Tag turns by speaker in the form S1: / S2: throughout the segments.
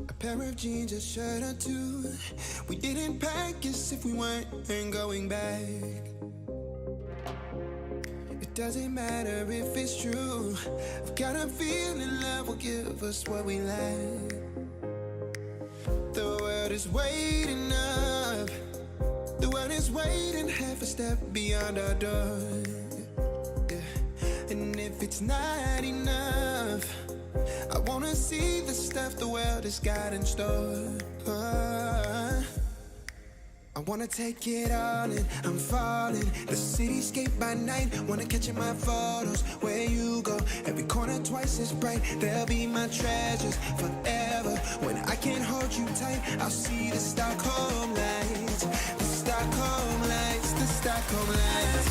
S1: A pair of jeans, a shirt or two. We didn't pack as if we weren't going back. It doesn't matter if it's true. I've got a feeling love will give us what we lack. The world is waiting up. The world is waiting half a step beyond our door. Yeah. And if it's not enough, I wanna see the stuff the world has got in store. I wanna take it all in, I'm falling. The cityscape by night, wanna catch in my photos. Where you go, every corner twice as bright. They'll be my treasures forever. When I can't hold you tight, I'll see the Stockholm lights. The Stockholm lights, the Stockholm lights.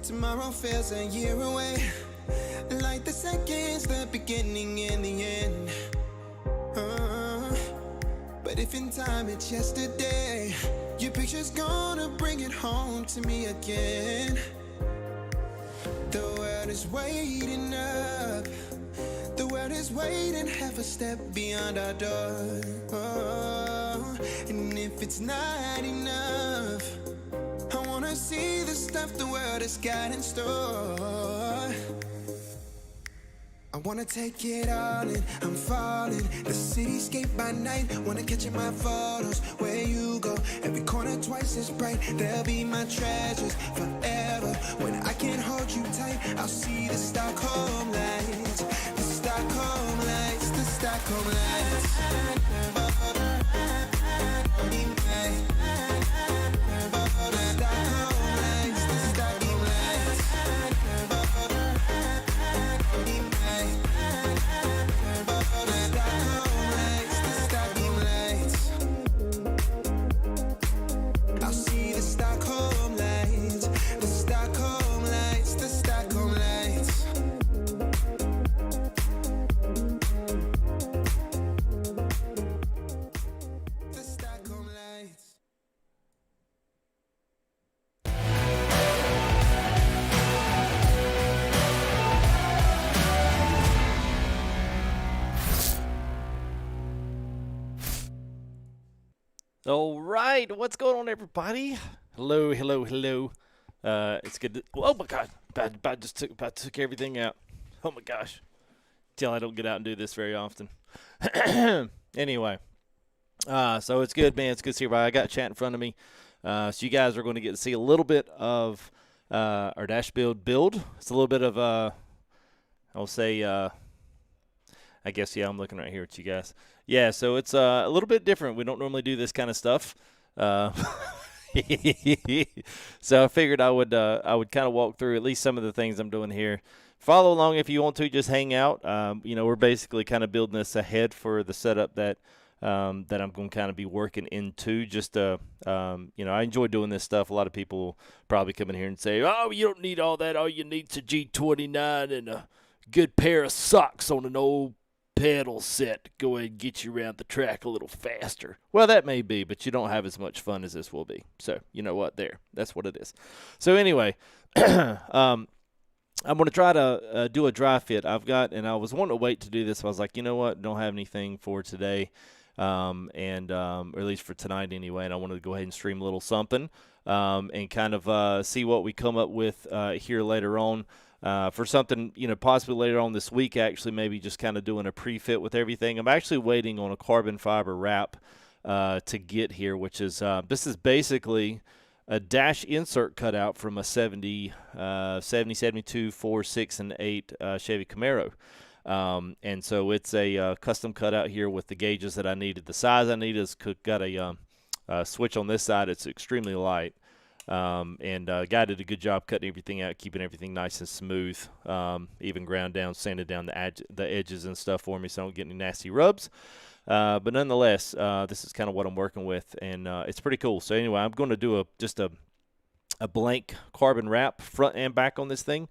S1: Tomorrow feels a year away, like the seconds, the beginning and the end. But if in time it's yesterday, your picture's gonna bring it home to me again. The world is waiting up. The world is waiting half a step beyond our door. And if it's not enough, I wanna see the stuff the world has got in store. I wanna take it all in, I'm falling. The cityscape by night, wanna catch in my photos. Where you go, every corner twice as bright. They'll be my treasures forever. When I can't hold you tight, I'll see the Stockholm lights. The Stockholm lights, the Stockholm lights.
S2: All right, what's going on, everybody? Hello, hello, hello. It's good to, oh my God, about took everything out. Oh my gosh, till I don't get out and do this very often. Anyway, so it's good, man. It's good to see everybody. I got chat in front of me, so you guys are going to get to see a little bit of our dash build. It's a little bit of I'll say I guess, yeah, I'm looking right here at you guys. Yeah, so it's a little bit different. We don't normally do this kind of stuff. So I figured I would kind of walk through at least some of the things I'm doing here. Follow along if you want to. Just hang out. You know, we're basically kind of building this ahead for the setup that that I'm going to kind of be working into. Just you know, I enjoy doing this stuff. A lot of people probably come in here and say, "Oh, you don't need all that. All you need is a G29 and a good pair of socks on an old pedal set to go ahead and get you around the track a little faster." Well, that may be, but you don't have as much fun as this will be. So, you know what? That's what it is. So, anyway, I'm going to try to do a dry fit. And I was wanting to wait to do this. I was like, you know what? Don't have anything for today, or at least for tonight anyway. And I wanted to go ahead and stream a little something and kind of see what we come up with here later on. For something, you know, possibly later on this week, actually, maybe just kind of doing a pre-fit with everything. I'm actually waiting on a carbon fiber wrap to get here, which is this is basically a dash insert cutout from a 70, 72, 4, 6, and 8 Chevy Camaro. And so it's a custom cutout here with the gauges that I needed. The size I need is got a switch on this side. It's extremely light. And guy did a good job cutting everything out, keeping everything nice and smooth, even ground down, sanded down the edges and stuff for me so I don't get any nasty rubs. But nonetheless, this is kind of what I'm working with, and it's pretty cool. So anyway, I'm going to do just a blank carbon wrap front and back on this thing.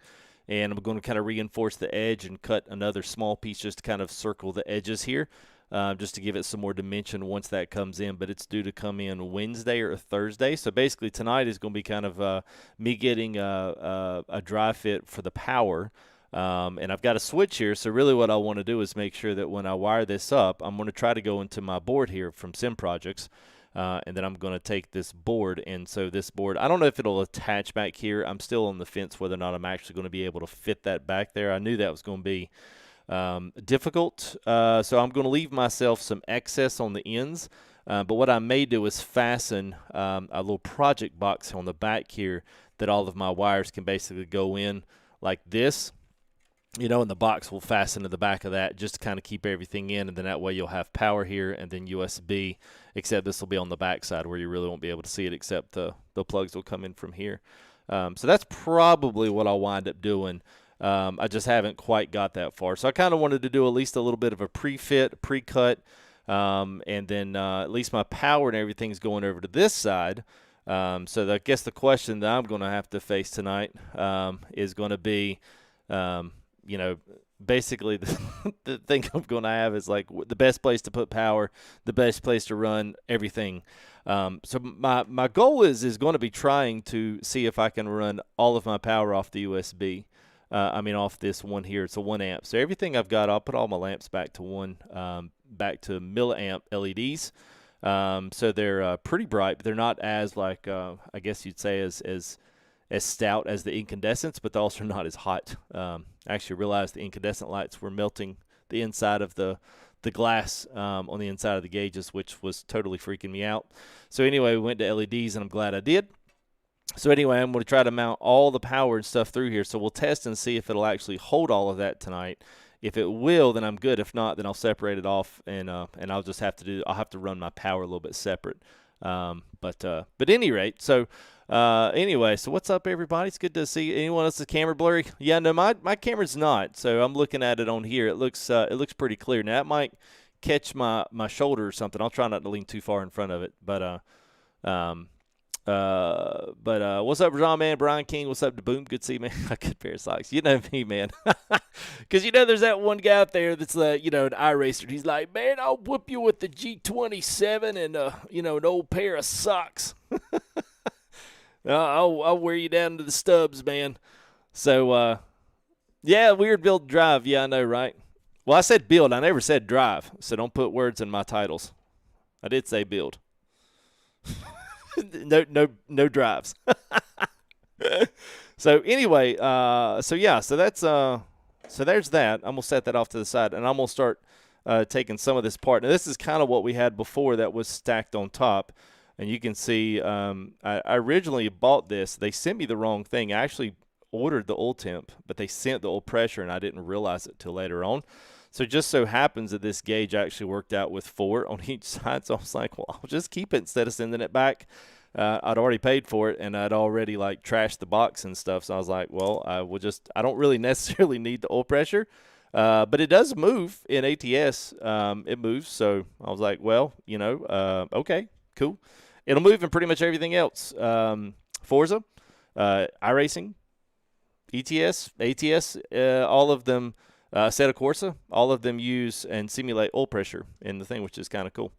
S2: and I'm going to kind of reinforce the edge and cut another small piece just to kind of circle the edges here, just to give it some more dimension once that comes in. But it's due to come in Wednesday or Thursday. So basically tonight is going to be kind of me getting a dry fit for the power. And I've got a switch here, so really what I want to do is make sure that when I wire this up, I'm going to try to go into my board here from Sim Projects, and then I'm going to take this board. And so this board, I don't know if it'll attach back here. I'm still on the fence whether or not I'm actually going to be able to fit that back there. I knew that was going to be difficult, so I'm going to leave myself some excess on the ends. But what I may do is fasten a little project box on the back here that all of my wires can basically go in like this. You know, and the box will fasten to the back of that just to kind of keep everything in, and then that way you'll have power here and then USB, except this will be on the back side where you really won't be able to see it, except the plugs will come in from here. So that's probably what I'll wind up doing. I just haven't quite got that far. So I kind of wanted to do at least a little bit of a pre-fit, pre-cut, and then at least my power and everything's going over to this side. So I guess the question that I'm going to have to face tonight is going to be, you know, basically the thing I'm going to have is like the best place to put power, the best place to run everything. So my goal is going to be trying to see if I can run all of my power off the USB. I mean, off this one here. It's a 1 amp. So everything I've got, I'll put all my lamps back to back to milliamp LEDs. So they're pretty bright, but they're not as like I guess you'd say as stout as the incandescents, but they're also not as hot. I actually realized the incandescent lights were melting the inside of the glass on the inside of the gauges, which was totally freaking me out. So anyway, we went to LEDs, and I'm glad I did. So anyway, I'm going to try to mount all the power and stuff through here. So we'll test and see if it'll actually hold all of that tonight. If it will, then I'm good. If not, then I'll separate it off, and I'll just have to run my power a little bit separate. But at any rate, so anyway, so what's up, everybody? It's good to see anyone else's camera blurry. Yeah, no, my camera's not. So I'm looking at it on here. It looks pretty clear. Now that might catch my shoulder or something. I'll try not to lean too far in front of it. But what's up, Rajon, man? Brian King, what's up to Boom? Good to see you, man. Good pair of socks. You know me, man. Because, you know, there's that one guy out there that's, you know, an iRacer. He's like, man, I'll whoop you with the G27 and, you know, an old pair of socks. I'll wear you down to the stubs, man. So, yeah, weird build drive. Yeah, I know, right? Well, I said build. I never said drive. So don't put words in my titles. I did say build. No drives. So anyway, so yeah, so that's so there's that. I'm gonna set that off to the side, and I'm gonna start taking some of this part. Now this is kind of what we had before that was stacked on top, and you can see I originally bought this. They sent me the wrong thing. I actually ordered the oil temp, but they sent the oil pressure, and I didn't realize it till later on. So it just so happens that this gauge actually worked out with 4 on each side. So I was like, well, I'll just keep it instead of sending it back. I'd already paid for it, and I'd already like trashed the box and stuff. So I was like, well, I don't really necessarily need the oil pressure, but it does move in ATS. It moves. So I was like, well, you know, okay, cool. It'll move in pretty much everything else. Forza, iRacing, ETS, ATS, all of them. Set of Corsa, all of them use and simulate oil pressure in the thing, which is kind of cool.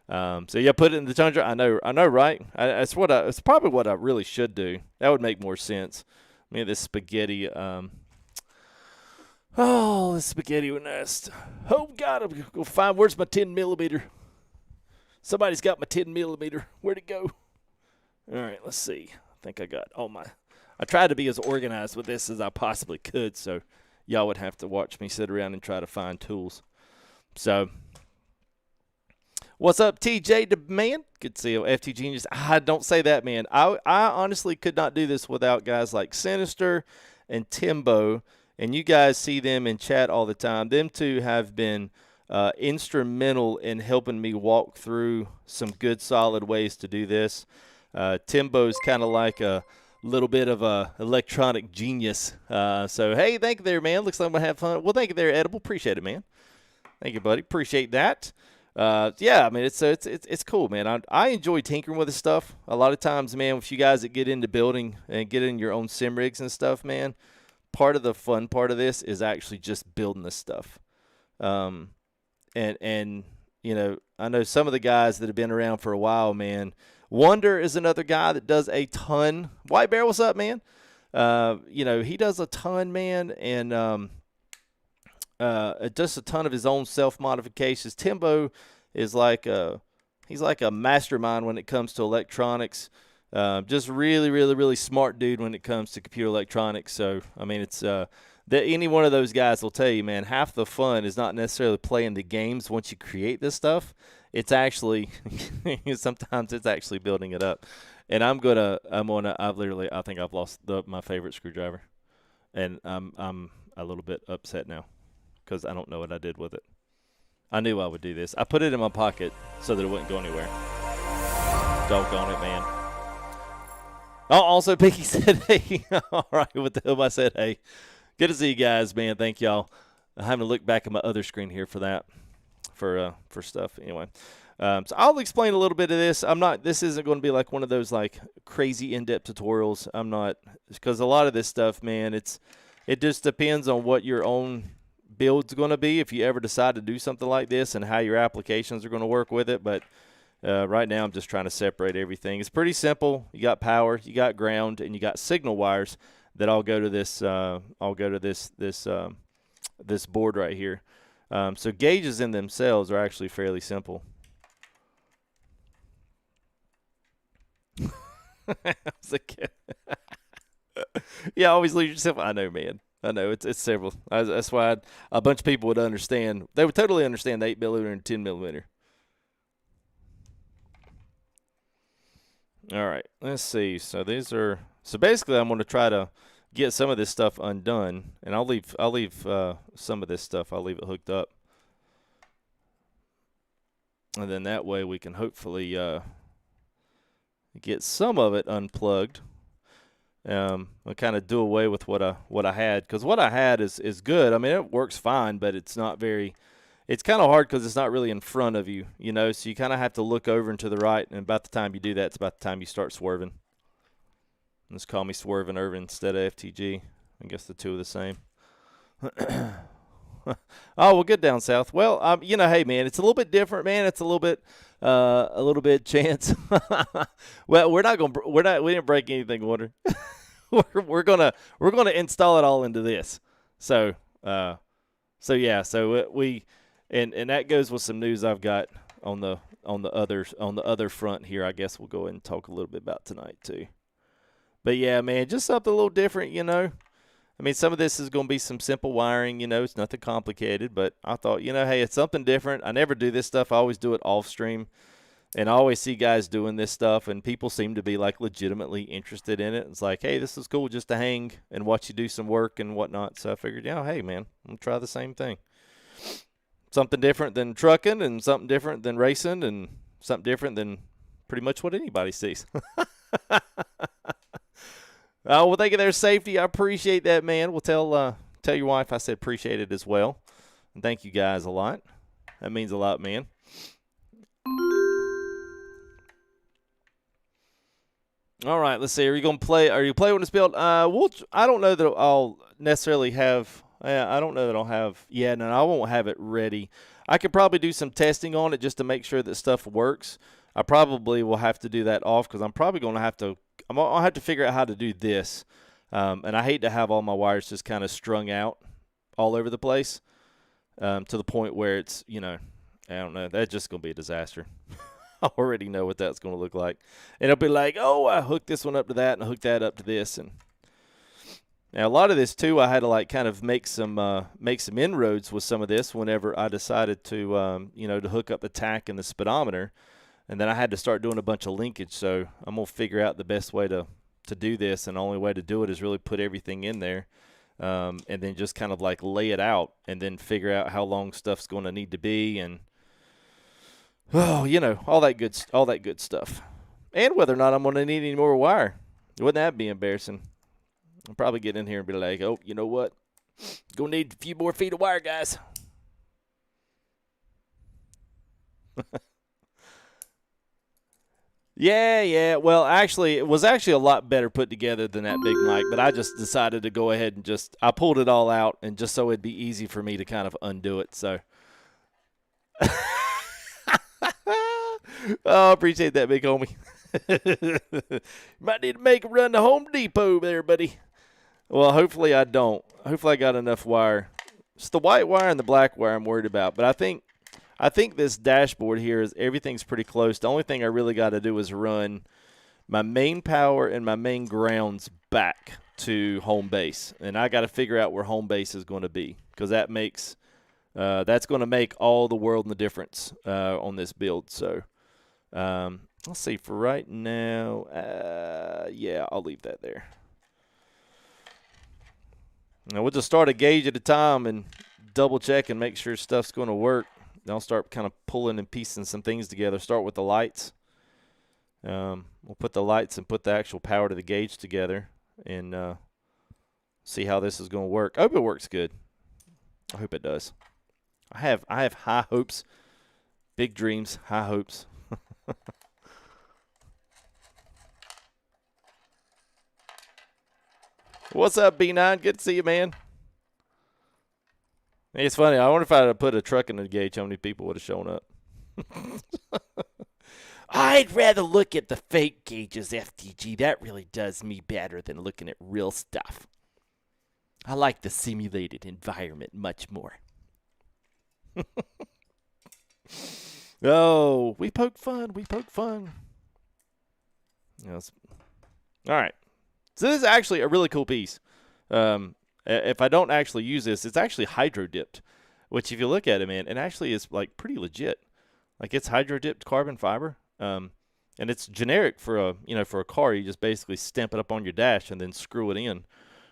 S2: So yeah, put it in the Tundra. I know, right? It's probably what I really should do. That would make more sense. I mean, this spaghetti. This spaghetti nest. Oh God, I'm gonna find where's my 10mm. Somebody's got my 10mm. Where'd it go? All right, let's see. I think I got all my. I tried to be as organized with this as I possibly could, so y'all would have to watch me sit around and try to find tools. So, what's up, TJ the man? Good to see you, FT Genius. Don't say that, man. I honestly could not do this without guys like Sinister and Timbo, and you guys see them in chat all the time. Them two have been instrumental in helping me walk through some good, solid ways to do this. Timbo's kind of like a little bit of a electronic genius. So, hey, thank you there, man. Looks like I'm going to have fun. Well, thank you there, Edible. Appreciate it, man. Thank you, buddy. Appreciate that. Yeah, I mean, it's cool, man. I enjoy tinkering with this stuff. A lot of times, man, with you guys that get into building and get in your own sim rigs and stuff, man, part of the fun part of this is actually just building this stuff. And you know, I know some of the guys that have been around for a while, man. Wonder is another guy that does a ton. White Bear, what's up, man? You know, he does a ton, man, and just a ton of his own self-modifications. Timbo is like he's like a mastermind when it comes to electronics. Just really, really, really smart dude when it comes to computer electronics. So, I mean, it's any one of those guys will tell you, man, half the fun is not necessarily playing the games once you create this stuff. It's actually sometimes it's actually building it up. And I think I've lost my favorite screwdriver, and I'm a little bit upset now because I don't know what I did with it. I knew I would do this. I put it in my pocket so that it wouldn't go anywhere. Doggone it, man. Oh, also, Pinky said, hey. All right, what the hell I said, hey. Good to see you guys, man. Thank y'all. I'm having to look back at my other screen here for that, for stuff. Anyway, so I'll explain a little bit of this. This isn't going to be like one of those like crazy in-depth tutorials. I'm not, because a lot of this stuff, man, it just depends on what your own build's going to be if you ever decide to do something like this and how your applications are going to work with it. But right now I'm just trying to separate everything. It's pretty simple. You got power, you got ground, and you got signal wires that all go to this this board right here. So gauges in themselves are actually fairly simple. Yeah, always leave yourself. I know, man. I know it's several. That's why a bunch of people would understand. They would totally understand the 8mm and 10mm. All right, let's see. So these are. So basically, I'm going to try to get some of this stuff undone, and I'll leave some of this stuff. I'll leave it hooked up, and then that way we can hopefully get some of it unplugged. I'll kind of do away with what I had, because what I had is good. I mean, it works fine, but it's not very. It's kind of hard because it's not really in front of you, you know. So you kind of have to look over and to the right, and about the time you do that, it's about the time you start swerving. Let's call me Swerving Irvin instead of FTG. I guess the two are the same. Oh, well, good down south. Well, you know, hey, man, it's a little bit different, man. It's a little bit chance. Well, we didn't break anything, Wonder. we're gonna install it all into this. So yeah, so we and that goes with some news I've got on the other front here. I guess we'll go ahead and talk a little bit about tonight too. But yeah, man, just something a little different, you know. I mean, some of this is going to be some simple wiring, you know. It's nothing complicated, but I thought, you know, hey, it's something different. I never do this stuff. I always do it off stream, and I always see guys doing this stuff, and people seem to be like legitimately interested in it. It's like, hey, this is cool just to hang and watch you do some work and whatnot. So I figured, yeah, hey, man, I'm gonna try the same thing. Something different than trucking, and something different than racing, and something different than pretty much what anybody sees. Well, thank you there, Safety. I appreciate that, man. We'll tell your wife I said appreciate it as well. And thank you guys a lot. That means a lot, man. All right, let's see. Are you going to play? Are you playing when it's built? I don't know that I'll necessarily have. I don't know that I'll have. Yeah, no, I won't have it ready. I could probably do some testing on it just to make sure that stuff works. I probably will have to do that off because I'm probably going to have to. I'll have to figure out how to do this. And I hate to have all my wires just kind of strung out all over the place to the point where it's, you know, I don't know. That's just going to be a disaster. I already know what that's going to look like. And it'll be like, oh, I hooked this one up to that and I hooked that up to this. And now a lot of this, too, I had to, like, kind of make some inroads with some of this whenever I decided to, you know, to hook up the tack and the speedometer. And then I had to start doing a bunch of linkage, so I'm going to figure out the best way to do this, and the only way to do it is really put everything in there and then just kind of like lay it out and then figure out how long stuff's going to need to be and, oh, you know, all that good stuff. And whether or not I'm going to need any more wire. Wouldn't that be embarrassing? I'll probably get in here and be like, oh, you know what? Going to need a few more feet of wire, guys. Yeah. Well, actually, it was actually a lot better put together than that big mic, but I just decided to go ahead and I pulled it all out, and just so it'd be easy for me to kind of undo it. So, oh, appreciate that, big homie. Might need to make a run to Home Depot there, buddy. Well, hopefully I don't. Hopefully I got enough wire. It's the white wire and the black wire I'm worried about, but I think this dashboard here is everything's pretty close. The only thing I really got to do is run my main power and my main grounds back to home base, and I got to figure out where home base is going to be, because that's going to make all the world in the difference on this build. So let's see, for right now, yeah, I'll leave that there. Now we'll just start a gauge at a time and double check and make sure stuff's going to work. Then I'll start kind of pulling and piecing some things together. Start with the lights. We'll put the lights and put the actual power to the gauge together, and see how this is going to work. I hope it works good. I hope it does. I have high hopes, big dreams, high hopes. What's up, B9? Good to see you, man. It's funny. I wonder if I had put a truck in the gauge, how many people would have shown up. I'd rather look at the fake gauges, FTG. That really does me better than looking at real stuff. I like the simulated environment much more. Oh, we poke fun. We poke fun. Yes. All right. So this is actually a really cool piece. If I don't actually use this, it's actually hydro dipped, which if you look at it, man, it actually is like pretty legit. Like, it's hydro dipped carbon fiber, and it's generic for a car. You just basically stamp it up on your dash and then screw it in.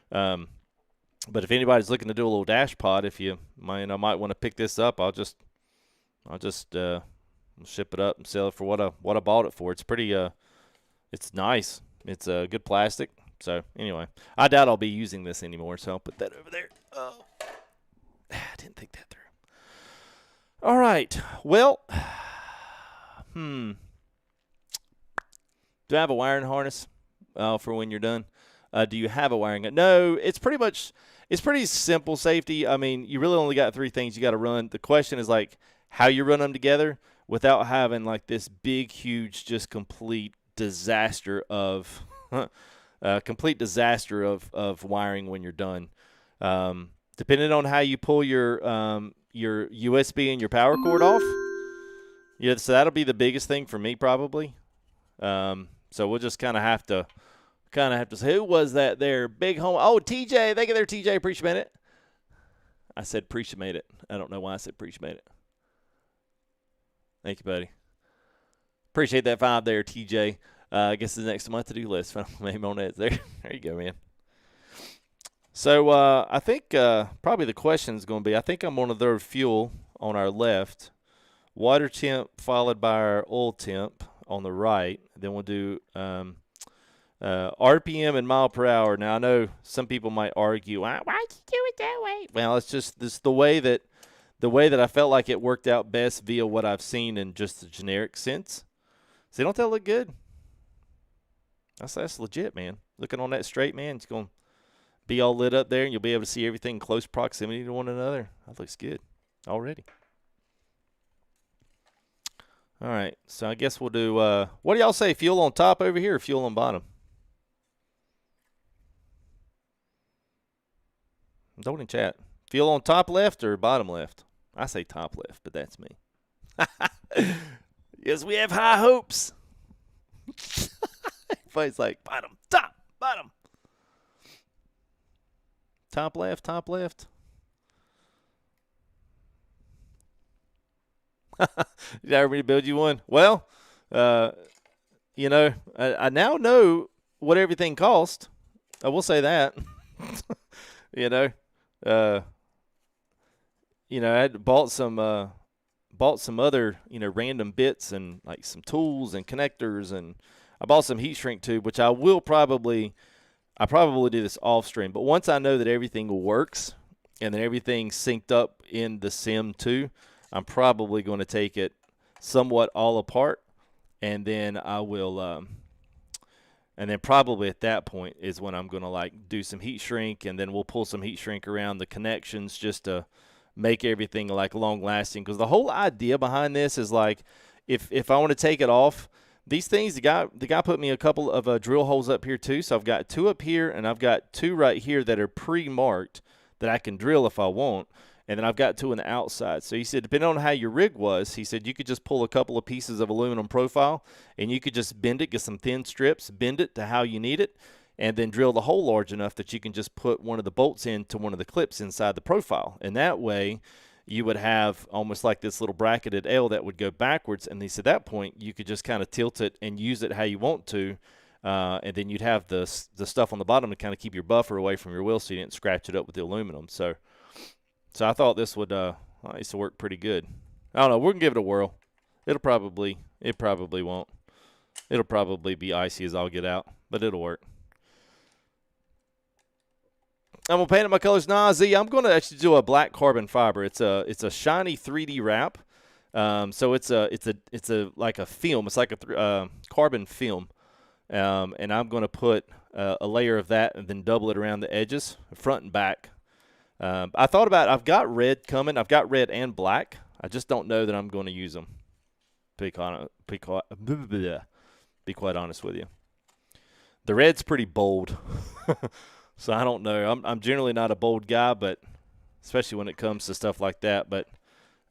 S2: But if anybody's looking to do a little dash pod, if you might want to pick this up, I'll just ship it up and sell it for what I bought it for. It's pretty it's nice. It's good plastic. So anyway, I doubt I'll be using this anymore, so I'll put that over there. Oh, I didn't think that through. All right. Well, do I have a wiring harness for when you're done? Do you have a wiring? No, it's pretty simple safety. I mean, you really only got three things you got to run. The question is like how you run them together without having like this big, huge, just complete disaster of wiring when you're done. Depending on how you pull your USB and your power cord off. Yeah, so that'll be the biggest thing for me probably. So we'll just kind of have to say, who was that there? Big home. Oh, TJ. Thank you there, TJ. Appreciate it. I said appreciate it. I don't know why I said appreciate it. Thank you, buddy. Appreciate that 5 there, TJ. I guess it's next to my to-do list. Maybe on that. There you go, man. So I think probably the question is going to be, I think I'm going to throw fuel on our left, water temp followed by our oil temp on the right. Then we'll do RPM and mile per hour. Now, I know some people might argue, why'd you do it that way? Well, it's just the way that I felt like it worked out best via what I've seen in just the generic sense. See, don't that look good? That's legit, man. Looking on that straight, man, it's going to be all lit up there, and you'll be able to see everything in close proximity to one another. That looks good already. All right, so I guess we'll do, what do y'all say, fuel on top over here or fuel on bottom? Don't in chat. Fuel on top left or bottom left? I say top left, but that's me. Yes, we have high hopes. Everybody's like, bottom, top, bottom. Top left, top left. Did I ever build you one? Well, you know, I now know what everything cost. I will say that. You know, I had bought some other, random bits and like some tools and connectors, and I bought some heat shrink tube, which I probably do this off stream. But once I know that everything works and that everything's synced up in the sim too, I'm probably going to take it somewhat all apart and then I will and then probably at that point is when I'm going to like do some heat shrink, and then we'll pull some heat shrink around the connections just to make everything like long lasting. Because the whole idea behind this is like, if I want to take it off, these things, the guy put me a couple of drill holes up here too. So I've got 2 up here, and I've got 2 right here that are pre-marked that I can drill if I want. And then I've got 2 on the outside. So he said, depending on how your rig was, he said you could just pull a couple of pieces of aluminum profile, and you could just bend it, get some thin strips, bend it to how you need it, and then drill the hole large enough that you can just put one of the bolts into one of the clips inside the profile. And that way you would have almost like this little bracketed L that would go backwards. And he said at that point you could just kind of tilt it and use it how you want to. And then you'd have the stuff on the bottom to kind of keep your buffer away from your wheel so you didn't scratch it up with the aluminum. So I thought this would used to work pretty good. I don't know. We're going to give it a whirl. It probably won't. It'll probably be icy as I'll get out, but it'll work. I'm going to paint it my colors. Nah, Z, I'm going to actually do a black carbon fiber. It's a shiny 3D wrap. So it's a like a film. It's like a carbon film. And I'm going to put a layer of that and then double it around the edges, front and back. I thought about it. I've got red coming. I've got red and black. I just don't know that I'm going to use them. Be quite honest with you. The red's pretty bold, so I don't know. I'm generally not a bold guy, but especially when it comes to stuff like that. But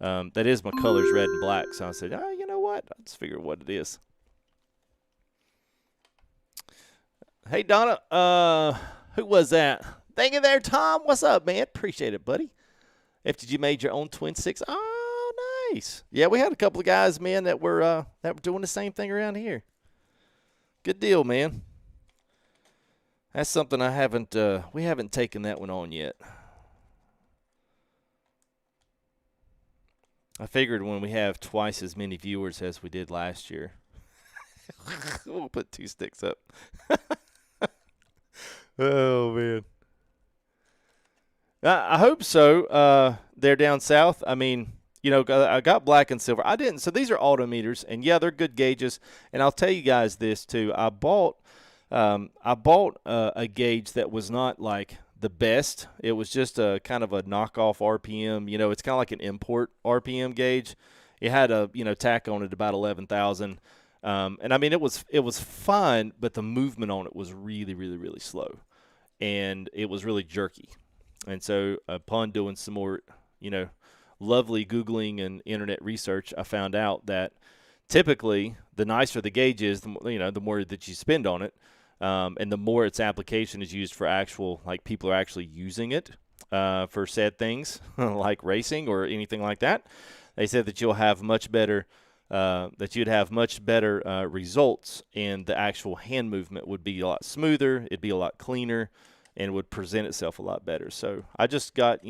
S2: that is my colors, red and black. So I said, you know what? I'll just figure what it is. Hey, Donna. Who was that? Thank you there, Tom. What's up, man? Appreciate it, buddy. FTG made your own Twin 6. Oh, nice. Yeah, we had a couple of guys, man, that were doing the same thing around here. Good deal, man. That's something we haven't taken that one on yet. I figured when we have twice as many viewers as we did last year, we'll put 2 sticks up. Oh, man. I hope so. They're down south. I mean, you know, I got black and silver. I didn't. So these are Autometers, and yeah, they're good gauges. And I'll tell you guys this too. I bought a gauge that was not like the best. It was just a kind of a knockoff RPM. You know, it's kind of like an import RPM gauge. It had a tack on it about 11,000. And I mean, it was fine, but the movement on it was really, really, really slow, and it was really jerky. And so upon doing some more, lovely Googling and internet research, I found out that typically the nicer the gauge is, the more that you spend on it, and the more its application is used for actual, like people are actually using it for said things like racing or anything like that. They said that you'll have much better, results, and the actual hand movement would be a lot smoother. It'd be a lot cleaner, and would present itself a lot better. So I just got,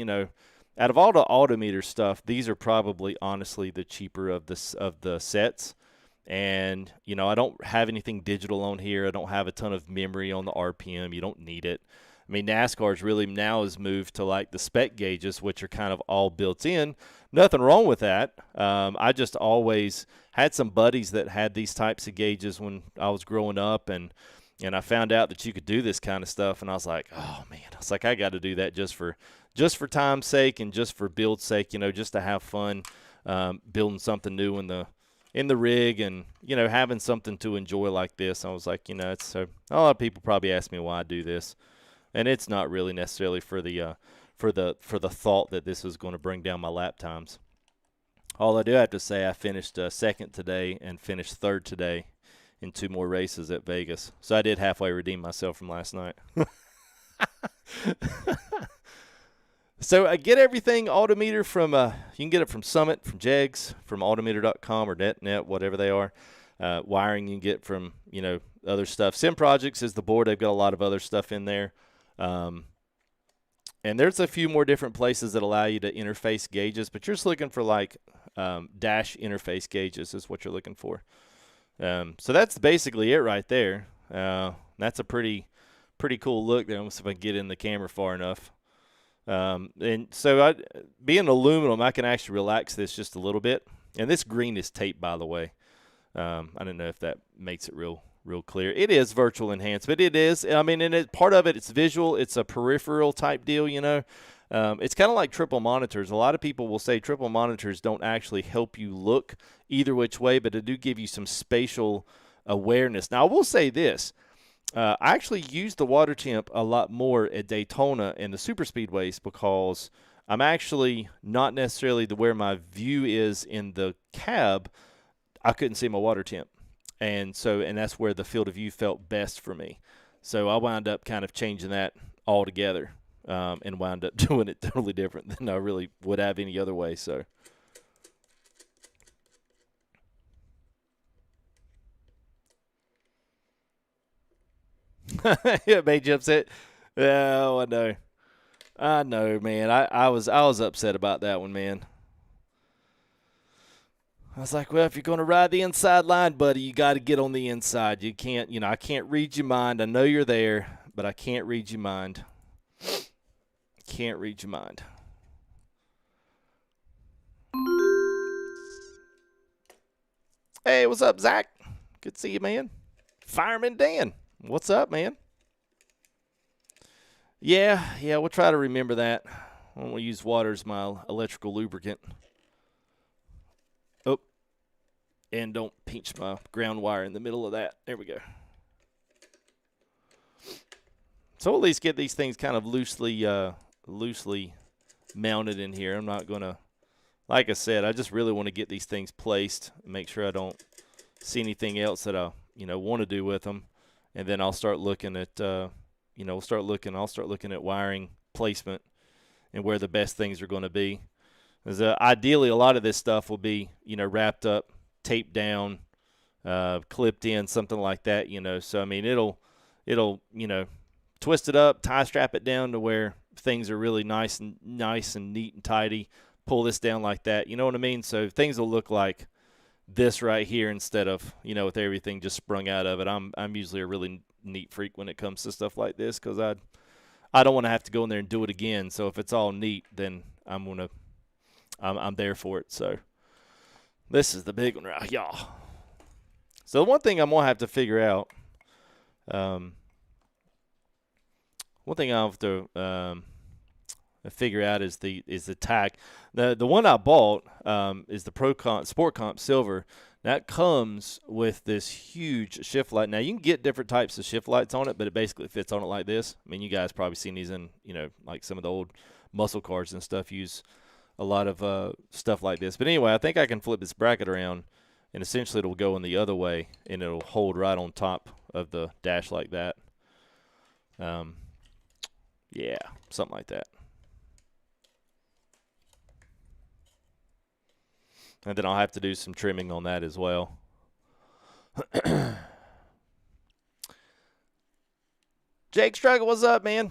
S2: out of all the Autometer stuff, these are probably honestly the cheaper of the sets. And, I don't have anything digital on here. I don't have a ton of memory on the RPM. You don't need it. I mean, NASCAR's really now has moved to like the spec gauges, which are kind of all built in. Nothing wrong with that. I just always had some buddies that had these types of gauges when I was growing up, and I found out that you could do this kind of stuff, and I was like, oh man, I was like, I got to do that just for time's sake and just for build's sake, just to have fun building something new in the rig, and having something to enjoy like this. I was like, it's so a lot of people probably ask me why I do this, and it's not really necessarily for the thought that this is going to bring down my lap times. All I do have to say, I finished second today and finished third today in 2 more races at Vegas. So I did halfway redeem myself from last night. So I get everything Autometer from, you can get it from Summit, from Jegs, from Autometer.com or net, whatever they are. Wiring you can get from, other stuff. Sim Projects is the board. They've got a lot of other stuff in there. And there's a few more different places that allow you to interface gauges, but you're just looking for like dash interface gauges is what you're looking for. So that's basically it right there. That's a pretty cool look there. Let's see if I can get in the camera far enough. And so being aluminum, I can actually relax this just a little bit. And this green is tape, by the way. I don't know if that makes it real clear. It is virtual enhancement. It is. I mean, and part of it, it's visual. It's a peripheral type deal, you know. It's kind of like triple monitors. A lot of people will say triple monitors don't actually help you look either which way, but they do give you some spatial awareness. Now, I will say this. I actually use the water temp a lot more at Daytona and the super speedways because I'm actually not necessarily where my view is in the cab. I couldn't see my water temp. And that's where the field of view felt best for me. So I wound up kind of changing that altogether and wound up doing it totally different than I really would have any other way. So. Yeah, it made you upset. Oh, I know, man. I was upset about that one, man. I was like, well, if you're going to ride the inside line, buddy, you got to get on the inside. You can't, I can't read your mind. I know you're there, but I can't read your mind. Can't read your mind. Hey, what's up, Zach? Good to see you, man. Fireman Dan, what's up, man? Yeah, we'll try to remember that. I don't want to use water as my electrical lubricant. Oh, and don't pinch my ground wire in the middle of that. There we go. So at least get these things kind of loosely mounted in here. I'm not going to, like I said, I just really want to get these things placed and make sure I don't see anything else that I, want to do with them. And then I'll start looking at, I'll start looking at wiring placement and where the best things are going to be. Because ideally, a lot of this stuff will be, wrapped up, taped down, clipped in, something like that, So, I mean, it'll, twist it up, tie strap it down to where things are really nice and neat and tidy. Pull this down like that, you know what I mean? So things will look like this right here instead of, with everything just sprung out of it. I'm usually a really neat freak when it comes to stuff like this because I don't want to have to go in there and do it again. So if it's all neat, then I'm there for it. So this is the big one right, y'all. So one thing I'm gonna have to figure out, one thing I'll have to figure out is the tack. The one I bought is the Sport Comp Silver. That comes with this huge shift light. Now, you can get different types of shift lights on it, but it basically fits on it like this. I mean, you guys probably seen these in, like some of the old muscle cars and stuff use a lot of stuff like this. But anyway, I think I can flip this bracket around, and essentially it'll go in the other way, and it'll hold right on top of the dash like that. Yeah, something like that. And then I'll have to do some trimming on that as well. Jake Struggle, what's up, man?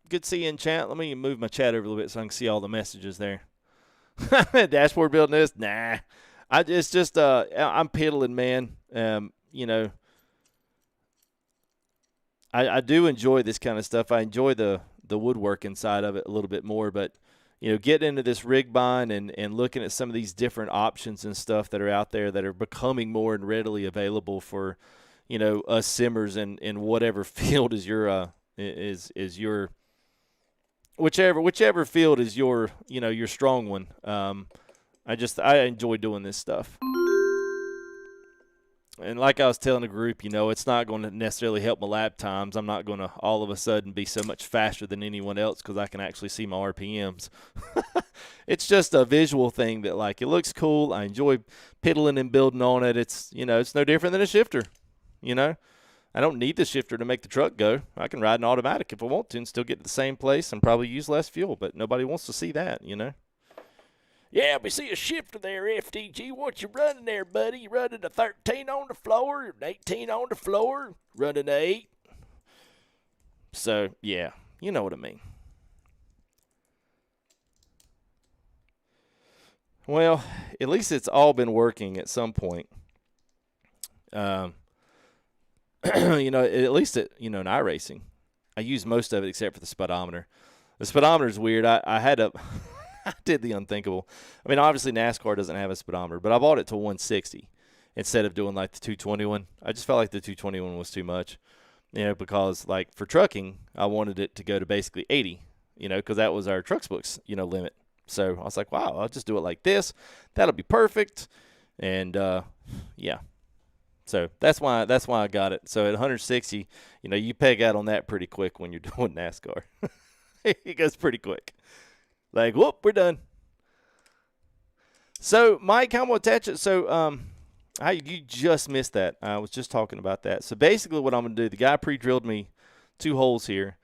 S2: Good to see you in chat. Let me move my chat over a little bit so I can see all the messages there. Dashboard building this? Nah. It's just I'm piddling, man. I do enjoy this kind of stuff. I enjoy the woodworking side of it a little bit more, but getting into this rig buying and looking at some of these different options and stuff that are out there that are becoming more and readily available for, us simmers in whatever field is your whichever field is your your strong one. I enjoy doing this stuff. And like I was telling the group, it's not going to necessarily help my lap times. I'm not going to all of a sudden be so much faster than anyone else because I can actually see my RPMs. It's just a visual thing that, like, it looks cool. I enjoy piddling and building on it. It's, it's no different than a shifter. I don't need the shifter to make the truck go. I can ride an automatic if I want to and still get to the same place and probably use less fuel, but nobody wants to see that, Yeah, we see a shifter there, FTG. What you running there, buddy? You running a 13 on the floor, an 18 on the floor, running an 8. So, yeah, you know what I mean. Well, at least it's all been working at some point. At least in iRacing, I use most of it except for the speedometer. The speedometer is weird. I had a... I did the unthinkable. I mean, obviously NASCAR doesn't have a speedometer, but I bought it to 160. instead of doing like the 221. I just felt like the 221 was too much, you know, because like for trucking, I wanted it to go to basically 80, you know, because that was our Trucksbooks, you know, limit. So I was like, wow, I'll just do it like this. That'll be perfect. And yeah. So that's why I got it. So at 160, you know, you peg out on that pretty quick when you're doing NASCAR. It goes pretty quick. Like, whoop, we're done. So Mike, how I'm gonna attach it? So you just missed that. I was just talking about that. So basically what I'm gonna do, the guy pre-drilled me 2 holes here.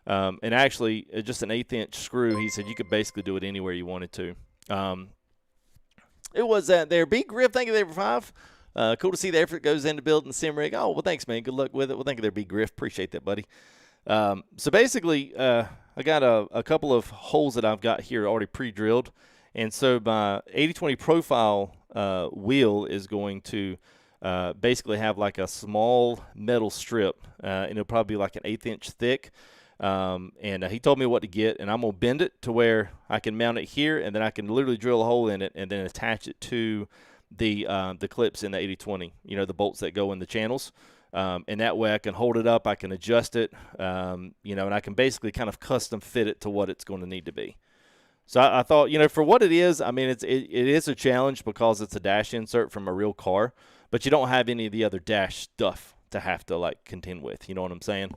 S2: And actually just an 1/8 inch screw. He said you could basically do it anywhere you wanted to. It was there. Big Griff, thank you there for 5. Cool to see the effort goes into building Simrig. Oh, well, thanks, man. Good luck with it. Well, thank you there, Big Griff. Appreciate that, buddy. So basically, I got a couple of holes that I've got here already pre-drilled. And so my 8020 profile wheel is going to basically have like a small metal strip. And it'll probably be like an 1/8 inch thick. And he told me what to get, and I'm going to bend it to where I can mount it here, and then I can literally drill a hole in it and then attach it to the clips in the 8020, you know, the bolts that go in the channels. And that way I can hold it up, I can adjust it, you know, and I can basically kind of custom fit it to what it's going to need to be. So I thought, you know, for what it is, I mean, it is a challenge because it's a dash insert from a real car, but you don't have any of the other dash stuff to have to, like, contend with. You know what I'm saying?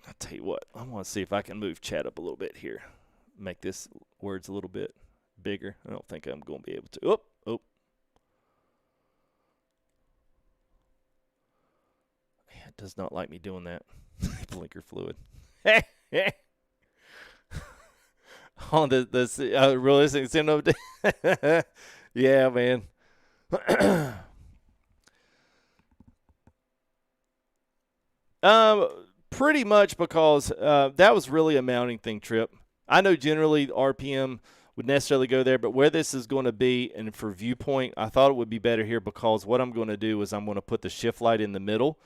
S2: I'll tell you what, I want to see if I can move chat up a little bit here. Make this words a little bit bigger. I don't think I'm going to be able to. Oh. Yeah, it does not like me doing that. Blinker fluid. On the realistic cinema. Yeah, man. Pretty much because that was really a mounting thing, Trip. I know generally RPM would necessarily go there, but where this is going to be and for viewpoint, I thought it would be better here because what I'm going to do is I'm going to put the shift light in the middle.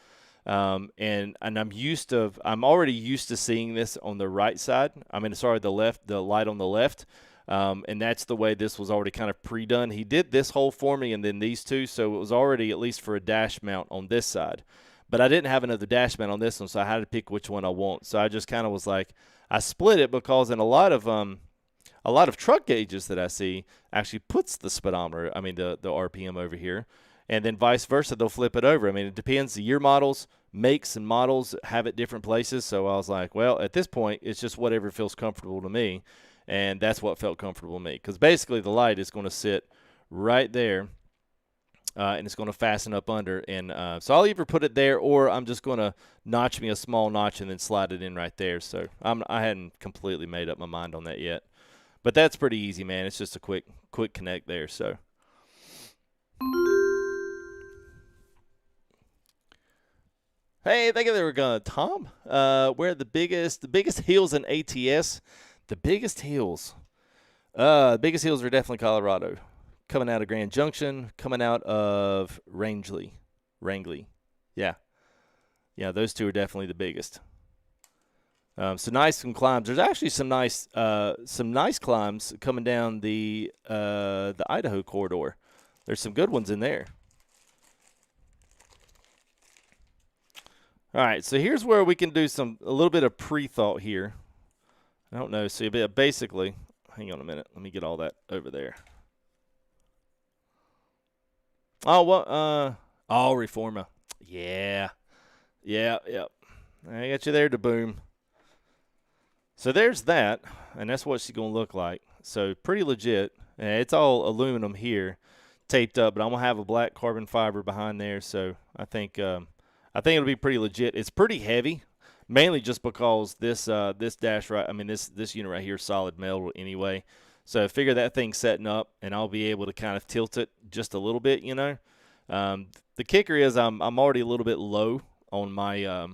S2: And I'm already used to seeing this on the right side. I mean, sorry, the light on the left. And that's the way this was already kind of pre-done. He did this hole for me and then these two, so it was already at least for a dash mount on this side. But I didn't have another dash mount on this one, so I had to pick which one I want. So I just kind of was like, I split it because in a lot of truck gauges that I see actually puts the speedometer, I mean the RPM over here, and then vice versa, they'll flip it over. I mean, it depends. The year models, makes and models have it different places. So I was like, well, at this point, it's just whatever feels comfortable to me, and that's what felt comfortable to me. Because basically the light is going to sit right there. And it's going to fasten up under. And so I'll either put it there or I'm just going to notch me a small notch and then slide it in right there. So I hadn't completely made up my mind on that yet. But that's pretty easy, man. It's just a quick connect there. So. Hey, thank you there, Tom. Where are the biggest hills in ATS? The biggest hills. The biggest hills are definitely Colorado. Coming out of Grand Junction, coming out of Wrangley. Yeah, those two are definitely the biggest. So nice some climbs. There's actually some nice climbs coming down the Idaho corridor. There's some good ones in there. All right, so here's where we can do a little bit of pre-thought here. I don't know. So basically, hang on a minute. Let me get all that over there. Oh, what? Reforma. Yeah. I got you there to boom. So there's that, and that's what she's going to look like. So pretty legit. It's all aluminum here, taped up, but I'm going to have a black carbon fiber behind there. So I think it'll be pretty legit. It's pretty heavy, mainly just because this dash right. I mean this unit right here is solid metal anyway. So I figure that thing's setting up, and I'll be able to kind of tilt it just a little bit, you know. The kicker is I'm already a little bit low on my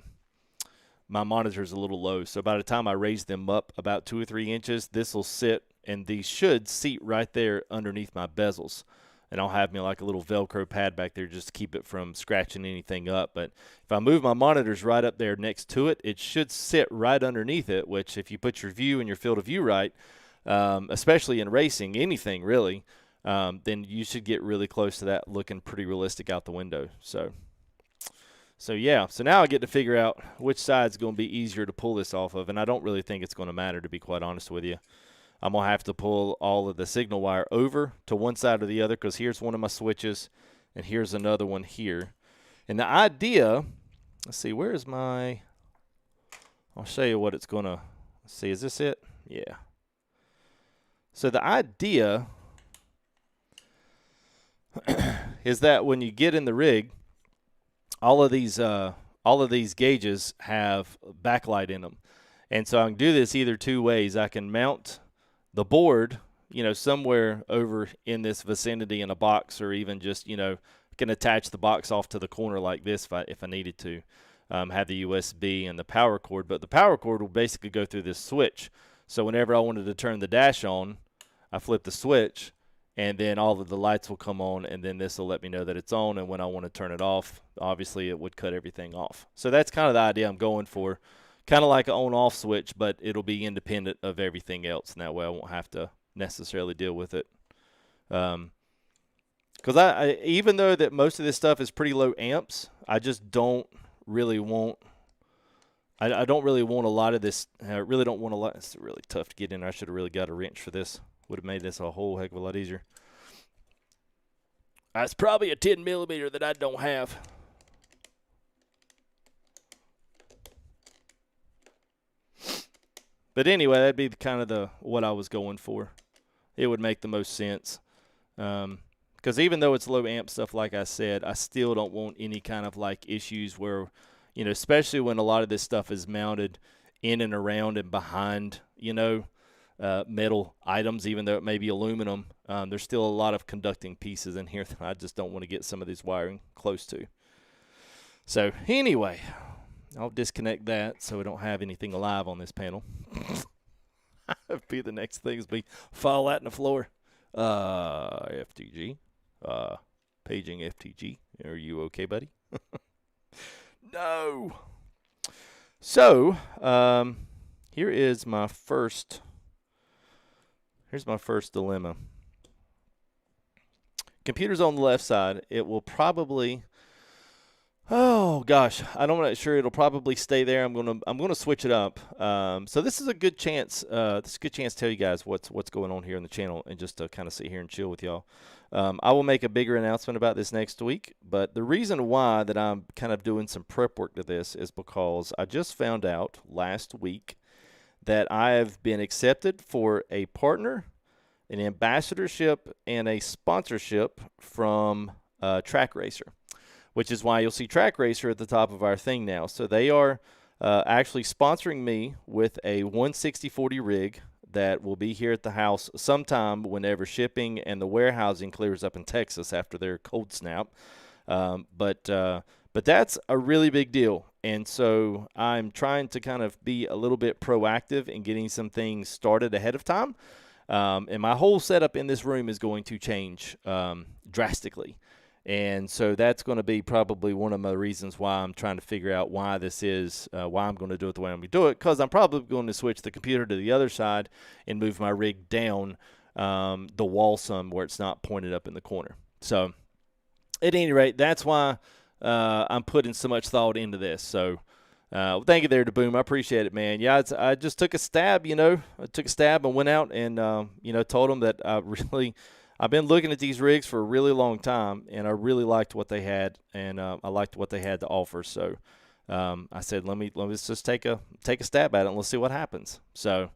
S2: my monitor's a little low. So by the time I raise them up about 2 or 3 inches, this will sit, and these should seat right there underneath my bezels. And I'll have me like a little Velcro pad back there just to keep it from scratching anything up. But if I move my monitors right up there next to it, it should sit right underneath it, which if you put your view and your field of view right, especially in racing, anything really, then you should get really close to that looking pretty realistic out the window. So yeah, so now I get to figure out which side's going to be easier to pull this off of, and I don't really think it's going to matter, to be quite honest with you. I'm going to have to pull all of the signal wire over to one side or the other, because here's one of my switches, and here's another one here. And the idea, let's see, where is my, I'll show you what it's going to, let's see, is this it? Yeah. So the idea is that when you get in the rig, all of these gauges have backlight in them. And so I can do this either two ways. I can mount the board, you know, somewhere over in this vicinity in a box, or even just, you know, can attach the box off to the corner like this if I needed to. Have the USB and the power cord, but the power cord will basically go through this switch. So whenever I wanted to turn the dash on, I flip the switch, and then all of the lights will come on, and then this will let me know that it's on, and when I want to turn it off, obviously it would cut everything off. So that's kind of the idea I'm going for. Kind of like an on-off switch, but it'll be independent of everything else, and that way I won't have to necessarily deal with it. Because I even though that most of this stuff is pretty low amps, I just don't really want, I don't really want a lot of this. I really don't want a lot. It's really tough to get in. I should have really got a wrench for this. Would have made this a whole heck of a lot easier. It's probably a 10 millimeter that I don't have. But anyway, that'd be kind of what I was going for. It would make the most sense. Because even though it's low amp stuff, like I said, I still don't want any kind of like issues where, you know, especially when a lot of this stuff is mounted in and around and behind, you know, metal items, even though it may be aluminum. There's still a lot of conducting pieces in here that I just don't want to get some of this wiring close to. So anyway, I'll disconnect that so we don't have anything alive on this panel. Be the next thing is be fall out in the floor. FTG. Paging FTG. Are you okay, buddy? No. So, here's my first dilemma. Computer's on the left side. It will probably, oh gosh, I'm not sure. It'll probably stay there. I'm gonna switch it up. So this is a good chance. This is a good chance to tell you guys what's going on here on the channel, and just to kind of sit here and chill with y'all. I will make a bigger announcement about this next week, but the reason why that I'm kind of doing some prep work to this is because I just found out last week that I have been accepted for a partner, an ambassadorship, and a sponsorship from Track Racer, which is why you'll see Track Racer at the top of our thing now. So they are actually sponsoring me with a 160/40 rig that will be here at the house sometime whenever shipping and the warehousing clears up in Texas after their cold snap. But that's a really big deal. And so I'm trying to kind of be a little bit proactive in getting some things started ahead of time. And my whole setup in this room is going to change drastically. And so that's going to be probably one of my reasons why I'm trying to figure out why this is, why I'm going to do it the way I'm going to do it, because I'm probably going to switch the computer to the other side and move my rig down the wall some where it's not pointed up in the corner. So at any rate, that's why I'm putting so much thought into this. So thank you there to Boom. I appreciate it, man. Yeah, I just took a stab, you know. I took a stab and went out and, you know, told them that I've been looking at these rigs for a really long time, and I really liked what they had, and I liked what they had to offer. So I said, let's just take a stab at it, and let's see what happens. So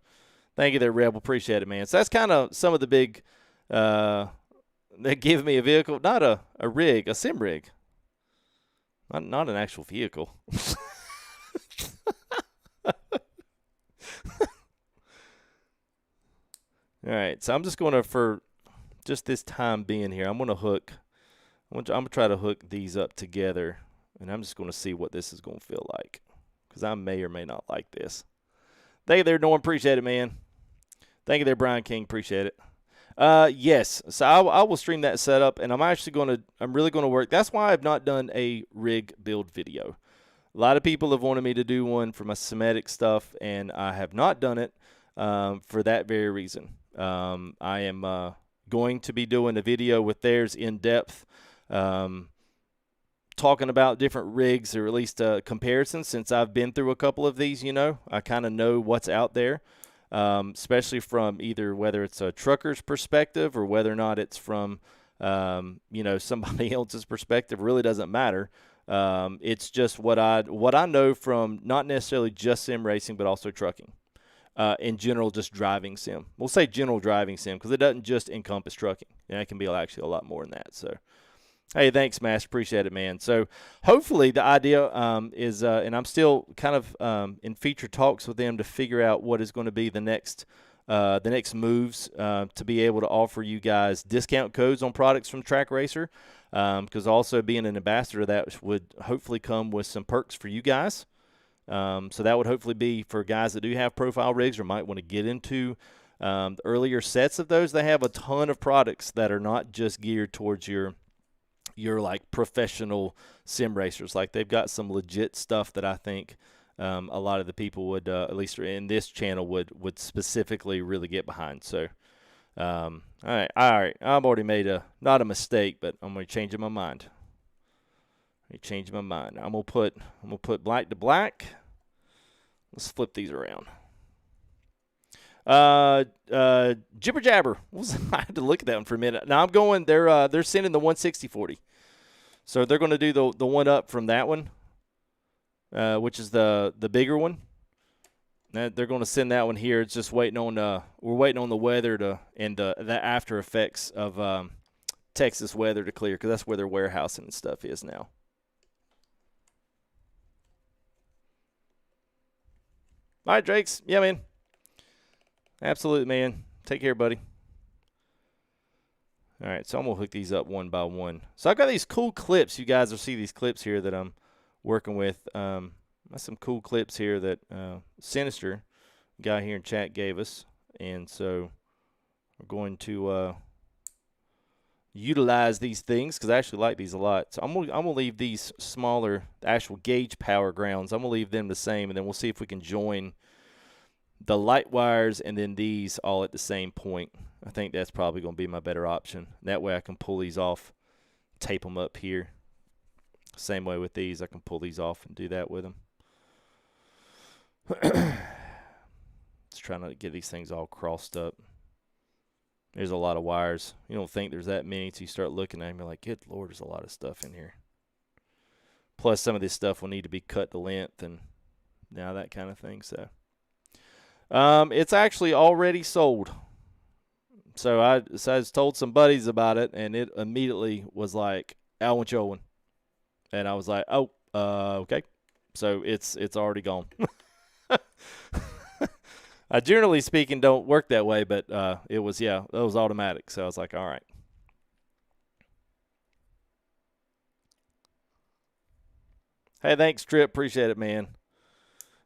S2: thank you there, Rebel. Appreciate it, man. So that's kind of some of the big they give me a vehicle, not a rig, a sim rig, not an actual vehicle. All right, so I'm just going to, for just this time being here, I'm going to try to hook these up together, and I'm just going to see what this is going to feel like, because I may or may not like this. Thank you there, Norm. Appreciate it, man. Thank you there, Brian King. Appreciate it. Yes, so I will stream that setup, and I'm really going to work. That's why I've not done a rig build video. A lot of people have wanted me to do one for my Simetik stuff, and I have not done it for that very reason. I am, going to be doing a video with theirs in depth, talking about different rigs, or at least a comparison, since I've been through a couple of these. I kind of know what's out there, especially from either whether it's a trucker's perspective or whether or not it's from somebody else's perspective. Really doesn't matter. It's just what I know from not necessarily just sim racing, but also trucking. In general, just driving sim. We'll say general driving sim because it doesn't just encompass trucking. It can be actually a lot more than that. So, hey, thanks, Master. Appreciate it, man. So, hopefully the idea is, and I'm still kind of in feature talks with them to figure out what is going to be the next moves to be able to offer you guys discount codes on products from Track Racer, because also being an ambassador, that would hopefully come with some perks for you guys. So that would hopefully be for guys that do have profile rigs or might want to get into the earlier sets of those. They have a ton of products that are not just geared towards your like professional sim racers. Like they've got some legit stuff that I think a lot of the people would, at least in this channel, would specifically really get behind. So, all right. I've already made not a mistake, but I'm going to change my mind. I'm gonna put black to black. Let's flip these around. Jibber jabber. I had to look at that one for a minute. Now I'm going. They're sending the 160/40, so they're going to do the one up from that one, which is the bigger one. They're going to send that one here. It's just waiting on we're waiting on the weather and the after effects of Texas weather to clear, because that's where their warehousing and stuff is now. All right, Drakes. Yeah, man. Absolutely, man. Take care, buddy. All right, so I'm going to hook these up one by one. So I've got these cool clips. You guys will see these clips here that I'm working with. That's some cool clips here that Sinister guy here in chat gave us. And so we're going to utilize these things because I actually like these a lot. So I'm gonna leave these smaller, actual gauge power grounds. I'm gonna leave them the same, and then we'll see if we can join the light wires and then these all at the same point. I think that's probably gonna be my better option. That way I can pull these off, tape them up here. Same way with these, I can pull these off and do that with them. Just trying not to get these things all crossed up. There's a lot of wires. You don't think there's that many until you start looking at them. You're like, good Lord, there's a lot of stuff in here. Plus, some of this stuff will need to be cut to length and now that kind of thing. So, it's actually already sold. So I told some buddies about it, and it immediately was like, I want your one. And I was like, oh, okay. So it's already gone. I generally speaking don't work that way, but it was automatic. So I was like, all right. Hey, thanks, Trip. Appreciate it, man.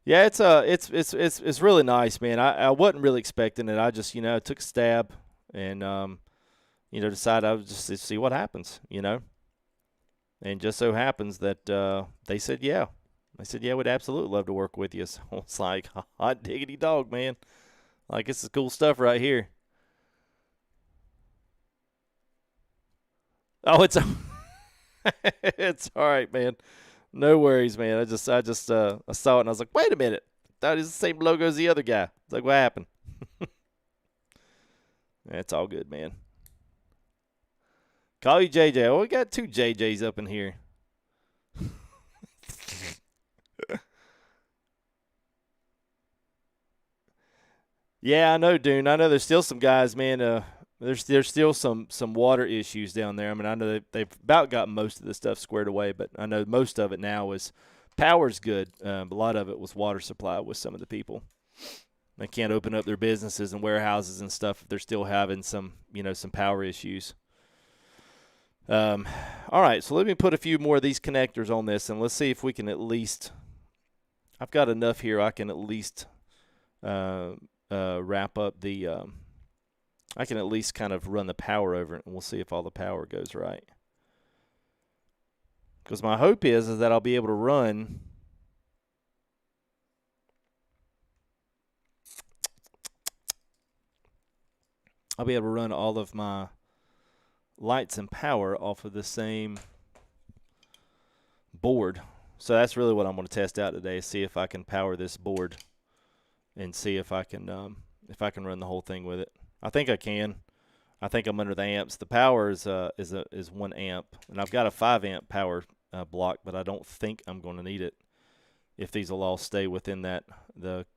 S2: Yeah, it's really nice, man. I wasn't really expecting it. I just took a stab and decided I would just see what happens, And just so happens that they said yeah. I said, yeah, we'd absolutely love to work with you. So it's like, hot diggity dog, man. Like, this is cool stuff right here. Oh, it's it's all right, man. No worries, man. I saw it and I was like, wait a minute. That is the same logo as the other guy. It's like, what happened? It's all good, man. Call you JJ. Oh, we got two JJs up in here. Yeah, I know, Dune. I know there's still some guys, man. There's still some water issues down there. I mean, I know they've about got most of the stuff squared away, but I know most of it now is power's good. A lot of it was water supply with some of the people. They can't open up their businesses and warehouses and stuff if they're still having some power issues. All right, so let me put a few more of these connectors on this, and let's see if we can at least – I've got enough here I can at least wrap up the I can at least kind of run the power over it, and we'll see if all the power goes right. Because my hope is that I'll be able to run I'll be able to run all of my lights and power off of the same board. So that's really what I'm going to test out today, see if I can power this board and see if I can run the whole thing with it. I think I can. I think I'm under the amps. The power is 1 amp, and I've got a 5 amp power block, but I don't think I'm going to need it if these will all stay within the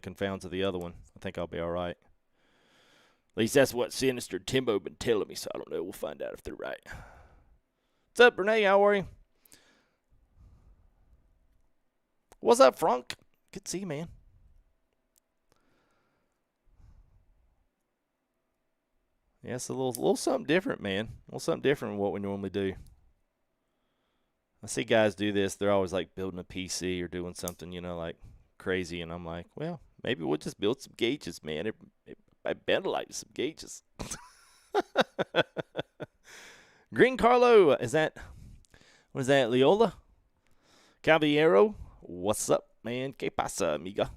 S2: confounds of the other one. I think I'll be all right. At least that's what Sinister Timbo been telling me, so I don't know. We'll find out if they're right. What's up, Renee? How are you? What's up, Frank? Good to see you, man. Yeah, it's a little something different, man. A little something different than what we normally do. I see guys do this. They're always like building a PC or doing something, you know, like crazy. And I'm like, well, maybe we'll just build some gauges, man. I better like some gauges. Green Carlo, what is that, Leola? Caballero, what's up, man? Que pasa, amiga?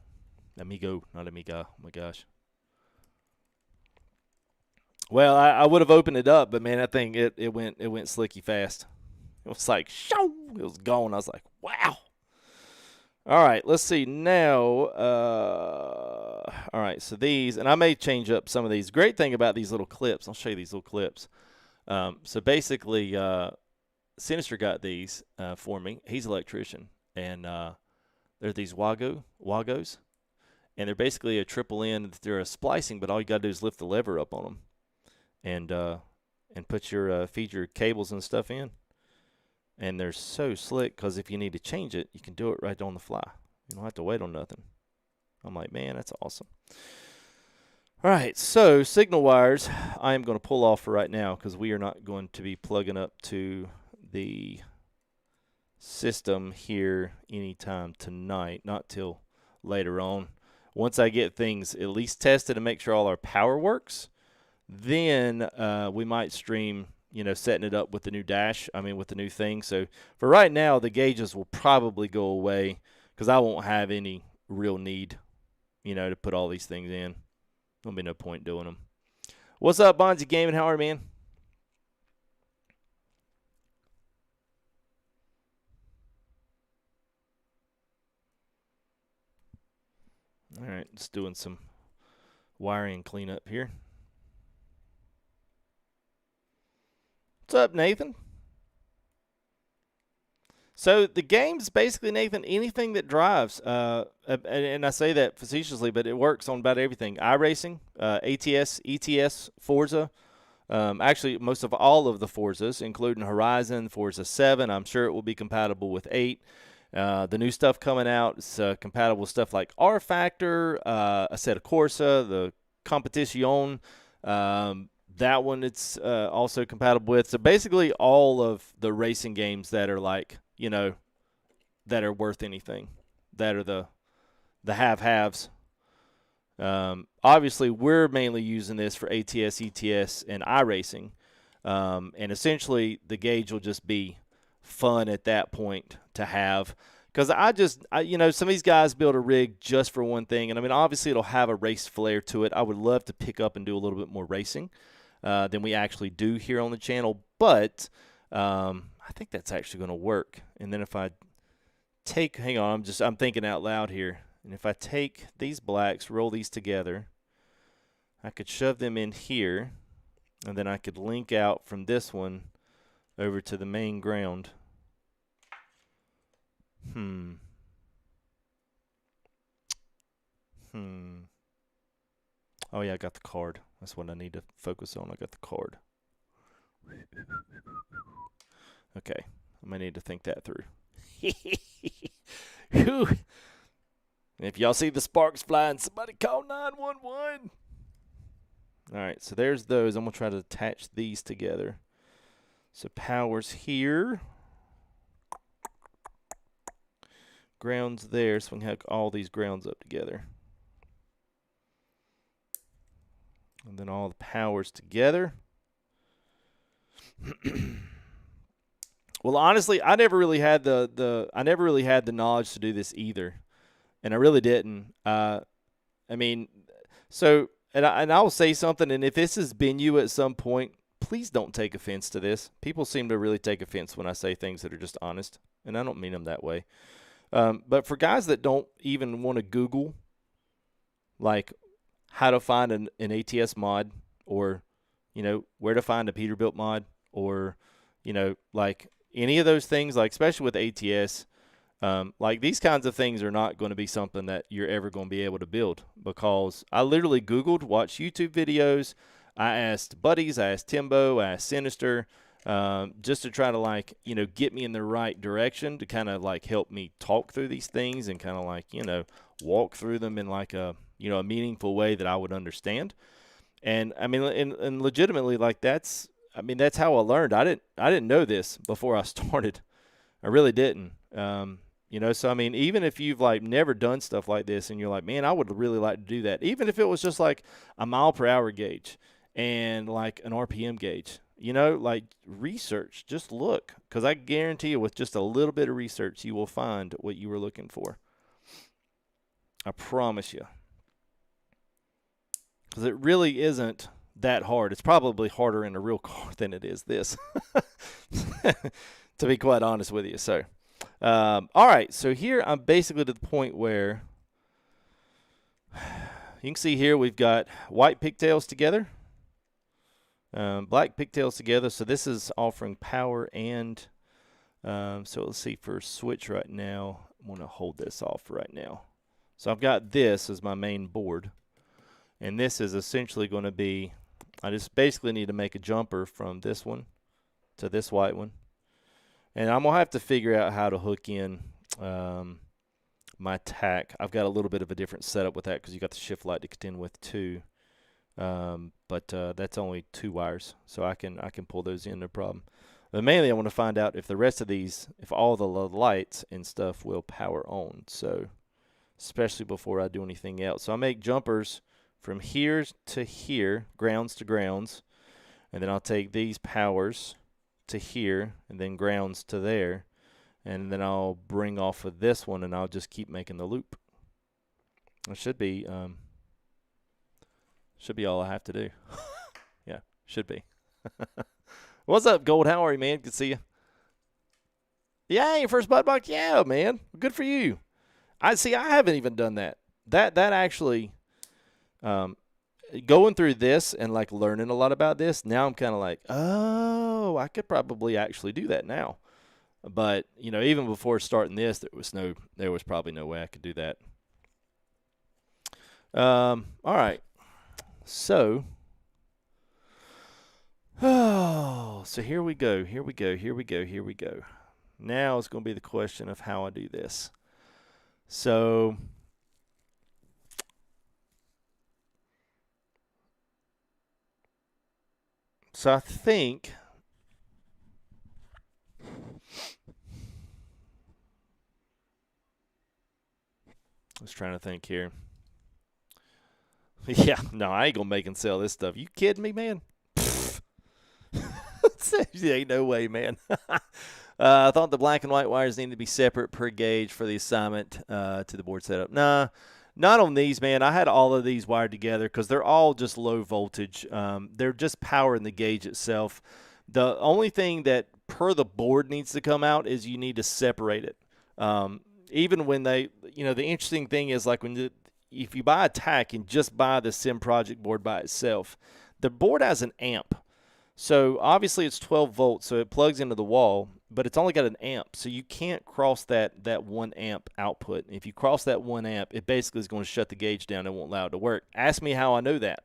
S2: Amigo, not amiga. Oh, my gosh. Well, I would have opened it up, but, man, that thing, it went slicky fast. It was like, shoo, it was gone. I was like, wow. All right, let's see now. All right, so these, and I may change up some of these. Great thing about these little clips, I'll show you these little clips. So basically, Sinister got these for me. He's an electrician, and they're these Wagos, and they're basically a triple N. They're a splicing, but all you got to do is lift the lever up on them, and put your feed your cables and stuff in. And they're so slick because if you need to change it, you can do it right on the fly. You don't have to wait on nothing. I'm like, man, that's awesome. All right, so signal wires I am going to pull off for right now because we are not going to be plugging up to the system here anytime tonight, not till later on. Once I get things at least tested and make sure all our power works, then we might stream, you know, setting it up with the new dash, with the new thing. So for right now, the gauges will probably go away because I won't have any real need, you know, to put all these things in. There'll be no point doing them. What's up, Bonzi Gaming? How are you, man? All right, just doing some wiring cleanup here. What's up, Nathan? So the game's basically, Nathan, anything that drives, and I say that facetiously, but it works on about everything. iRacing, ATS, ETS, Forza, actually most of all of the Forzas, including Horizon, Forza 7. I'm sure it will be compatible with 8. The new stuff coming out is compatible with stuff like R Factor, Assetto Corsa, the Competition, that one it's also compatible with. So basically all of the racing games that are like, you know, that are worth anything, that are the have-haves. Obviously, we're mainly using this for ATS, ETS, and iRacing. And essentially, the gauge will just be fun at that point to have. Because you know, some of these guys build a rig just for one thing. And, obviously, it'll have a race flair to it. I would love to pick up and do a little bit more racing than we actually do here on the channel. But I think that's actually going to work. And then if I take, hang on, I'm thinking out loud here. And if I take these blacks, roll these together, I could shove them in here, and then I could link out from this one over to the main ground. Oh, yeah, I got the card. That's what I need to focus on. I got the card. Okay, I might need to think that through. If y'all see the sparks flying, somebody call 911. All right, so there's those. I'm going to try to attach these together. So power's here. Ground's there, so we can hook all these grounds up together. And then all the powers together. Well, honestly, I never really had the knowledge to do this either, and I really didn't. So and I'll say something, and if this has been you at some point, please don't take offense to this. People seem to really take offense when I say things that are just honest, and I don't mean them that way. But for guys that don't even want to Google, like, how to find an ATS mod, or, you know, where to find a Peterbilt mod, or, you know, like any of those things, like especially with ATS, like these kinds of things are not going to be something that you're ever going to be able to build, because I literally Googled, watched YouTube videos, I asked buddies, I asked Timbo, I asked Sinister, just to try to, like, you know, get me in the right direction to kind of like help me talk through these things and kind of like, you know, walk through them in like a, you know, a meaningful way that I would understand. And I mean, and legitimately, like, that's how I learned. I didn't know this before I started. I really didn't. You know, so I mean, even if you've like never done stuff like this and you're like, man, I would really like to do that. Even if it was just like a mile per hour gauge and like an RPM gauge, you know, like, research, just look, because I guarantee you with just a little bit of research, you will find what you were looking for. I promise you. Because it really isn't that hard. It's probably harder in a real car than it is this, to be quite honest with you. So, all right. So here I'm basically to the point where you can see here we've got white pigtails together, black pigtails together. So this is offering power and, so let's see, for switch right now, I'm going to hold this off right now. So I've got this as my main board. And this is essentially going to be, I just basically need to make a jumper from this one to this white one. And I'm going to have to figure out how to hook in my tack. I've got a little bit of a different setup with that because you got the shift light to contend with too. But that's only 2 wires, so I can pull those in, no problem. But mainly I want to find out if the rest of these, if all the lights and stuff will power on. So especially before I do anything else. So I make jumpers from here to here, grounds to grounds, and then I'll take these powers to here, and then grounds to there, and then I'll bring off of this one, and I'll just keep making the loop. It should be all I have to do. Yeah, should be. What's up, Gold? How are you, man? Good to see you. Yeah, your first butt box? Yeah, man. Good for you. I haven't even done that. That actually, going through this and like learning a lot about this, now I'm kind of like, oh, I could probably actually do that now. But, you know, even before starting this, there was probably no way I could do that. All right. So, so here we go. Now it's going to be the question of how I do this. So, I think I was trying to think here. Yeah, no, I ain't gonna make and sell this stuff. You kidding me, man? Ain't no way, man. I thought the black and white wires need to be separate per gauge for the assignment to the board setup. Nah, not on these, man. I had all of these wired together because they're all just low voltage. They're just powering the gauge itself. The only thing that per the board needs to come out is you need to separate it. Even when they, you know, the interesting thing is like if you buy a tack and just buy the Sim Project board by itself, the board has an amp. So obviously it's 12 volts, so it plugs into the wall, but it's only got an amp, so you can't cross that 1 amp output. If you cross that 1 amp, it basically is going to shut the gauge down and won't allow it to work. Ask me how I know that.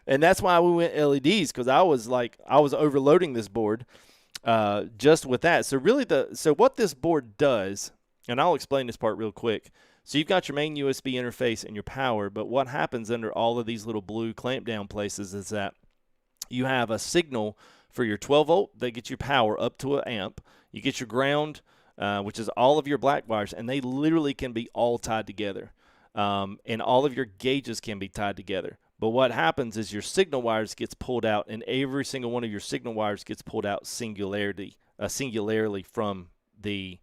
S2: And that's why we went LEDs, because I was overloading this board just with that. So really so what this board does, and I'll explain this part real quick. So you've got your main USB interface and your power, but what happens under all of these little blue clamp down places is that you have a signal for your 12 volt that gets your power up to an amp. You get your ground, which is all of your black wires, and they literally can be all tied together. And all of your gauges can be tied together. But what happens is your signal wires gets pulled out, and every single one of your signal wires gets pulled out singularly from the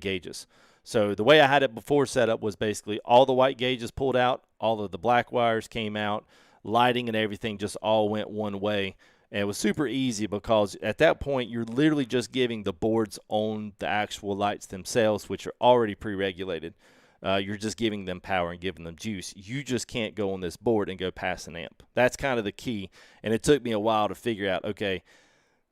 S2: gauges. So the way I had it before set up was basically all the white gauges pulled out, all of the black wires came out, lighting and everything just all went one way. And it was super easy because at that point, you're literally just giving the boards on the actual lights themselves, which are already pre-regulated. You're just giving them power and giving them juice. You just can't go on this board and go past an amp. That's kind of the key. And it took me a while to figure out, okay,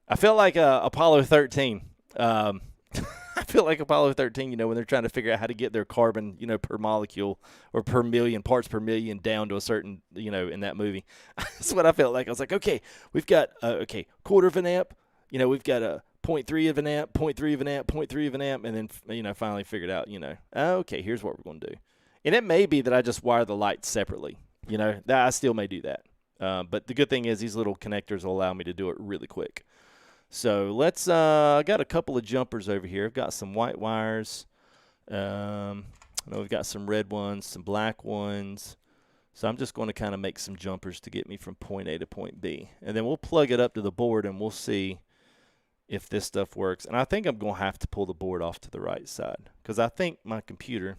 S2: I felt like Apollo 13. I feel like Apollo 13, when they're trying to figure out how to get their carbon, per molecule or per million, parts per million down to a certain, in that movie. That's what I felt like. I was like, okay, we've got, quarter of an amp, we've got a 0.3 of an amp, 0.3 of an amp, 0.3 of an amp, and then, finally figured out, okay, here's what we're going to do. And it may be that I just wire the lights separately, that I still may do that. But the good thing is these little connectors will allow me to do it really quick. So let's, I got a couple of jumpers over here. I've got some white wires. I know we've got some red ones, some black ones. So I'm just going to kind of make some jumpers to get me from point A to point B. And then we'll plug it up to the board and we'll see if this stuff works. And I think I'm going to have to pull the board off to the right side because I think my computer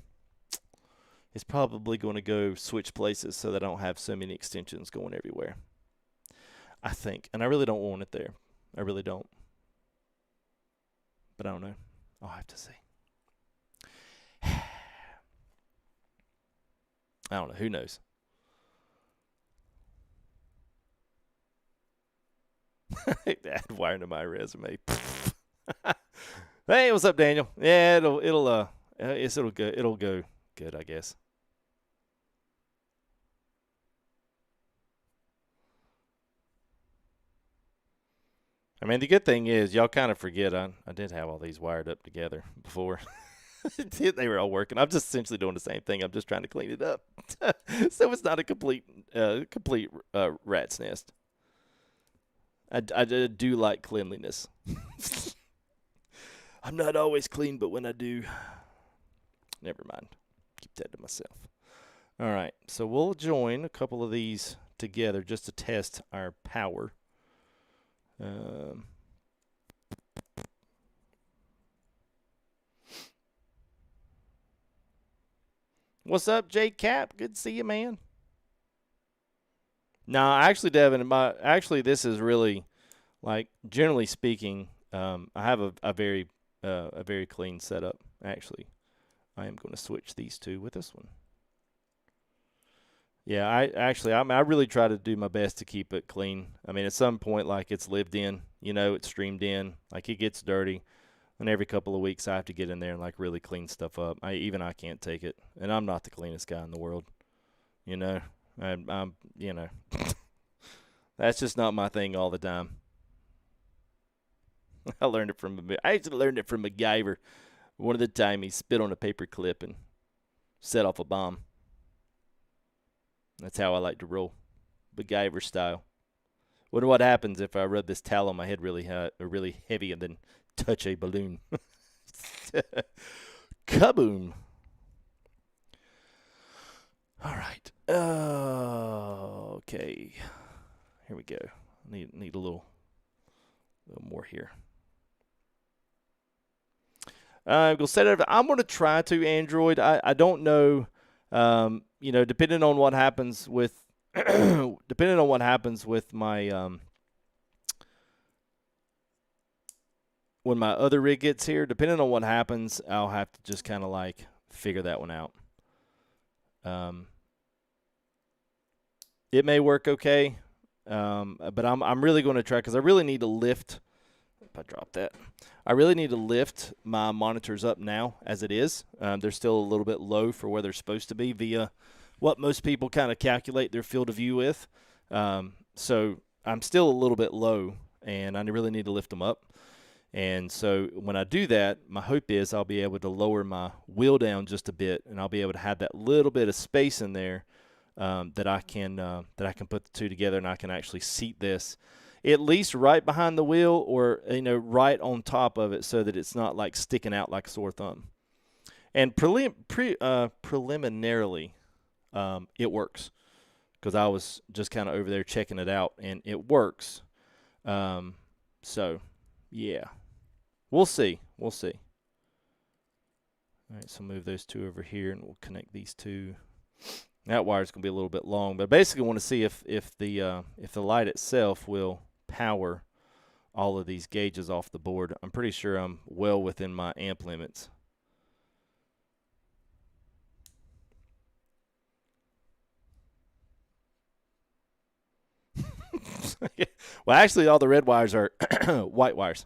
S2: is probably going to go switch places so that I don't have so many extensions going everywhere. I think. And I really don't want it there. I really don't. But I don't know. I'll have to see. I don't know. Who knows? Add wire to my resume. Hey, what's up, Daniel? Yeah, it'll go good, I guess. I mean, the good thing is y'all kind of forget I did have all these wired up together before. They were all working. I'm just essentially doing the same thing. I'm just trying to clean it up. So it's not a complete rat's nest. I do like cleanliness. I'm not always clean, but when I do, never mind. Keep that to myself. All right, so we'll join a couple of these together just to test our power. What's up, Jake Cap? Good to see you, man. No, actually, Devin, this is really, like, generally speaking, I have a very clean setup. Actually, I am going to switch these two with this one. Yeah, I really try to do my best to keep it clean. I mean, at some point, like, it's lived in, it's streamed in, like, it gets dirty. And every couple of weeks I have to get in there and, like, really clean stuff up. I can't take it. And I'm not the cleanest guy in the world. I'm that's just not my thing all the time. I actually learned it from MacGyver. One of the time he spit on a paper clip and set off a bomb. That's how I like to roll, MacGyver style. Wonder what happens if I rub this towel on my head really heavy and then touch a balloon. Kaboom. All right. Okay. Here we go. Need a little more here. We'll set it up. I'm going to try to Android. I don't know. Depending on what happens with my when my other rig gets here, depending on what happens, I'll have to just kind of like figure that one out. It may work okay, but I'm really going to try because I really need to lift. If I drop that, I really need to lift my monitors up now as it is. They're still a little bit low for where they're supposed to be via what most people kind of calculate their field of view with. So I'm still a little bit low, and I really need to lift them up. And so when I do that, my hope is I'll be able to lower my wheel down just a bit, and I'll be able to have that little bit of space in there that I can put the two together, and I can actually seat this at least right behind the wheel or right on top of it so that it's not like sticking out like a sore thumb. And preliminarily, it works because I was just kind of over there checking it out, and it works. So, yeah. We'll see. All right, so move those two over here, and we'll connect these two. That wire's going to be a little bit long, but basically want to see if the light itself will power all of these gauges off the board. I'm pretty sure I'm well within my amp limits. Well, actually, all the red wires are white wires.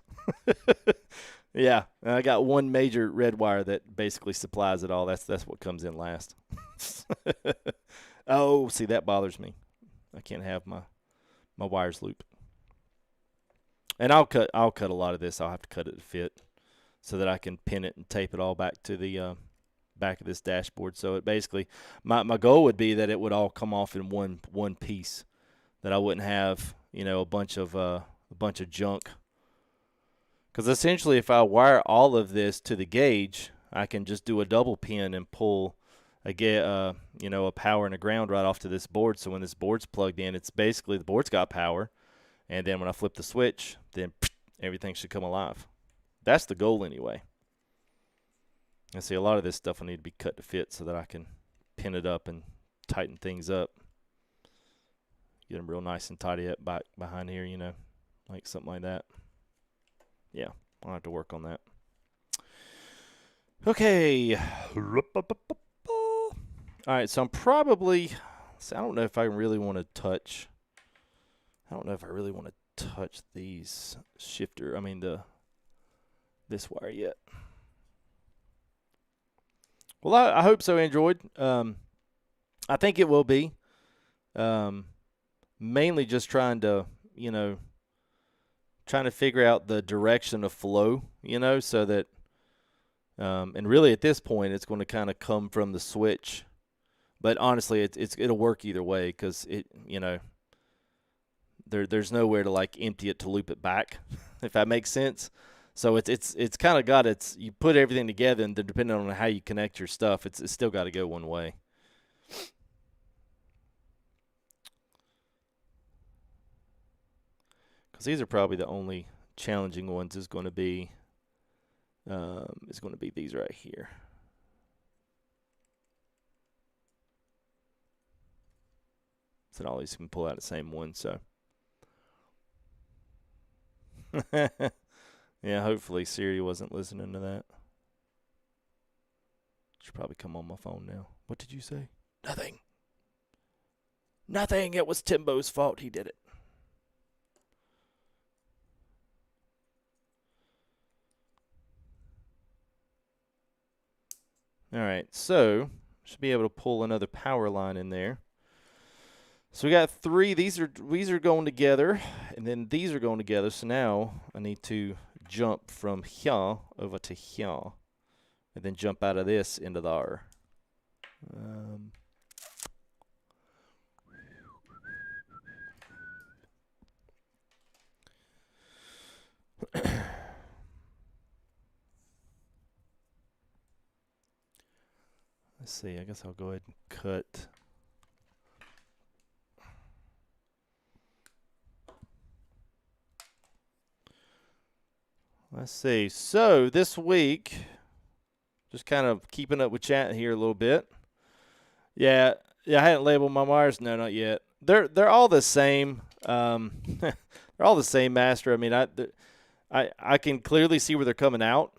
S2: Yeah, I got one major red wire that basically supplies it all. That's what comes in last. Oh, see, that bothers me. I can't have my wires loop. And I'll cut a lot of this. I'll have to cut it to fit so that I can pin it and tape it all back to the back of this dashboard. So it basically, my goal would be that it would all come off in one piece, that I wouldn't have, you know, a bunch of junk. Because essentially, if I wire all of this to the gauge, I can just do a double pin and pull a power and a ground right off to this board. So when this board's plugged in, it's basically the board's got power, and then when I flip the switch, then everything should come alive. That's the goal anyway. And see, a lot of this stuff will need to be cut to fit so that I can pin it up and tighten things up. Get them real nice and tidy up back behind here, you know, like something like that. Yeah, I'll have to work on that. Okay. All right, so I'm probably, I don't know if I really want to touch, these shifter, this wire yet. Well, I hope so, Android. I think it will be. Mainly just trying to figure out the direction of flow, so that, and really at this point, it's going to kind of come from the switch. But honestly, it'll work either way, because there's nowhere to like empty it to loop it back, if that makes sense. So it's kind of got you put everything together, and then depending on how you connect your stuff, it's still got to go one way. Because these are probably the only challenging ones. Is going to be these right here. So all these can pull out the same one. So yeah, hopefully Siri wasn't listening to that. Should probably come on my phone now. What did you say? Nothing. Nothing. It was Timbo's fault. He did it. All right, so should be able to pull another power line in there. So we got three. These are going together, and then these are going together. So now I need to jump from here over to here, and then jump out of this into there. Let's see. I guess I'll go ahead and cut. Let's see. So this week, just kind of keeping up with chat here a little bit. Yeah, I hadn't labeled my wires. No, not yet. They're all the same. They're all the same, Master. I mean, I can clearly see where they're coming out.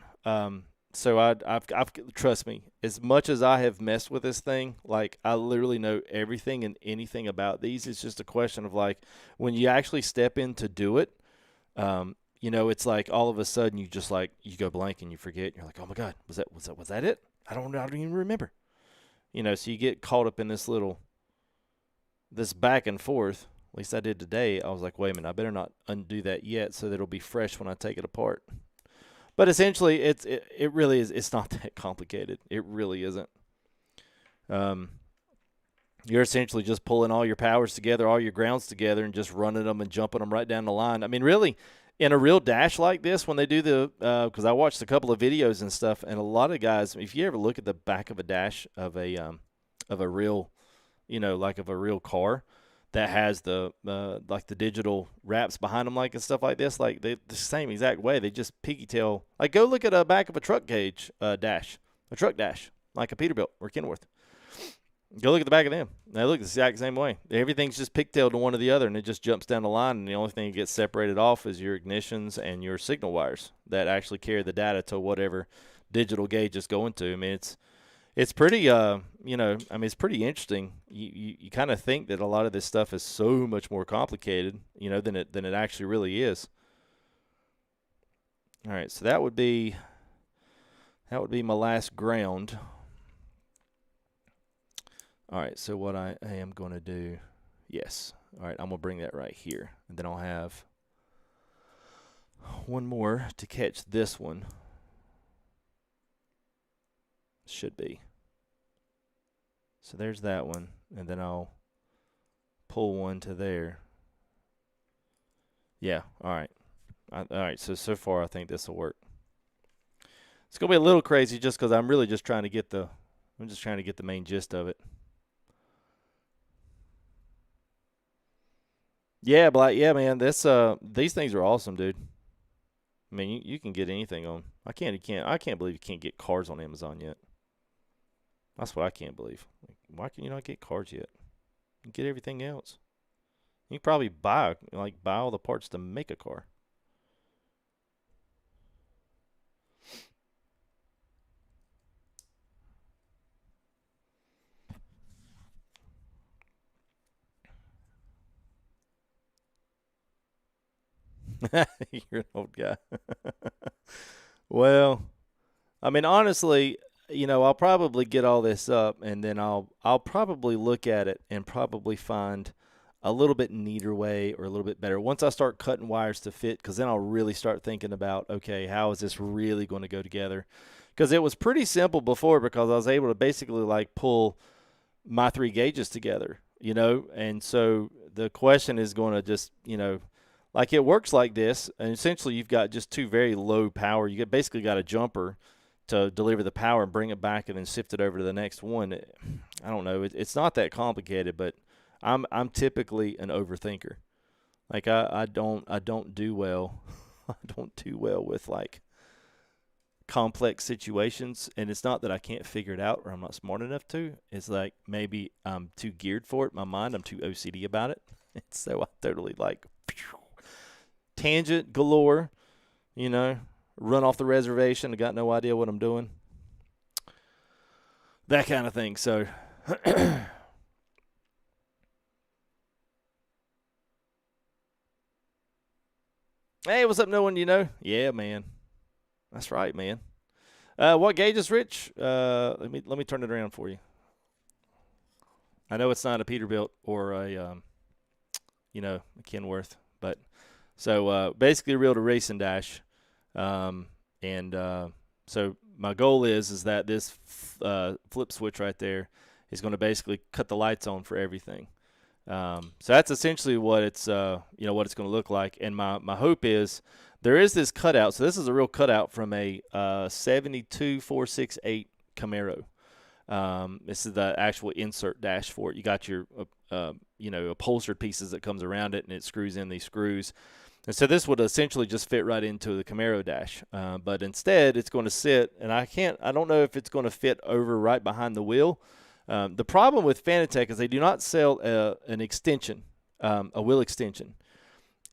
S2: So I've trust me, as much as I have messed with this thing, like I literally know everything and anything about these. It's just a question of like when you actually step in to do it. It's like all of a sudden you just like you go blank and you forget. You're like, oh my God, was that it? I don't even remember. So you get caught up in this back and forth. At least I did today. I was like, wait a minute, I better not undo that yet, so that it'll be fresh when I take it apart. But essentially, it really is. It's not that complicated. It really isn't. You're essentially just pulling all your powers together, all your grounds together, and just running them and jumping them right down the line. I mean, really, in a real dash like this, when they do because I watched a couple of videos and stuff, and a lot of guys, if you ever look at the back of a dash of a real, like of a real car that has the digital wraps behind them, like and stuff like this, like the same exact way, they just piggytail. Like go look at a back of a truck gauge dash, a truck dash, like a Peterbilt or Kenworth. Go look at the back of them. They look the exact same way. Everything's just pigtailed to one or the other, and it just jumps down the line, and the only thing that gets separated off is your ignitions and your signal wires that actually carry the data to whatever digital gauge it's going to. I mean, it's pretty, you know, I mean, it's pretty interesting. You kind of think that a lot of this stuff is so much more complicated, you know, than it actually really is. All right, so that would be my last ground. All right, so what I am going to do, yes. All right, I'm going to bring that right here. And then I'll have one more to catch this one. Should be. So there's that one. And then I'll pull one to there. Yeah, all right. All right, so far I think this will work. It's going to be a little crazy just because I'm really just trying to get the main gist of it. Yeah, Black. Yeah, man. This these things are awesome, dude. I mean, you can get anything on. I can't believe you can't get cars on Amazon yet. That's what I can't believe. Why can you not get cars yet? You can get everything else. You can probably buy all the parts to make a car. You're an old guy. Well, I mean, honestly, you know, I'll probably get all this up, and then I'll probably look at it and probably find a little bit neater way or a little bit better once I start cutting wires to fit, because then I'll really start thinking about, okay, how is this really going to go together? Because it was pretty simple before, because I was able to basically like pull my 3 gauges together, you know, and so the question is going to just, you know, like it works like this, and essentially you've got just 2 very low power. You basically got a jumper to deliver the power and bring it back and then shift it over to the next one. I don't know. It's not that complicated, but I'm typically an overthinker. Like I don't do well. I don't do well with like complex situations, and it's not that I can't figure it out or I'm not smart enough to. It's like maybe I'm too geared for it in my mind. I'm too OCD about it. And so I totally like tangent galore, you know, run off the reservation. I got no idea what I'm doing. That kind of thing. So hey, what's up, no one you know? Yeah, man. That's right, man. What gauge is Rich? Let me turn it around for you. I know it's not a Peterbilt or a you know, a Kenworth, but so basically reel to racing dash, so my goal is that this flip switch right there is going to basically cut the lights on for everything. So that's essentially what it's you know, what it's going to look like. And my hope is there is this cutout. So this is a real cutout from a 72468 Camaro. This is the actual insert dash for it. You got your you know, upholstered pieces that comes around it, and it screws in these screws. And so this would essentially just fit right into the Camaro dash. But instead, it's going to sit, and I don't know if it's going to fit over right behind the wheel. The problem with Fanatec is they do not sell an extension, a wheel extension.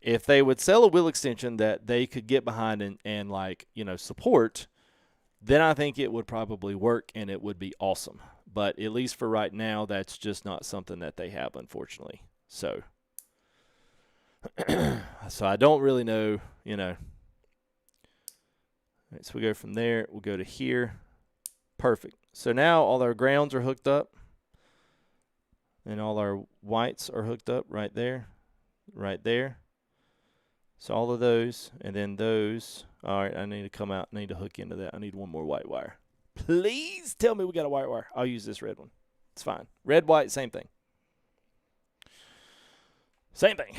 S2: If they would sell a wheel extension that they could get behind and like, you know, support, then I think it would probably work and it would be awesome. But at least for right now, that's just not something that they have, unfortunately. So, so I don't really know, you know. All right, so we go from there. We'll go to here. Perfect. So now all our grounds are hooked up. And all our whites are hooked up right there. Right there. So all of those. And then those. All right, I need to come out. I need to hook into that. I need one more white wire. Please tell me we got a white wire. I'll use this red one. It's fine. Red, white, same thing. Same thing.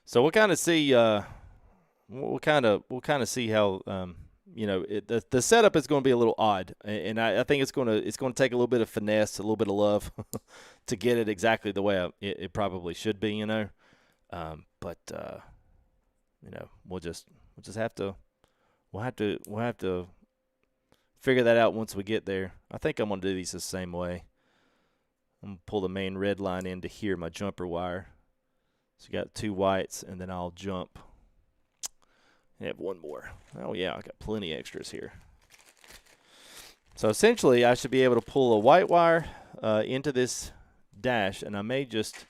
S2: So we'll kind of see. We'll kind of see how. You know, the setup is going to be a little odd, and I think it's going to take a little bit of finesse, a little bit of love, to get it exactly the way it probably should be. You know, but you know, we'll have to figure that out once we get there. I think I'm going to do these the same way. I'm going to pull the main red line into here, my jumper wire. So you got 2 whites, and then I'll jump. I have one more. Oh, yeah, I got plenty extras here. So essentially, I should be able to pull a white wire into this dash, and I may just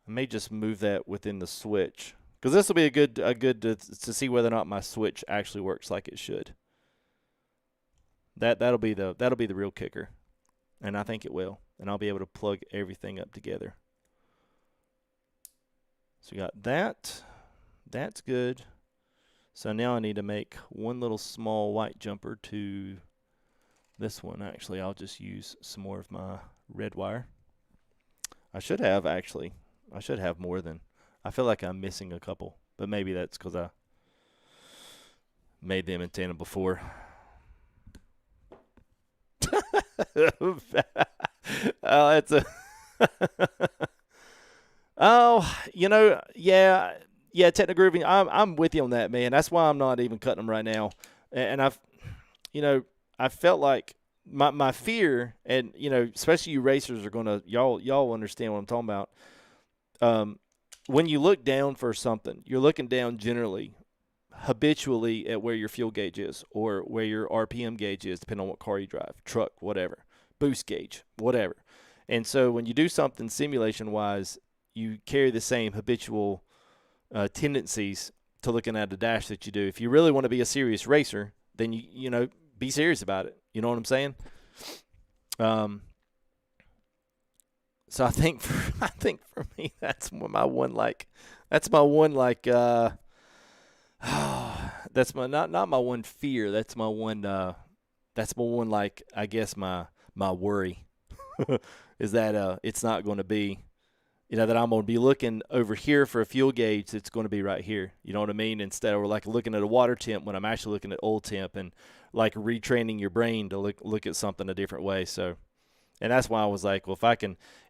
S2: move that within the switch, because this will be a good to see whether or not my switch actually works like it should. That'll be the real kicker, and I think it will, and I'll be able to plug everything up together. So we got that. That's good. So now I need to make one little small white jumper to this one. Actually, I'll just use some more of my red wire. I should have more than. I feel like I'm missing a couple, but maybe that's because I made them in tandem before. Oh, that's a. Oh, you know, yeah, Technogrooving. I'm with you on that, man. That's why I'm not even cutting them right now. And I felt like my fear, and especially you racers are gonna y'all understand what I'm talking about. When you look down for something, you're looking down generally, habitually at where your fuel gauge is or where your RPM gauge is, depending on what car you drive, truck, whatever, boost gauge, whatever. And so when you do something simulation-wise, you carry the same habitual tendencies to looking at a dash that you do. If you really want to be a serious racer, then you be serious about it. You know what I'm saying? So I think for me that's my one that's my not my one fear. That's my one I guess my worry is that it's not going to be, that I'm going to be looking over here for a fuel gauge that's going to be right here. You know what I mean? Instead of like looking at a water temp when I'm actually looking at oil temp, and like retraining your brain to look at something a different way. So, and that's why I was like, well,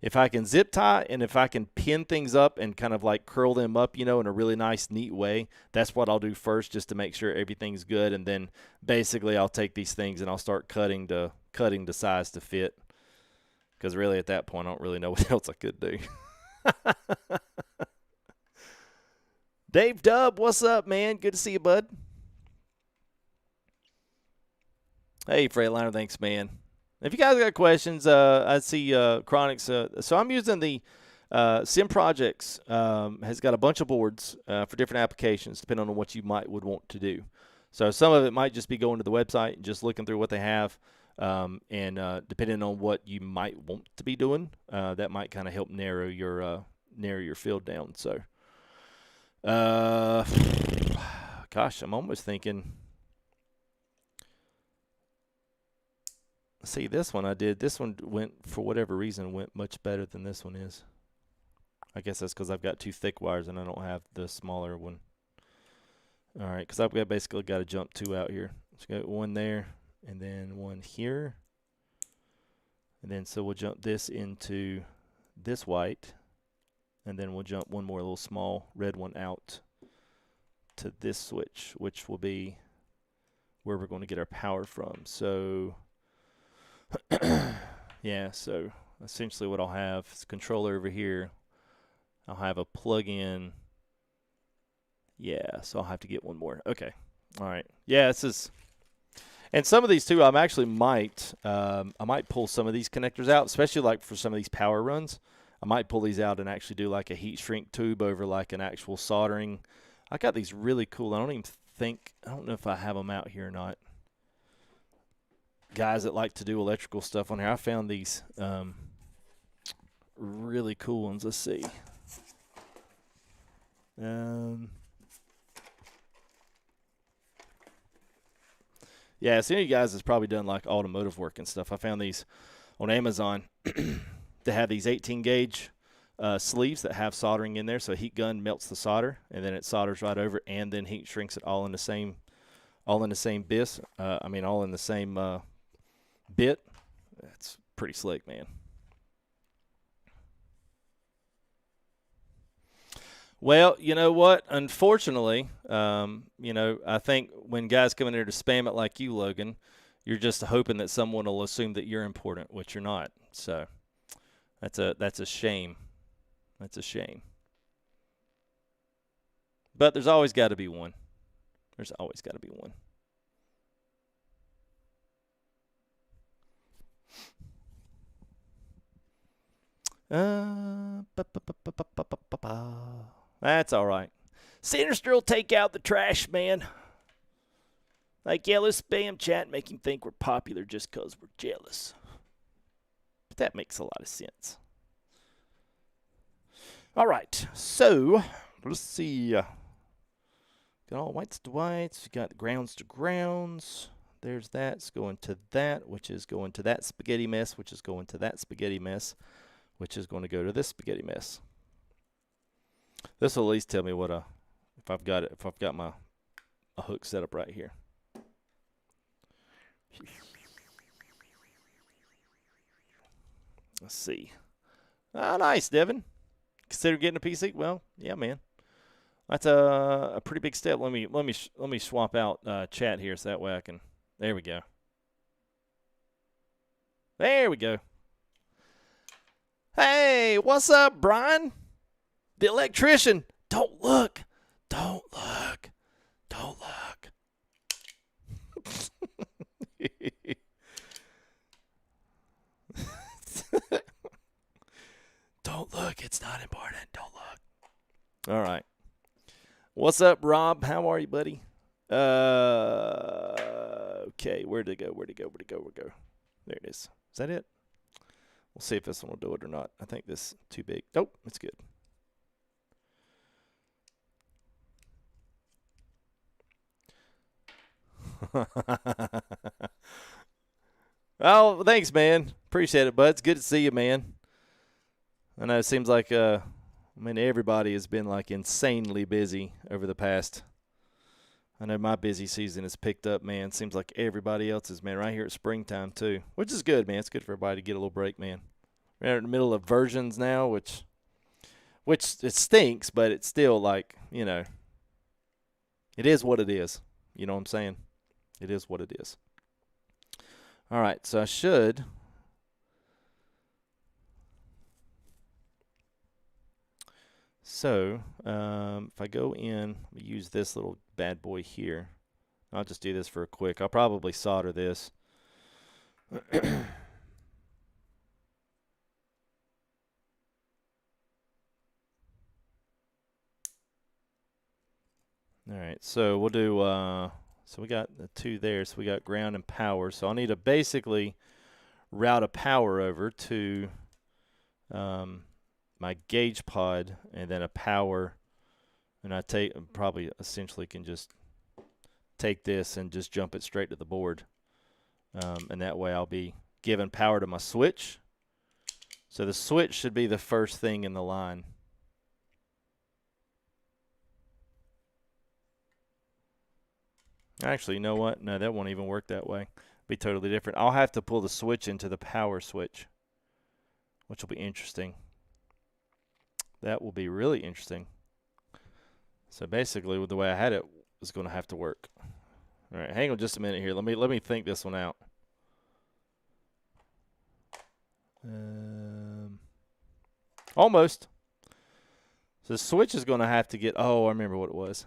S2: if I can zip tie and if I can pin things up and kind of like curl them up, in a really nice, neat way, that's what I'll do first, just to make sure everything's good. And then basically I'll take these things and I'll start cutting to size to fit. Because really at that point, I don't really know what else I could do. Dave Dub, what's up, man? Good to see you, bud. Hey, Freightliner, thanks, man. If you guys got questions, I see Chronics. So I'm using the Sim Projects. Has got a bunch of boards for different applications, depending on what you would want to do. So some of it might just be going to the website and just looking through what they have. And depending on what you might want to be doing, that might kind of help narrow your field down. So, gosh, I'm almost thinking. See, this one went, for whatever reason, went much better than this one is. I guess that's because I've got 2 thick wires and I don't have the smaller one. All right, because I've basically got to jump 2 out here. So got one there. And then one here. And then so we'll jump this into this white. And then we'll jump one more little small red one out to this switch, which will be where we're going to get our power from. So, yeah, so essentially what I'll have is a controller over here. I'll have a plug-in. Yeah, so I'll have to get one more. Okay. All right. Yeah, this is... And some of these too, I might pull some of these connectors out, especially like for some of these power runs. I might pull these out and actually do like a heat shrink tube over like an actual soldering. I got these really cool. I don't know if I have them out here or not. Guys that like to do electrical stuff on here. I found these really cool ones. Let's see. Yeah, some of you guys has probably done like automotive work and stuff. I found these on Amazon. They have these 18 gauge sleeves that have soldering in there. So a heat gun melts the solder and then it solders right over and then heat shrinks it all in the same all in the same bit. That's pretty slick, man. Well, you know what? Unfortunately, I think when guys come in there to spam it like you, Logan, you're just hoping that someone will assume that you're important, which you're not. So that's a shame. That's a shame. But there's always got to be one. There's always got to be one. That's all right. Sinister will take out the trash man. Like, yeah, let's spam chat and make him think we're popular just because we're jealous. But that makes a lot of sense. All right, so let's see. Got all whites to whites. We got grounds to grounds. There's that. It's going to that, which is going to that spaghetti mess, which is going to that spaghetti mess, which is going to go to this spaghetti mess. This will at least tell me what if I've got my hook set up right here. Let's see. Oh, nice, Devin. Consider getting a PC? Well, yeah, man. That's a pretty big step. Let me swap out chat here so that way I can. There we go. There we go. Hey, what's up, Brian? The electrician. Don't look. Don't look. Don't look. Don't look. It's not important. Don't look. All right. What's up, Rob? How are you, buddy? Okay. Where'd it go? Where'd it go? Where'd it go? Where'd it go? There it is. Is that it? We'll see if this one will do it or not. I think this is too big. Nope. It's good. Oh, thanks, man. Appreciate it, bud. It's good to see you, man. I know it seems like, everybody has been, like, insanely busy over the past. I know my busy season has picked up, man. Seems like everybody else's, man, right here at springtime, too. Which is good, man. It's good for everybody to get a little break, man. We're in the middle of versions now, which it stinks, but it's still, like, you know, it is what it is. You know what I'm saying? It is what it is. All right, so I should. So if I go in, use this little bad boy here. I'll just do this for a quick. I'll probably solder this. All right, so we'll do, so we got the two there, so we got ground and power. So I'll need to basically route a power over to my gauge pod and then a power. And I probably essentially can just take this and just jump it straight to the board. And that way I'll be giving power to my switch. So the switch should be the first thing in the line. Actually, you know what? No, that won't even work that way. It'll be totally different. I'll have to pull the switch into the power switch, which will be interesting. That will be really interesting. So basically, with the way I had it, it's going to have to work. All right, hang on just a minute here. Let me think this one out. Almost. So the switch is going to have to get. Oh, I remember what it was.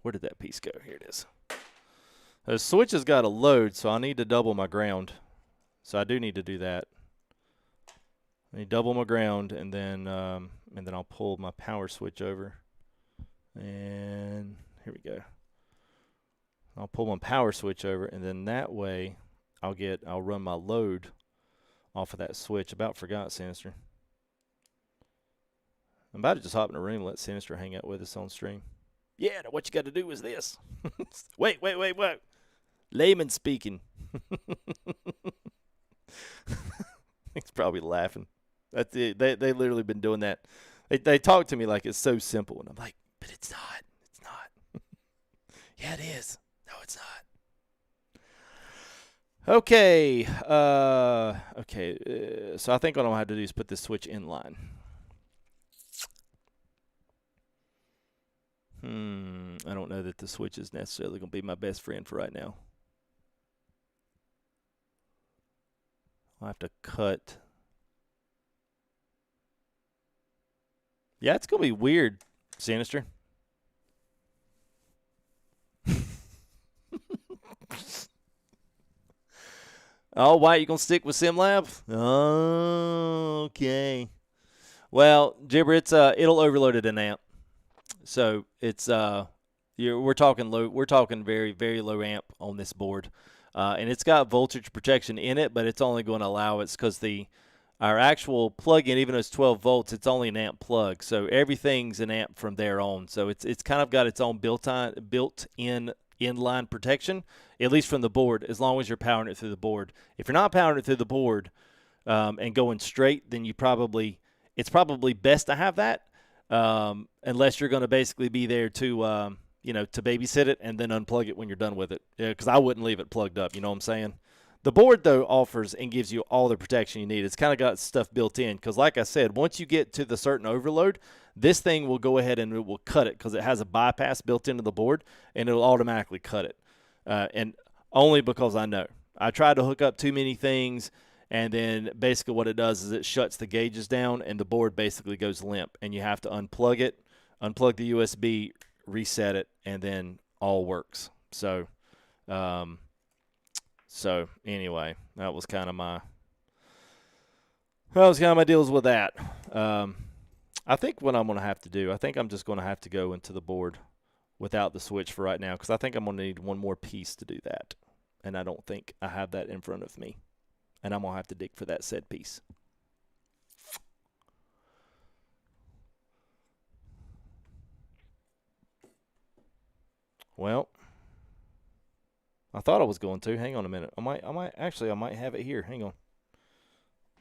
S2: Where did that piece go? Here it is. The switch has got a load, so I need to double my ground. So I do need to do that. I need to double my ground, and then I'll pull my power switch over. And here we go. I'll pull my power switch over, and then that way I'll run my load off of that switch. About forgot Sinister. I'm about to just hop in the room and let Sinister hang out with us on stream. Yeah, now what you got to do is this. Wait. Layman speaking. He's probably laughing. That's it. They literally been doing that. They talk to me like it's so simple, and I'm like, but it's not. It's not. Yeah, it is. No, it's not. Okay. So I think what I'm gonna have to do is put this switch in line. I don't know that the switch is necessarily going to be my best friend for right now. I'll have to cut. Yeah, it's going to be weird, Sinister. Oh, why you going to stick with Simlab? Oh, okay. Well, Gibber, it's it'll overload it an amp. So it's we're talking low. We're talking very, very low amp on this board, and it's got voltage protection in it, but it's only going to allow it because our actual plug-in, even though it's 12 volts, it's only an amp plug. So everything's an amp from there on. So it's kind of got its own built-in inline protection, at least from the board, as long as you're powering it through the board. If you're not powering it through the board and going straight, then it's probably best to have that. Unless you're going to basically be there to, to babysit it and then unplug it when you're done with it. Because I wouldn't leave it plugged up, you know what I'm saying? The board, though, offers and gives you all the protection you need. It's kind of got stuff built in because, like I said, once you get to the certain overload, this thing will go ahead and it will cut it because it has a bypass built into the board, and it'll automatically cut it. And only because I know. I tried to hook up too many things, and then basically what it does is it shuts the gauges down, and the board basically goes limp, and you have to unplug it, unplug the USB, reset it, and then all works. So anyway, that was kind of my deals with that. I think what I'm going to have to do, I think I'm just going to have to go into the board without the switch for right now because I think I'm going to need one more piece to do that, and I don't think I have that in front of me. And I'm going to have to dig for that said piece. Well, I thought I was going to. Hang on a minute. I might have it here. Hang on.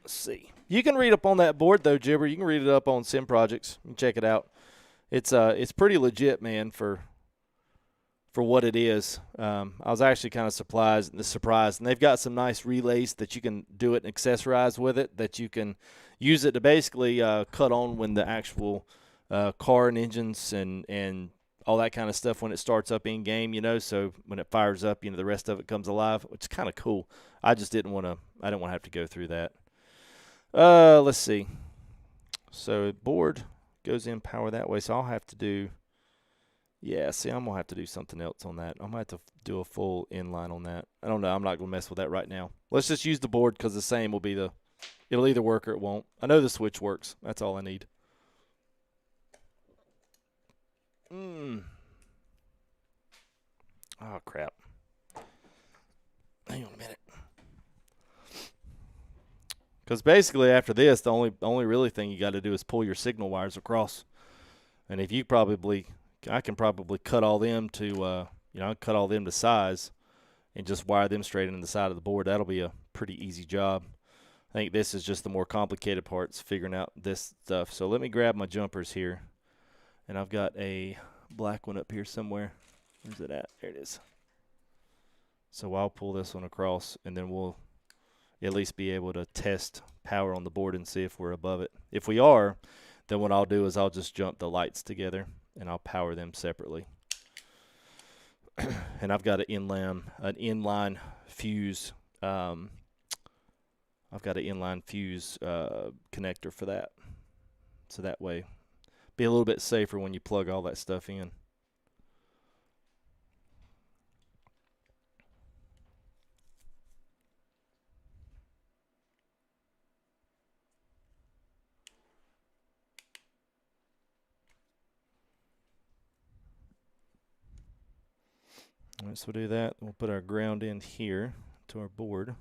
S2: Let's see. You can read up on that board though, Gibber. You can read it up on Sim Projects. You can check it out. It's pretty legit, man, for what it is. I was actually kind of surprised, and they've got some nice relays that you can do it and accessorize with it, that you can use it to basically cut on when the actual car and engines and all that kind of stuff when it starts up in game, so when it fires up, the rest of it comes alive, which is kind of cool. I just didn't want to have to go through that. Let's see. So board goes in power that way, so I'll have to do. Yeah, see, I'm going to have to do something else on that. I'm going to have to do a full inline on that. I don't know. I'm not going to mess with that right now. Let's just use the board because the same will be it'll either work or it won't. I know the switch works. That's all I need. Oh, crap. Hang on a minute. Because basically after this, the only really thing you got to do is pull your signal wires across. And if you I can probably cut all them to, cut all them to size and just wire them straight into the side of the board. That'll be a pretty easy job. I think this is just the more complicated parts, figuring out this stuff. So let me grab my jumpers here. And I've got a black one up here somewhere. Where's it at? There it is. So I'll pull this one across, and then we'll at least be able to test power on the board and see if we're above it. If we are, then what I'll do is I'll just jump the lights together, and I'll power them separately. And I've got an inline fuse. I've got an inline fuse connector for that. So that way, be a little bit safer when you plug all that stuff in. All right, so we'll do that. We'll put our ground in here to our board.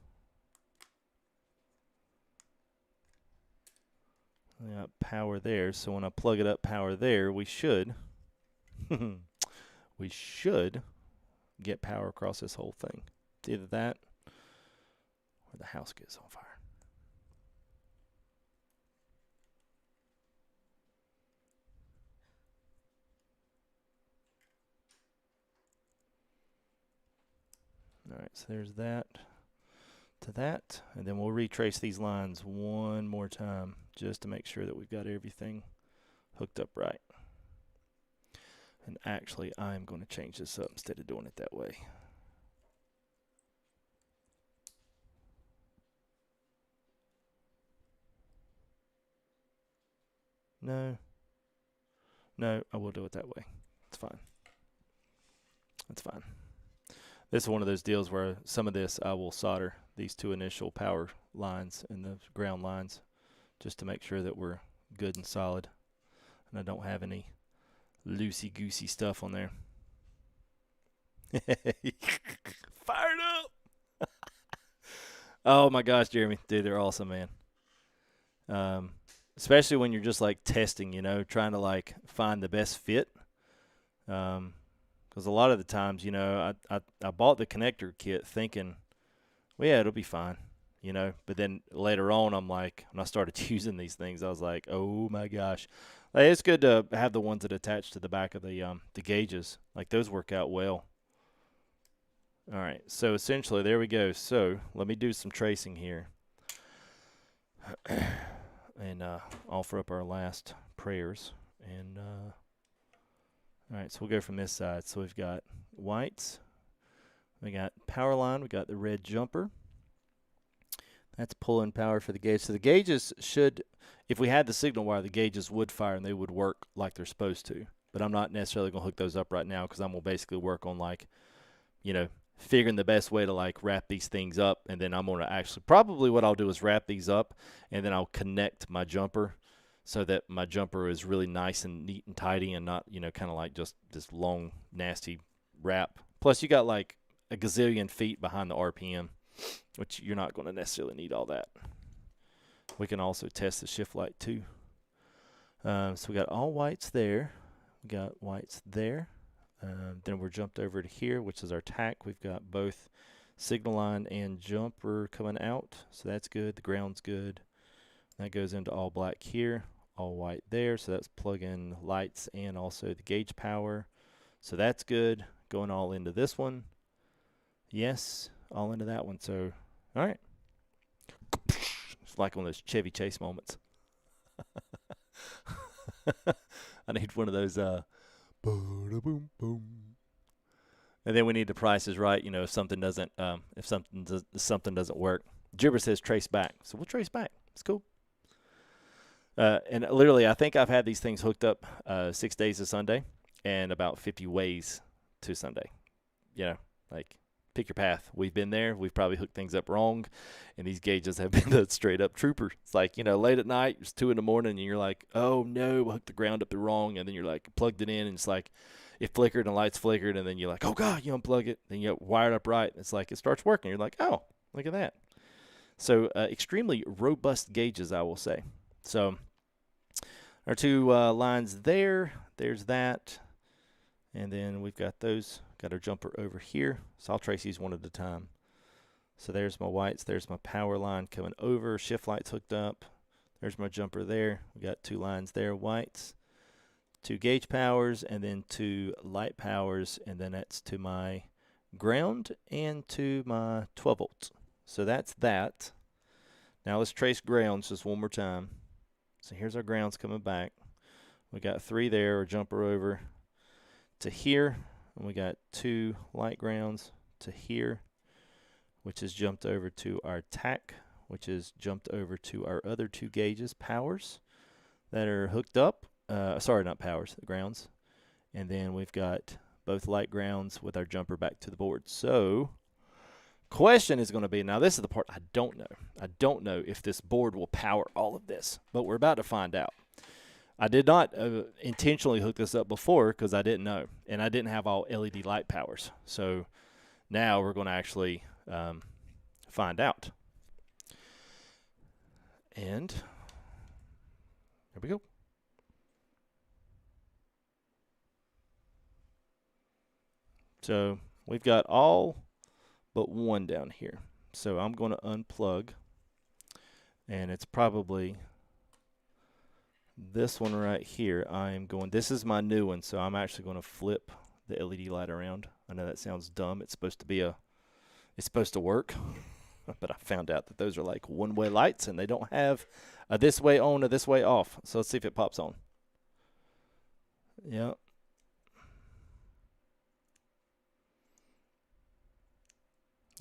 S2: We got power there, so when I plug it up power there, we should get power across this whole thing. It's either that or the house gets on fire. All right, so there's that to that, and then we'll retrace these lines one more time just to make sure that we've got everything hooked up right. And actually, I'm going to change this up instead of doing it that way. No. No, I will do it that way. It's fine. That's fine. This is one of those deals where some of this I will solder these two initial power lines and the ground lines just to make sure that we're good and solid. And I don't have any loosey-goosey stuff on there. Fired up! Oh my gosh, Jeremy. Dude, they're awesome, man. Especially when you're just like testing, you know, trying to like find the best fit. Because a lot of the times, you know, I bought the connector kit thinking, well, yeah, it'll be fine, you know. But then later on, I'm like, when I started using these things, I was like, oh my gosh. Like, it's good to have the ones that attach to the back of the gauges. Like, those work out well. All right, so essentially, there we go. So let me do some tracing here. And offer up our last prayers. And all right, so we'll go from this side. So we've got whites, we got power line, we got the red jumper. That's pulling power for the gauge. So the gauges should, if we had the signal wire, the gauges would fire and they would work like they're supposed to. But I'm not necessarily going to hook those up right now because I'm going to basically work on, like, you know, figuring the best way to like wrap these things up, and then I'm going to actually, probably what I'll do is wrap these up and then I'll connect my jumper so that my jumper is really nice and neat and tidy and not, you know, kind of like just this long nasty wrap. Plus you got like a gazillion feet behind the RPM, which you're not going to necessarily need all that. We can also test the shift light too. So we got all whites there, we got whites there. Then we're jumped over to here, which is our tack. We've got both signal line and jumper coming out, so that's good. The ground's good. That goes into all black here, all white there, so that's plug-in lights and also the gauge power. So that's good. Going all into this one. Yes, all into that one. So, all right. It's like one of those Chevy Chase moments. I need one of those boom, boom. And then we need the prices right. You know, if something doesn't, something doesn't work. Jibber says trace back, so we'll trace back. It's cool. And literally, I think I've had these things hooked up 6 days to Sunday, and about 50 ways to Sunday. You know, like pick your path. We've been there. We've probably hooked things up wrong, and these gauges have been the straight up trooper. It's like, you know, late at night, it's 2 in the morning, and you're like, oh no, I hooked the ground up the wrong, and then you're like plugged it in, and it's like it flickered and the lights flickered, and then you're like, oh god, you unplug it, then you wired up right, and it's like it starts working. You're like, oh, look at that. So extremely robust gauges, I will say. So our 2 lines there, there's that, and then we've got those. Got our jumper over here, so I'll trace these one at a time. So there's my whites, there's my power line coming over, shift lights hooked up. There's my jumper there. We got 2 lines there, whites, 2 gauge powers, and then 2 light powers, and then that's to my ground and to my 12 volts. So that's that. Now let's trace grounds just one more time. So here's our grounds coming back. We got 3 there, or jumper over to here. And we got 2 light grounds to here, which is jumped over to our tack, which is jumped over to our other 2 gauges, powers, that are hooked up. Sorry, not powers, the grounds. And then we've got both light grounds with our jumper back to the board. So, question is going to be, now this is the part I don't know. I don't know if this board will power all of this, but we're about to find out. I did not intentionally hook this up before because I didn't know, and I didn't have all LED light powers. So now we're going to actually find out. And there we go. So we've got all but one down here. So I'm going to unplug, and it's probably this one right here. I'm going, this is my new one, so I'm actually going to flip the LED light around. I know that sounds dumb. It's supposed to be it's supposed to work, but I found out that those are like one-way lights, and they don't have a this way on or this way off. So let's see if it pops on. Yep.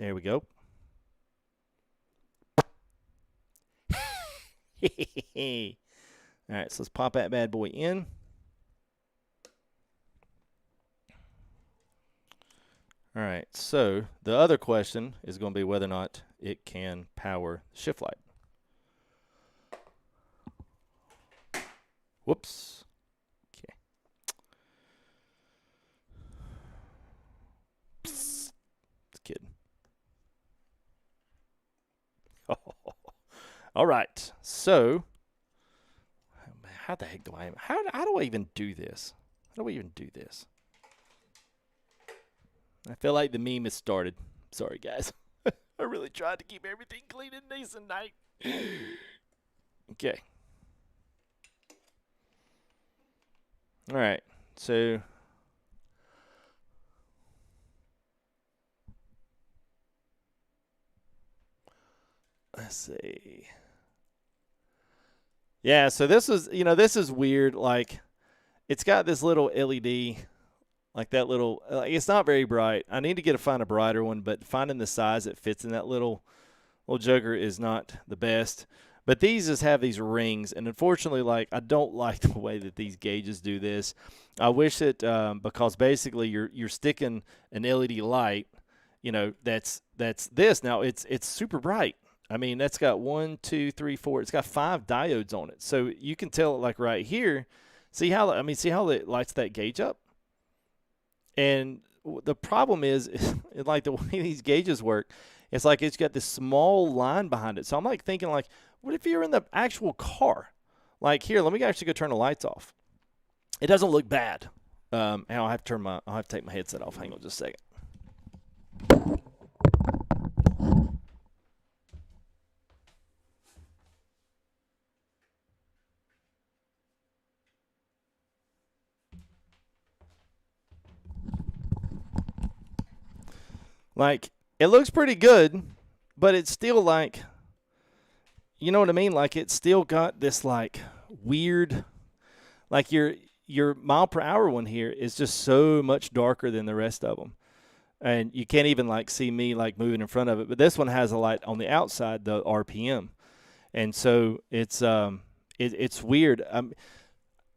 S2: There we go. All right, so let's pop that bad boy in. All right, so the other question is going to be whether or not it can power the shift light. Whoops. Okay. Psst. Just kidding. All right, so how the heck do I? How do I even do this? How do we even do this? I feel like the meme has started. Sorry, guys. I really tried to keep everything clean and nice and nice. Okay. All right. So let's see. Yeah, so this is, this is weird. Like, it's got this little LED. Like that little, it's not very bright. I need to find a brighter one, but finding the size that fits in that little joker is not the best. But these just have these rings, and unfortunately, like, I don't like the way that these gauges do this. I wish it, because basically you're sticking an LED light, that's this. Now it's super bright. I mean, that's got 1, 2, 3, 4. It's got 5 diodes on it, so you can tell, like right here. See how it lights that gauge up. And the problem is, like, the way these gauges work, it's like it's got this small line behind it. So I'm like thinking, like, what if you're in the actual car? Like, here, let me actually go turn the lights off. It doesn't look bad. And I'll have to take my headset off. Hang on just a second. Like, it looks pretty good, but it's still like, you know what I mean? Like, it's still got this, like, weird, like, your mile per hour one here is just so much darker than the rest of them. And you can't even, like, see me, like, moving in front of it. But this one has a light on the outside, the RPM. And so it's weird.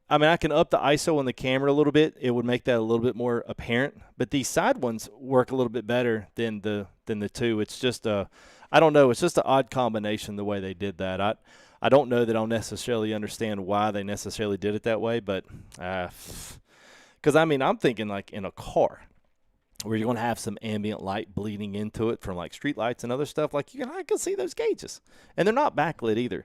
S2: I mean, I can up the ISO on the camera a little bit. It would make that a little bit more apparent. But these side ones work a little bit better than the two. It's just I don't know. It's just an odd combination the way they did that. I don't know that I'll necessarily understand why they necessarily did it that way. But because I mean, I'm thinking like in a car where you're going to have some ambient light bleeding into it from like street lights and other stuff. Like I can see those gauges, and they're not backlit either.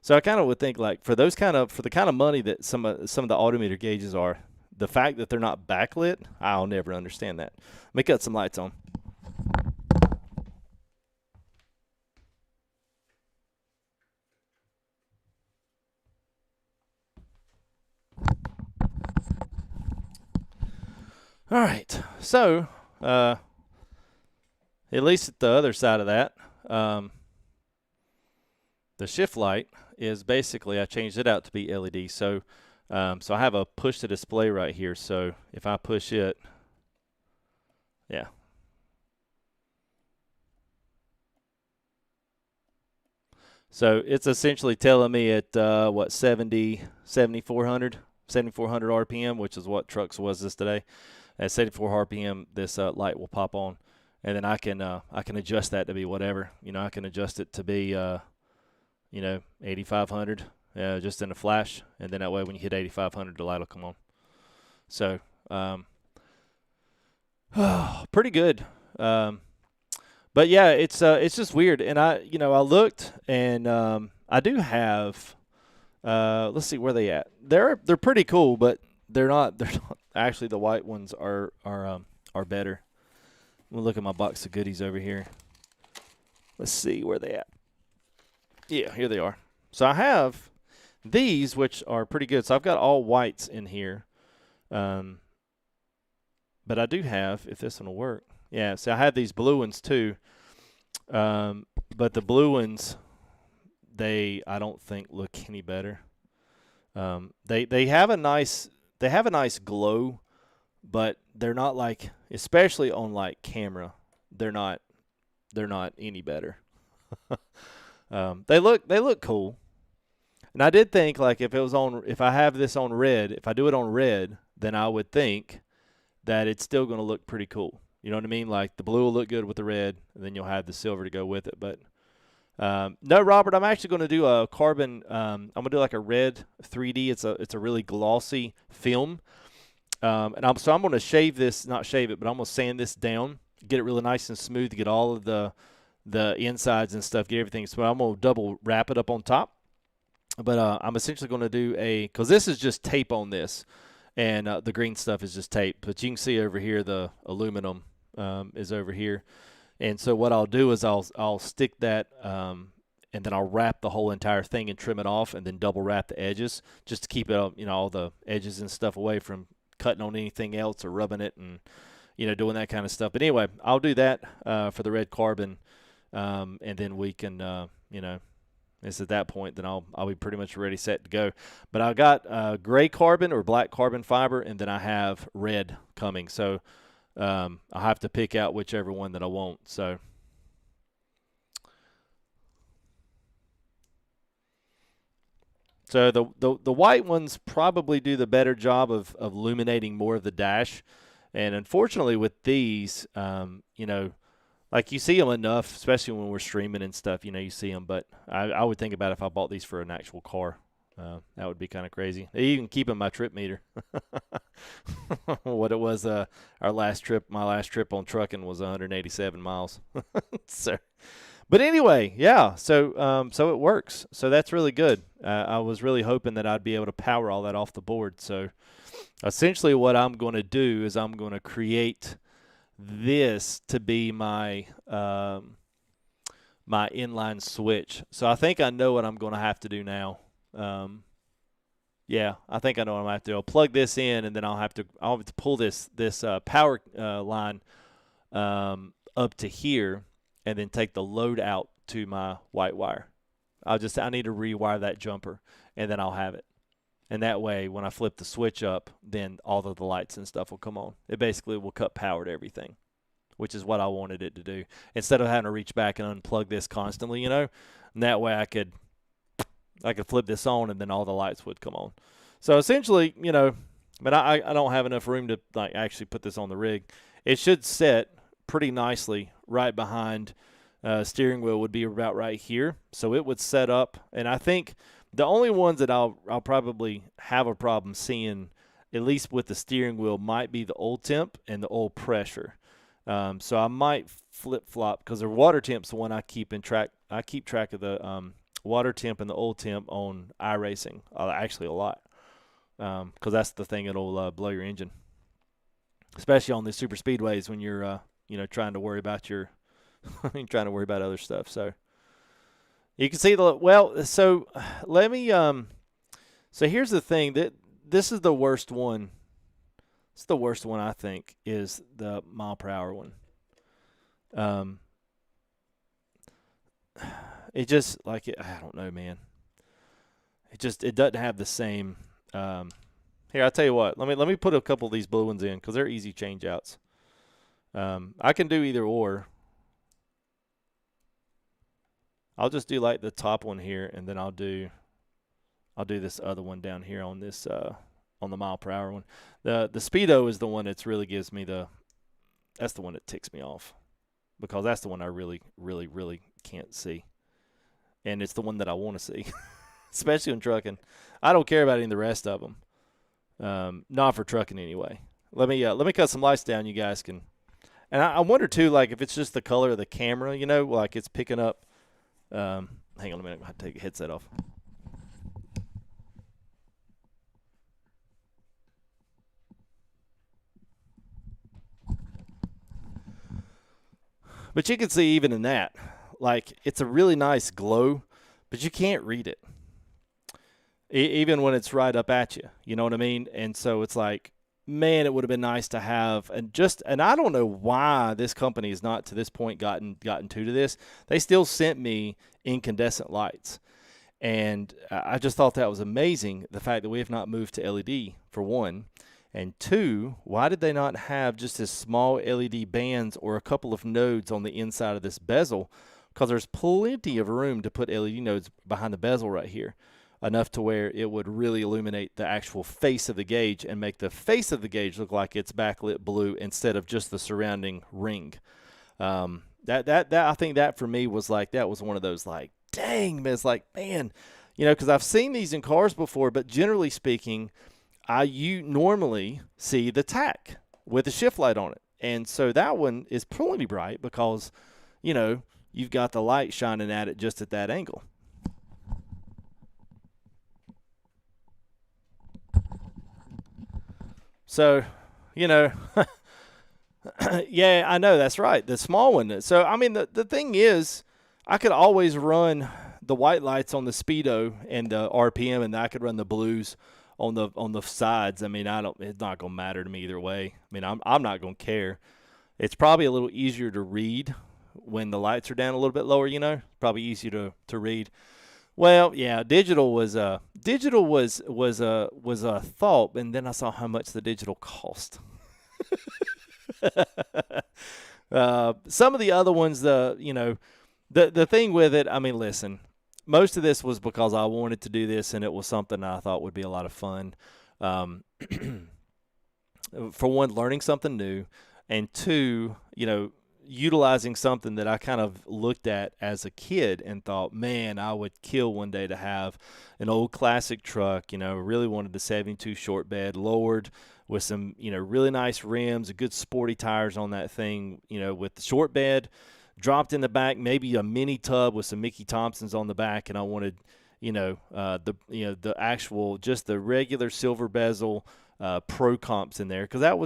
S2: So I kind of would think, like, for the kind of money that some of the Autometer gauges are, the fact that they're not backlit, I'll never understand that. Let me cut some lights on. All right, so at least at the other side of that, the shift light is basically, I changed it out to be LED. So so I have a push to display right here. So if I push it, yeah. So it's essentially telling me at what, 7,400 RPM, which is what trucks was this today. At 74 RPM, this light will pop on, and then I can adjust that to be whatever. I can adjust it to be 8,500, just in a flash, and then that way when you hit 8,500, the light will come on. So, pretty good. But yeah, it's just weird. And I looked, and I do have. Let's see where they at. They're pretty cool, but they're not actually. The white ones are better. Let me look at my box of goodies over here. Let's see where they at. Yeah, here they are. So I have these, which are pretty good. So I've got all whites in here. But I do have, if this one will work. Yeah, so I have these blue ones too. But the blue ones, I don't think look any better. They have a nice glow, but they're not like, especially on like camera, they're not any better. They look cool. And I did think, like, if I have this on red, if I do it on red, then I would think that it's still going to look pretty cool. You know what I mean? Like, the blue will look good with the red, and then you'll have the silver to go with it. But no, Robert, I'm actually going to do a carbon. I'm going to do like a red 3D. It's a really glossy film, and I'm going to shave this, not shave it, but I'm going to sand this down, get it really nice and smooth, to get all of the insides and stuff, get everything. So I'm going to double wrap it up on top. But I'm essentially going to do because this is just tape on this, and the green stuff is just tape. But you can see over here the aluminum is over here. And so what I'll do is I'll stick that, and then I'll wrap the whole entire thing and trim it off, and then double wrap the edges just to keep it, all the edges and stuff away from cutting on anything else or rubbing it and, doing that kind of stuff. But anyway, I'll do that for the red carbon, and then we can, it's at that point, then I'll be pretty much ready, set to go. But I got gray carbon or black carbon fiber, and then I have red coming. So I'll have to pick out whichever one that I want. So the white ones probably do the better job of illuminating more of the dash. And unfortunately with these, like, you see them enough, especially when we're streaming and stuff, you see them. But I would think about if I bought these for an actual car. That would be kind of crazy. They even keep in my trip meter. What it was, my last trip on trucking was 187 miles. But anyway, yeah, so it works. So that's really good. I was really hoping that I'd be able to power all that off the board. So essentially what I'm going to do is I'm going to create this to be my my inline switch. So I think I know what I'm going to have to do now. Yeah, I think I know what I'm going to have to do. I'll plug this in, and then I'll have to pull this power line up to here, and then take the load out to my white wire. I need to rewire that jumper, and then I'll have it. And that way, when I flip the switch up, then all of the lights and stuff will come on. It basically will cut power to everything, which is what I wanted it to do. Instead of having to reach back and unplug this constantly, and that way I could flip this on, and then all the lights would come on. So essentially, but I don't have enough room to actually put this on the rig. It should set pretty nicely right behind steering wheel, would be about right here. So it would set up, and I think the only ones that I'll probably have a problem seeing, at least with the steering wheel, might be the oil temp and the oil pressure. So I might flip-flop, because the water temp's the one I keep track. I keep track of the water temp and the oil temp on iRacing, actually a lot, because that's the thing that'll blow your engine, especially on the super speedways when you're trying to worry about other stuff. So you can see so let me so here's the thing, that this is the worst one. It's the worst one, I think, is the mile per hour one. It just, I don't know, man. It doesn't have the same. Here, I'll tell you what. Let me put a couple of these blue ones in, because they're easy change outs. I can do either or. I'll just do like the top one here, and then I'll do this other one down here on this on the mile per hour one. The speedo is the one that's really gives me that's the one that ticks me off, because that's the one I really, really, really can't see. And it's the one that I want to see, especially in trucking. I don't care about any of the rest of them. Not for trucking anyway. Let me cut some lights down. You guys can. And I wonder too, if it's just the color of the camera, it's picking up. Hang on a minute. I have to take the headset off. But you can see even in that, it's a really nice glow, but you can't read it. Even when it's right up at you, you know what I mean? And so it's man, it would have been nice to have, and I don't know why this company has not to this point gotten to this. They still sent me incandescent lights, and I just thought that was amazing, the fact that we have not moved to LED, for one. And two, why did they not have just as small LED bands or a couple of nodes on the inside of this bezel? Because there's plenty of room to put LED nodes behind the bezel right here, enough to where it would really illuminate the actual face of the gauge and make the face of the gauge look like it's backlit blue instead of just the surrounding ring. I think that for me was like, that was one of those like, dang, man, it's like, man, you know, because I've seen these in cars before, but generally speaking, you normally see the tack with the shift light on it. And so that one is plenty bright because, you know, you've got the light shining at it just at that angle. So, you know, yeah, I know, that's right, the small one. So, I mean, the thing is, I could always run the white lights on the Speedo and the RPM, and I could run the blues on the sides. I mean, it's not going to matter to me either way. I mean, I'm not going to care. It's probably a little easier to read when the lights are down a little bit lower, you know. Probably easier to read. Well, yeah, digital was a thought, and then I saw how much the digital cost. Some of the other ones, the thing with it, I mean, listen, most of this was because I wanted to do this, and it was something I thought would be a lot of fun. For one, learning something new, and two, you know, utilizing something that I kind of looked at as a kid and thought, man, I would kill one day to have an old classic truck. You know, really wanted the 72 short bed lowered with some, you know, really nice rims, a good sporty tires on that thing, you know, with the short bed dropped in the back, maybe a mini tub with some Mickey Thompsons on the back. And I wanted, the actual, just the regular silver bezel, pro comps in there, because that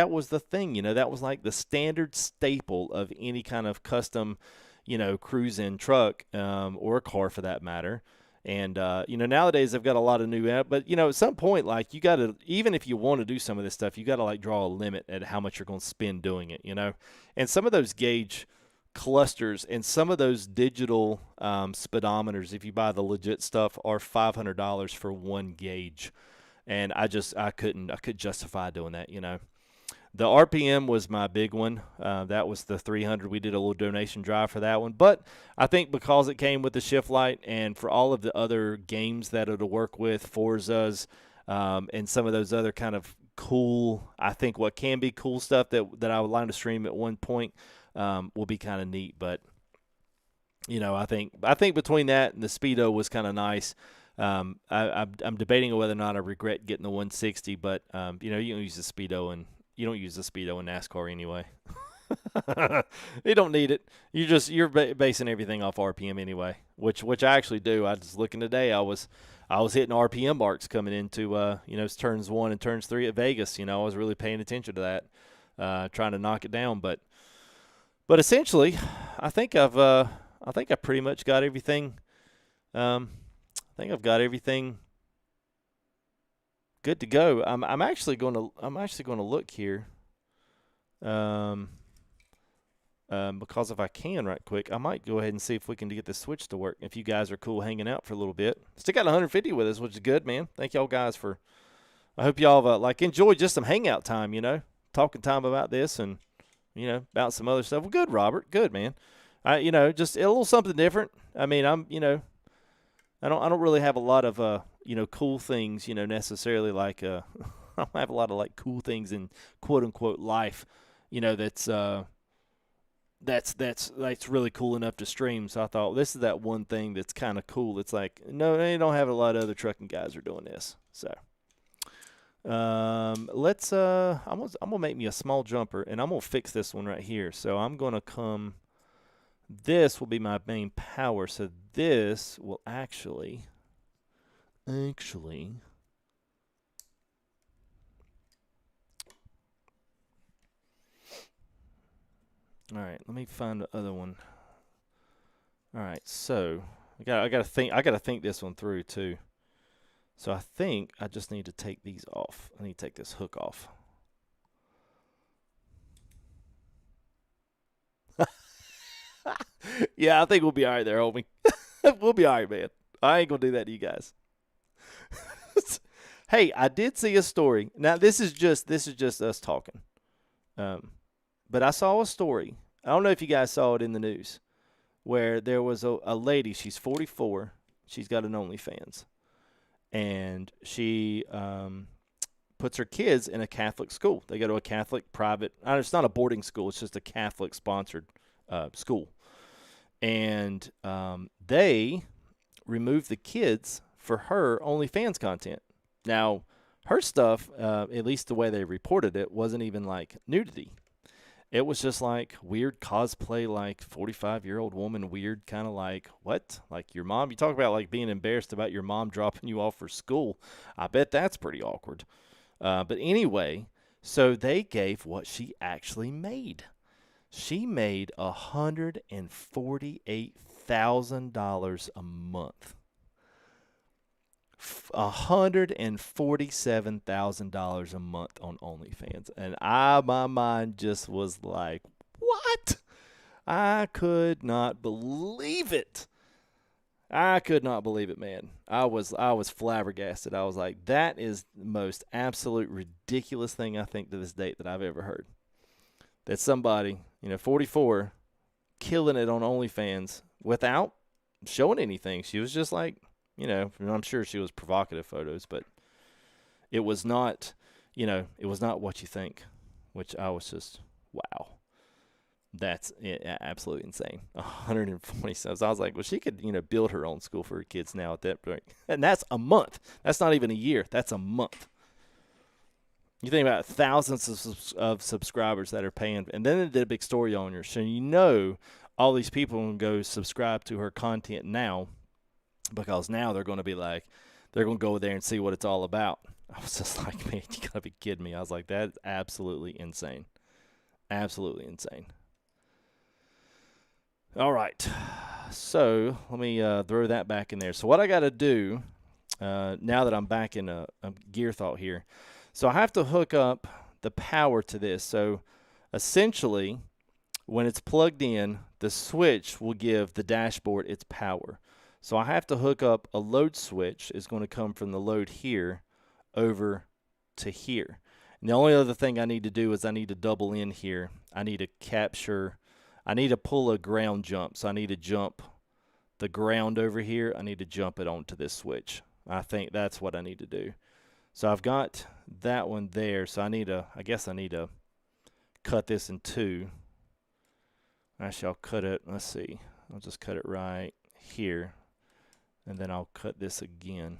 S2: was the thing, you know, that was like the standard staple of any kind of custom, you know, cruise-in truck, or a car for that matter. And nowadays they've got a lot of new, but you know, at some point, like, you got to, even if you want to do some of this stuff, you got to like draw a limit at how much you're going to spend doing it, you know. And some of those gauge clusters and some of those digital speedometers, if you buy the legit stuff, are $500 for one gauge. And I couldn't justify doing that, you know. The RPM was my big one. That was the 300. We did a little donation drive for that one. But I think because it came with the shift light, and for all of the other games that it'll work with, Forza's, and some of those other kind of cool, I think what can be cool stuff that I would like to stream at one point, will be kind of neat. But, you know, I think between that and the Speedo was kind of nice. I'm debating whether or not I regret getting the 160, but you know, you don't use the Speedo in NASCAR anyway. You don't need it. You're basing everything off RPM anyway, which I actually do. I was looking today. I was hitting RPM marks coming into turns 1 and turns 3 at Vegas. You know, I was really paying attention to that, trying to knock it down. But essentially, I think I pretty much got everything. I think I've got everything good to go. I'm actually going to look here, because if I can right quick, I might go ahead and see if we can get this switch to work. If you guys are cool hanging out for a little bit, still got 150 with us, which is good, man. Thank y'all guys for. I hope y'all have enjoyed just some hangout time, you know, talking time about this and, you know, about some other stuff. Well, good, Robert, good, man. Just a little something different. I mean, I don't really have a lot of cool things, you know, necessarily like I don't have a lot of like cool things in quote unquote life, you know, that's really cool enough to stream. So I thought this is that one thing that's kind of cool. It's like, no, they don't have a lot of other trucking guys are doing this. So I'm gonna make me a small jumper, and I'm gonna fix this one right here. So I'm gonna come. This will be my main power, so this will actually, all right, let me find the other one. All right, so I gotta think this one through too. So I think I just need to take these off. I need to take this hook off. Yeah, I think we'll be all right there, homie. We'll be all right, man. I ain't going to do that to you guys. Hey, I did see a story. Now this is just us talking. But I saw a story. I don't know if you guys saw it in the news, where there was a lady. She's 44. She's got an OnlyFans, and she puts her kids in a Catholic school. They go to a Catholic private. It's not a boarding school. It's just a Catholic sponsored school, and they removed the kids for her OnlyFans content. Now, her stuff, at least the way they reported it, wasn't even like nudity. It was just like weird cosplay, like 45-year-old woman, weird kind of like, what? Like your mom? You talk about like being embarrassed about your mom dropping you off for school. I bet that's pretty awkward. But anyway, so they gave what she actually made. She made $148,000 a month. $147,000 a month on OnlyFans, and my mind just was like, what? I could not believe it. I could not believe it, man. I was flabbergasted. I was like, that is the most absolute ridiculous thing I think to this date that I've ever heard. That somebody, 44, killing it on OnlyFans without showing anything. She was just like, I'm sure she was provocative photos, but it was not, it was not what you think, which I was just, wow. That's absolutely insane. 147. I was like, well, she could, build her own school for her kids now at that point. And that's a month. That's not even a year. That's a month. You think about thousands of subscribers that are paying. And then they did a big story on her. So all these people can go subscribe to her content now, because now they're going to be like, they're going to go there and see what it's all about. I was just like, man, you got to be kidding me. I was like, that's absolutely insane. Absolutely insane. All right. So let me throw that back in there. So what I got to do now that I'm back in a gear thought here. So I have to hook up the power to this. So essentially, when it's plugged in, the switch will give the dashboard its power. So I have to hook up a load switch. It's going to come from the load here over to here. And the only other thing I need to do is I need to double in here. I need to pull a ground jump. So I need to jump the ground over here. I need to jump it onto this switch. I think that's what I need to do. So I've got that one there. So I guess I need to cut this in two. Actually, I'll cut it. Let's see. I'll just cut it right here. And then I'll cut this again.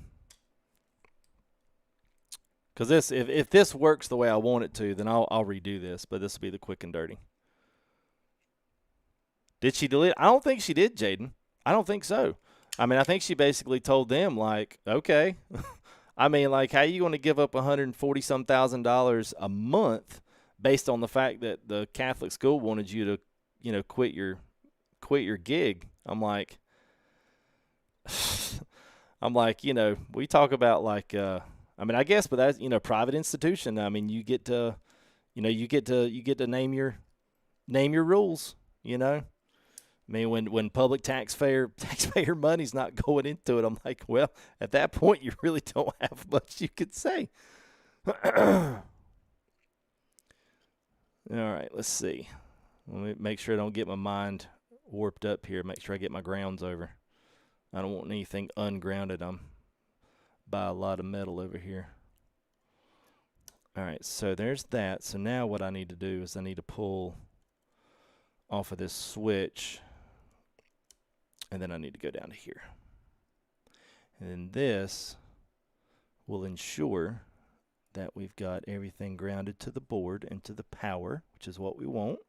S2: Because if this works the way I want it to, then I'll redo this. But this will be the quick and dirty. Did she delete? I don't think she did, Jaden. I don't think so. I mean, I think she basically told them, like, okay. I mean, like, how are you going to give up $140-some-thousand a month based on the fact that the Catholic school wanted you to, quit your gig? I'm like, we talk about like, I mean, I guess, but that's, private institution. I mean, you get to name your rules, I mean, when public taxpayer money's not going into it, I'm like, well, at that point, you really don't have much you could say. All right, let's see. Let me make sure I don't get my mind warped up here. Make sure I get my grounds over. I don't want anything ungrounded. I'm by a lot of metal over here. All right, so there's that. So now what I need to do is I need to pull off of this switch, and then I need to go down to here. And then this will ensure that we've got everything grounded to the board and to the power, which is what we want.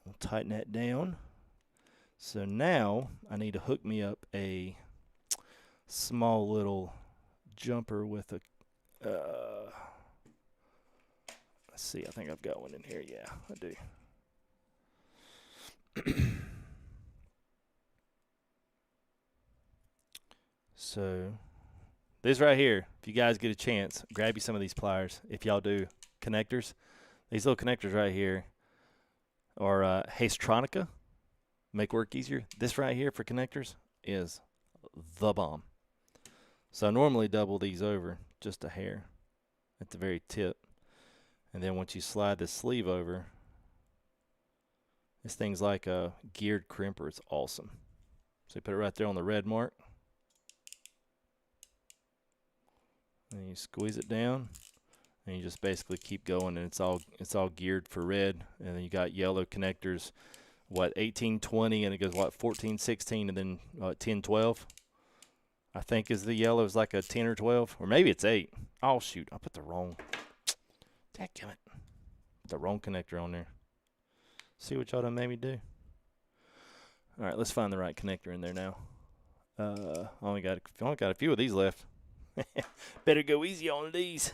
S2: We'll tighten that down. So now I need to hook me up a small little jumper with a, let's see, I think I've got one in here. Yeah, I do. So this right here, if you guys get a chance, grab you some of these pliers. If y'all do connectors, these little connectors right here are H20, make work easier. This right here for connectors is the bomb. So I normally double these over just a hair at the very tip. And then once you slide the sleeve over, this thing's like a geared crimper. It's awesome. So you put it right there on the red mark. And you squeeze it down. And you just basically keep going, and it's all geared for red. And then you got yellow connectors, what, 18, 20, and it goes, what, 14, 16, and then 10, 12. I think is the yellow is like a 10 or 12, or maybe it's 8. Oh, shoot, I put the wrong, dadgummit, the wrong connector on there. See what y'all done made me do. All right, let's find the right connector in there now. Only got a few of these left. Better go easy on these.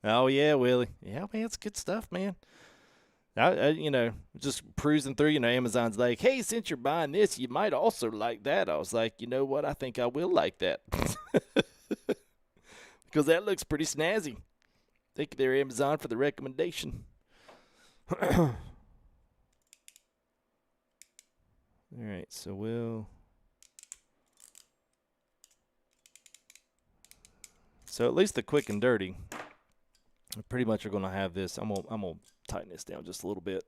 S2: Oh, yeah, Willie. Yeah, man, it's good stuff, man. I you know, just cruising through, you know, Amazon's like, hey, since you're buying this, you might also like that. I was like, you know what? I think I will like that. Because that looks pretty snazzy. Thank you there, Amazon, for the recommendation. All right, so we'll... So at least the quick and dirty, we pretty much are going to have this. I'm gonna tighten this down just a little bit.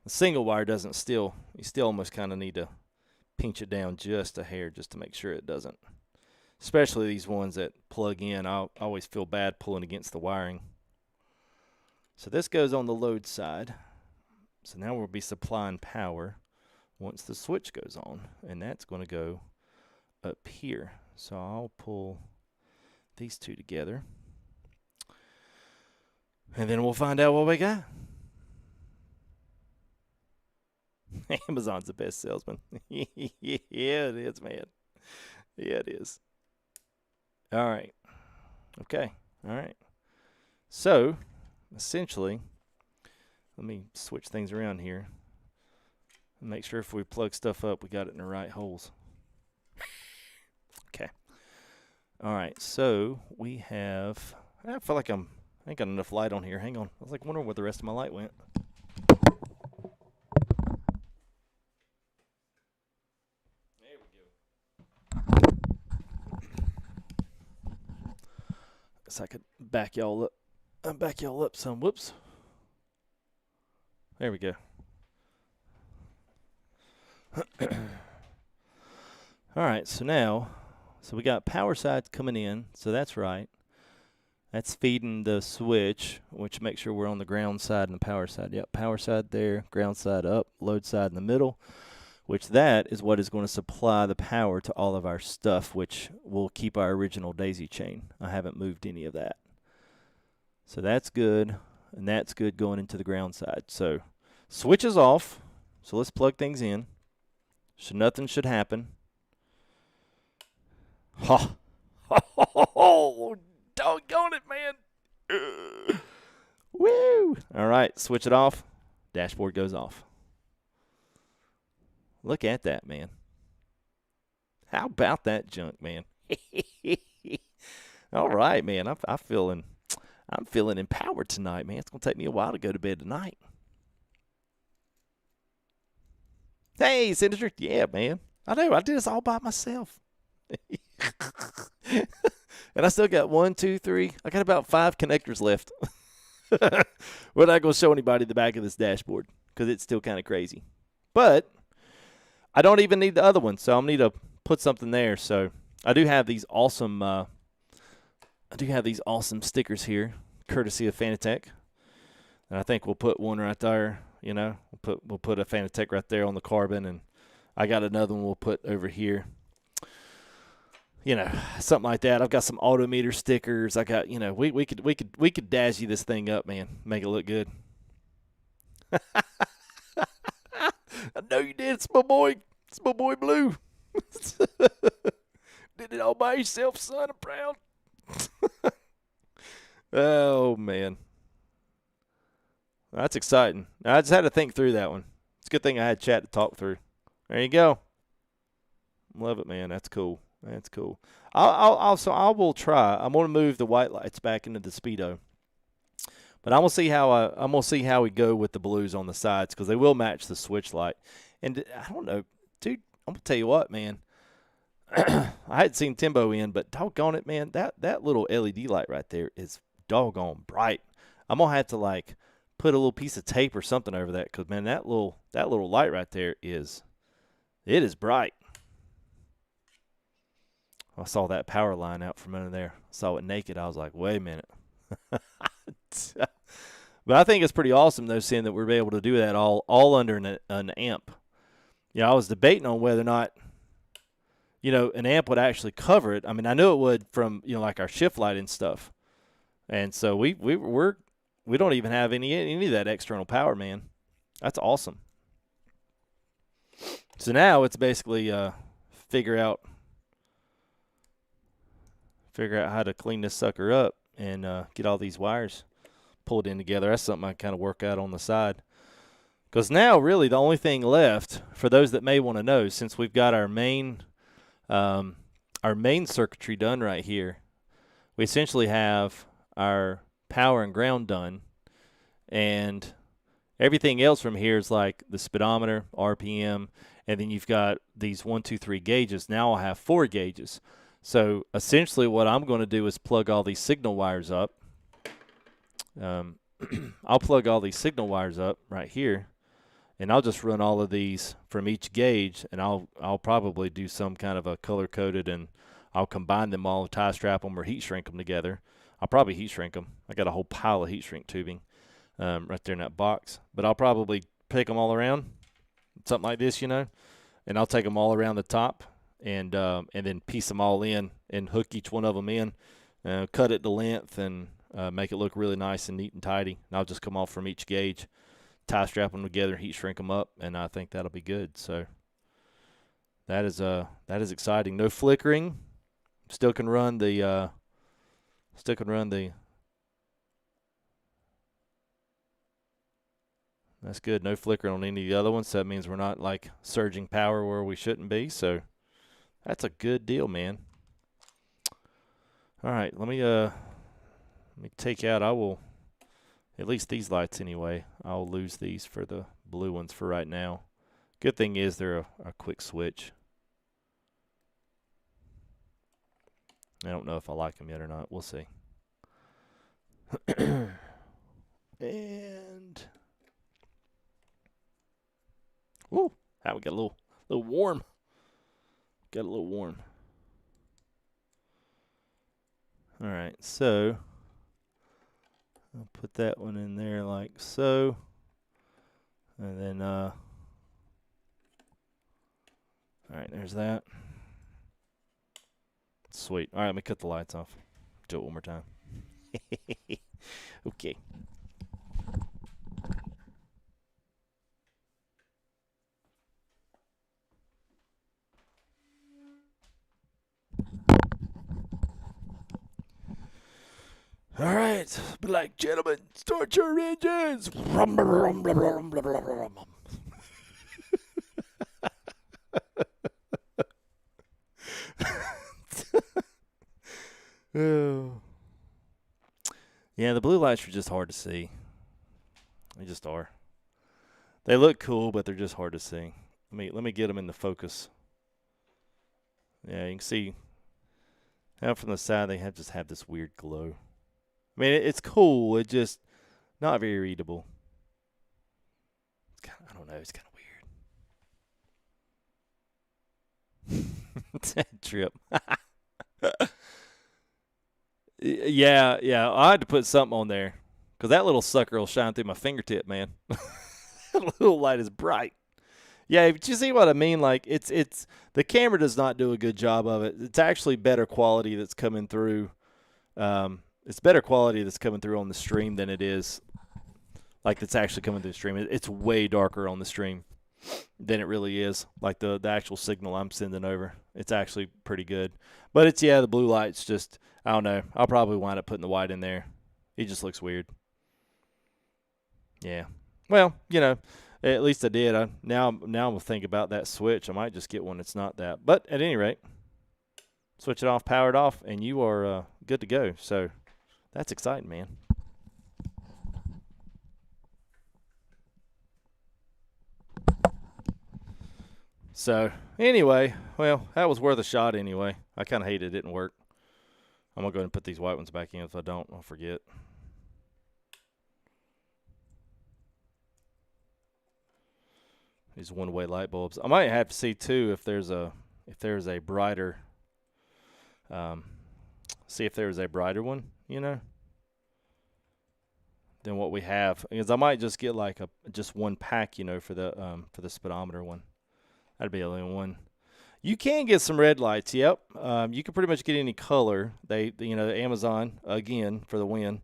S2: The single wire doesn't still, you still almost kind of need to pinch it down just a hair just to make sure it doesn't. Especially these ones that plug in, I always feel bad pulling against the wiring. So this goes on the load side. So now we'll be supplying power once the switch goes on, and that's going to go up here. So I'll pull these two together, and then we'll find out what we got. Amazon's the best salesman. Yeah, it is, man. Yeah, it is. All right. Okay. All right. So, essentially, let me switch things around here and make sure if we plug stuff up, we got it in the right holes. Okay. All right. So, we have, I feel like I ain't got enough light on here. Hang on. I was like wondering where the rest of my light went. There we go. Guess I could back y'all up some. Whoops. There we go. All right, so now, we got power sides coming in, so that's right. That's feeding the switch, which makes sure we're on the ground side and the power side. Yep, power side there, ground side up, load side in the middle, which that is what is going to supply the power to all of our stuff, which will keep our original daisy chain. I haven't moved any of that. So that's good, and that's good going into the ground side. So switch is off, so let's plug things in. So nothing should happen. Ha! Oh, doggone it, man. Woo! All right, switch it off. Dashboard goes off. Look at that, man. How about that junk, man? All right, man. I'm feeling empowered tonight, man. It's going to take me a while to go to bed tonight. Hey, Senator. Yeah, man. I know. I did this all by myself. And I still got 1, 2, 3. I got about 5 connectors left. We're not going to show anybody the back of this dashboard because it's still kind of crazy. But I don't even need the other one, so I'll need to put something there. So I do have these awesome stickers here, courtesy of Fanatec. And I think we'll put one right there. You know, we'll put a Fanatec right there on the carbon, and I got another one we'll put over here. You know, something like that. I've got some Autometer stickers. I got, you know, we could dazzle this thing up, man. Make it look good. I know you did. It's my boy. It's my boy Blue. Did it all by yourself, son. I'm proud. Oh man, that's exciting. I just had to think through that one. It's a good thing I had chat to talk through. There you go. Love it, man. That's cool. That's cool. I will try. I'm gonna move the white lights back into the Speedo, but I'm gonna see how we go with the blues on the sides because they will match the switch light. And I don't know, dude, I'm going to tell you what, man. I hadn't seen Timbo in, but doggone it, man, that little LED light right there is doggone bright. I'm going to have to, like, put a little piece of tape or something over that because, man, that little light right there is bright. I saw that power line out from under there. I saw it naked. I was like, wait a minute. But I think it's pretty awesome, though, seeing that we're able to do that all under an amp. You know, I was debating on whether or not, you know, an amp would actually cover it. I mean, I knew it would from, you know, like our shift light and stuff. And so we don't even have any of that external power, man. That's awesome. So now it's basically figure out how to clean this sucker up and get all these wires pulled in together. That's something I kind of work out on the side. Because now really the only thing left, for those that may want to know, since we've got our main circuitry done right here, we essentially have our power and ground done, and everything else from here is like the speedometer, RPM, and then you've got these 1, 2, 3 gauges. Now I'll have 4 gauges. So essentially what I'm going to do is plug all these signal wires up. I'll plug all these signal wires up right here, and I'll just run all of these from each gauge, and I'll probably do some kind of a color-coded, and I'll combine them all, tie strap them, or heat shrink them together. I'll probably heat shrink them. I got a whole pile of heat shrink tubing right there in that box. But I'll probably pick them all around, something like this, you know, and I'll take them all around the top and then piece them all in and hook each one of them in, cut it to length, and make it look really nice and neat and tidy. And I'll just come off from each gauge, tie strap them together, heat shrink them up, and I think that'll be good. So that is exciting. No flickering. Still can run the That's good. No flickering on any of the other ones. So that means we're not like surging power where we shouldn't be. So that's a good deal, man. All right, let me take out. I will, at least these lights anyway, I'll lose these for the blue ones for right now. Good thing is they're a quick switch. I don't know if I like them yet or not. We'll see. And woo, how we got a little warm. Got a little warm. All right, so I'll put that one in there like so, and then all right, there's that. Sweet. All right, let me cut the lights off. Do it one more time. Okay. All right, black gentlemen, start your engines. Oh. Yeah, the blue lights are just hard to see. They just are. They look cool, but they're just hard to see. Let me get them in the focus. Yeah, you can see out from the side they just have this weird glow. I mean, it's cool. It's just not very readable. It's kind of, I don't know. It's kind of weird. Trip. Yeah. I had to put something on there because that little sucker will shine through my fingertip, man. That little light is bright. Yeah, but you see what I mean? Like it's the camera does not do a good job of it. It's actually better quality that's coming through. It's better quality that's coming through on the stream than it is like that's actually coming through the stream. It's way darker on the stream than it really is. Like the actual signal I'm sending over, it's actually pretty good. But it's, yeah, the blue light's just, I don't know. I'll probably wind up putting the white in there. It just looks weird. Yeah. Well, you know, at least I did. Now I'm going to think about that switch. I might just get one that's not that. But at any rate, switch it off, power it off, and you are good to go. So that's exciting, man. So anyway, well, that was worth a shot anyway. I kind of hate it didn't work. I'm going to go ahead and put these white ones back in. If I don't, I'll forget. These one-way light bulbs. I might have to see too if there's a brighter. See if there's a brighter one, you know, than what we have. Because I might just get like just one pack, you know, for the speedometer one. That'd be the only one. You can get some red lights. Yep. You can pretty much get any color. You know, Amazon again for the win.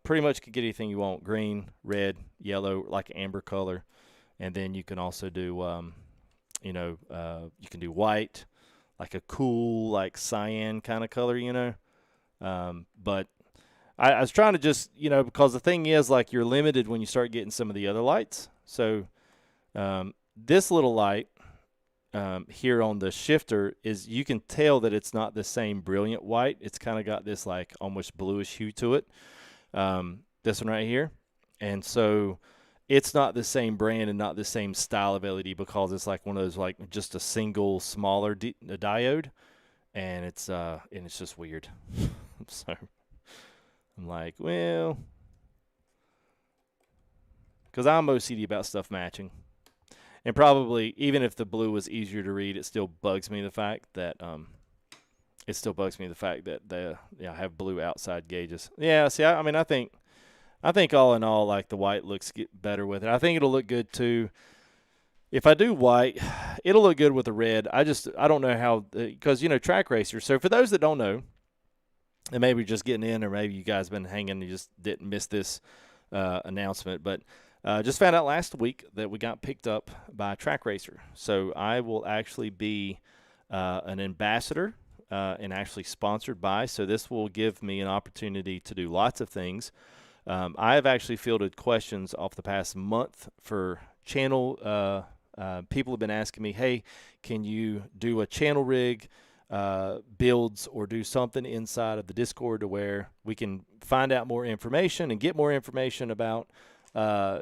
S2: Pretty much could get anything you want: green, red, yellow, like amber color, and then you can also do, you know, you can do white, like a cool, like cyan kind of color, you know. But I was trying to just, you know, because the thing is, like, you're limited when you start getting some of the other lights. So this little light here on the shifter is, you can tell that it's not the same brilliant white. It's kind of got this like almost bluish hue to it. This one right here. And so it's not the same brand and not the same style of LED, because it's like one of those, like just a single smaller diode, and it's just weird. So I'm like, well, because I'm OCD about stuff matching. And probably, even if the blue was easier to read, it still bugs me the fact that I have blue outside gauges. Yeah, see, I mean, I think all in all, like, the white looks better with it. I think it'll look good too. If I do white, it'll look good with the red. I don't know how, because, you know, track racers. So for those that don't know, and maybe just getting in, or maybe you guys been hanging and you just didn't miss this announcement, but just found out last week that we got picked up by a track racer. So I will actually be an ambassador and actually sponsored by. So this will give me an opportunity to do lots of things. I have actually fielded questions off the past month for channel. People have been asking me, hey, can you do a channel rig builds or do something inside of the Discord to where we can find out more information and get more information about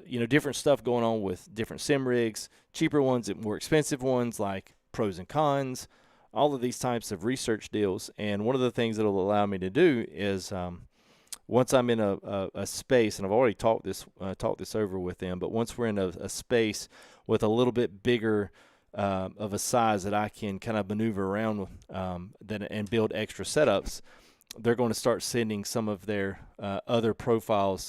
S2: you know, different stuff going on with different sim rigs, cheaper ones and more expensive ones, like pros and cons, all of these types of research deals. And one of the things that will allow me to do is, once I'm in a space, and I've already talked this over with them, but once we're in a space with a little bit bigger of a size that I can kind of maneuver around and build extra setups, they're going to start sending some of their other profile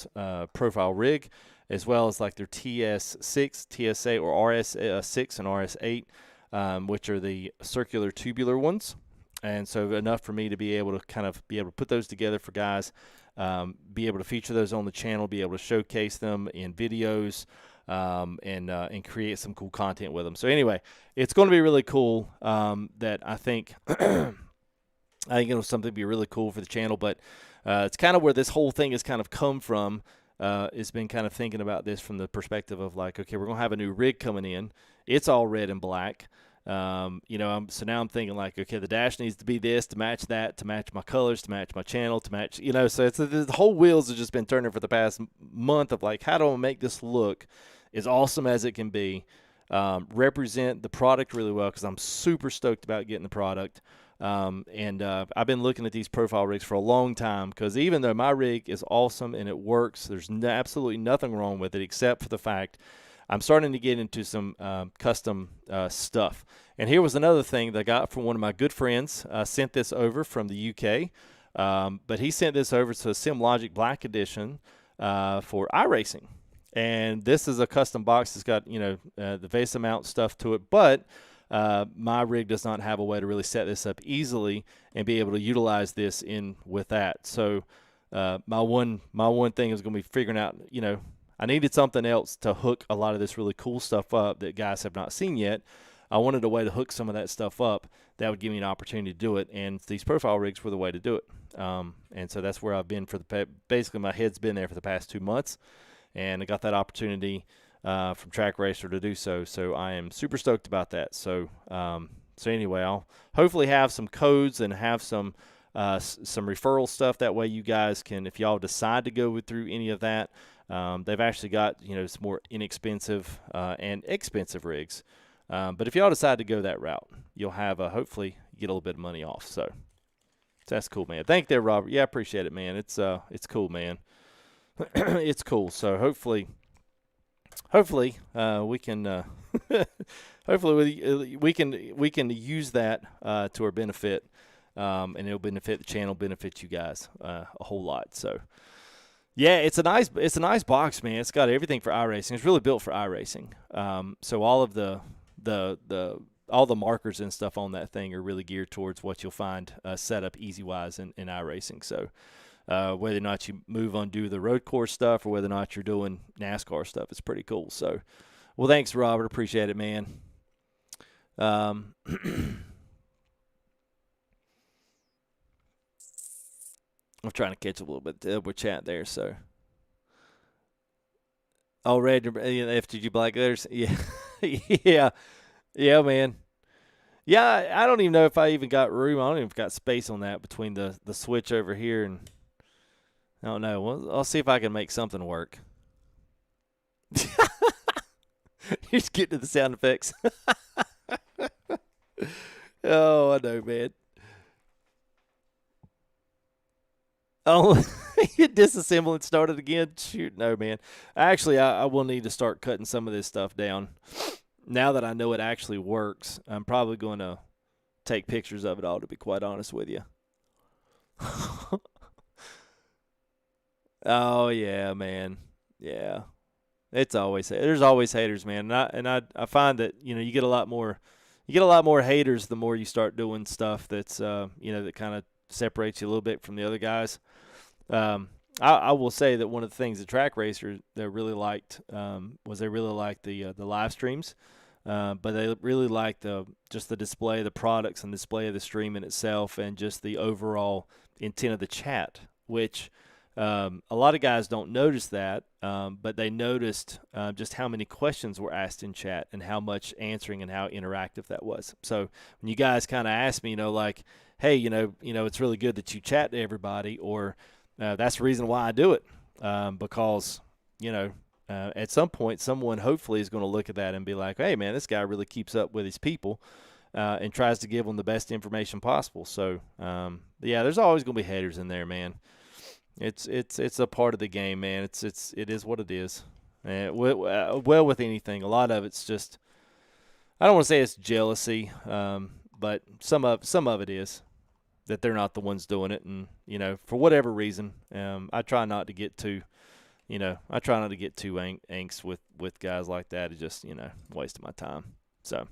S2: rig, as well as like their TS6, TSA, or RS6 and RS8, which are the circular tubular ones. And so enough for me to be able to put those together for guys, be able to feature those on the channel, be able to showcase them in videos, and create some cool content with them. So anyway, it's going to be really cool. That I think I think it was something to be really cool for the channel. But it's kind of where this whole thing has kind of come from. It's been kind of thinking about this from the perspective of like, okay, we're going to have a new rig coming in. It's all red and black. You know, so now I'm thinking like, okay, the dash needs to be this to match that, to match my colors, to match my channel, to match, you know, so the whole wheels have just been turning for the past month of like, how do I make this look as awesome as it can be, represent the product really well, because I'm super stoked about getting the product. And I've been looking at these profile rigs for a long time, because even though my rig is awesome and it works, there's absolutely nothing wrong with it, except for the fact I'm starting to get into some custom stuff. And here was another thing that I got from one of my good friends. Sent this over from the UK, but he sent this over to a SimLogic Black Edition for iRacing. And this is a custom box. It's got, you know, the VESA mount stuff to it, but my rig does not have a way to really set this up easily and be able to utilize this in with that. So my one thing is going to be figuring out, you know, I needed something else to hook a lot of this really cool stuff up that guys have not seen yet. I wanted a way to hook some of that stuff up that would give me an opportunity to do it, and these profile rigs were the way to do it. And so that's where I've been basically my head's been there for the past 2 months, and I got that opportunity from Track Racer to do so. So I am super stoked about that. So anyway, I'll hopefully have some codes and have some referral stuff. That way you guys can, if y'all decide to go through any of that, they've actually got, you know, some more inexpensive and expensive rigs But if y'all decide to go that route, you'll have hopefully get a little bit of money off. So that's cool, man. Thank you there, Robert. Yeah, I appreciate it, man. It's cool, man. It's cool. So hopefully we can hopefully we can use that to our benefit, and it'll benefit the channel, benefit you guys a whole lot. So yeah, it's a nice box, man. It's got everything for iRacing. It's really built for iRacing. So all of all the markers and stuff on that thing are really geared towards what you'll find set up easy-wise in iRacing. So whether or not you move on do the road course stuff or whether or not you're doing NASCAR stuff, it's pretty cool. So, well, thanks, Robert. Appreciate it, man. I'm trying to catch a little bit with chat there. So, oh, Red, FTG Black, there's, yeah, yeah, man. Yeah, I don't even know if I even got room. I don't even know if I got space on that between the switch over here and I don't know. Well, I'll see if I can make something work. You just get to the sound effects. Oh, I know, man. Oh, you disassemble and start it again? Shoot, no, man. Actually, I will need to start cutting some of this stuff down. Now that I know it actually works, I'm probably going to take pictures of it all, to be quite honest with you. Oh, yeah, man. Yeah. There's always haters, man. And I find that, you get a lot more haters the more you start doing stuff that's that kind of separates you a little bit from the other guys. I will say that one of the things the track racers that really liked was they really liked the live streams, but they really liked just the display of the products and display of the stream in itself and just the overall intent of the chat, which a lot of guys don't notice that, but they noticed just how many questions were asked in chat and how much answering and how interactive that was. So when you guys kind of asked me, like, hey, it's really good that you chat to everybody, or that's the reason why I do it, because, at some point someone hopefully is going to look at that and be like, hey, man, this guy really keeps up with his people and tries to give them the best information possible. So, yeah, there's always going to be haters in there, man. It's a part of the game, man. It is what it is. Well, with anything, a lot of it's just, I don't want to say it's jealousy, but some of it is that they're not the ones doing it, and for whatever reason, I try not to get too, angst with guys like that. It's just waste of my time. So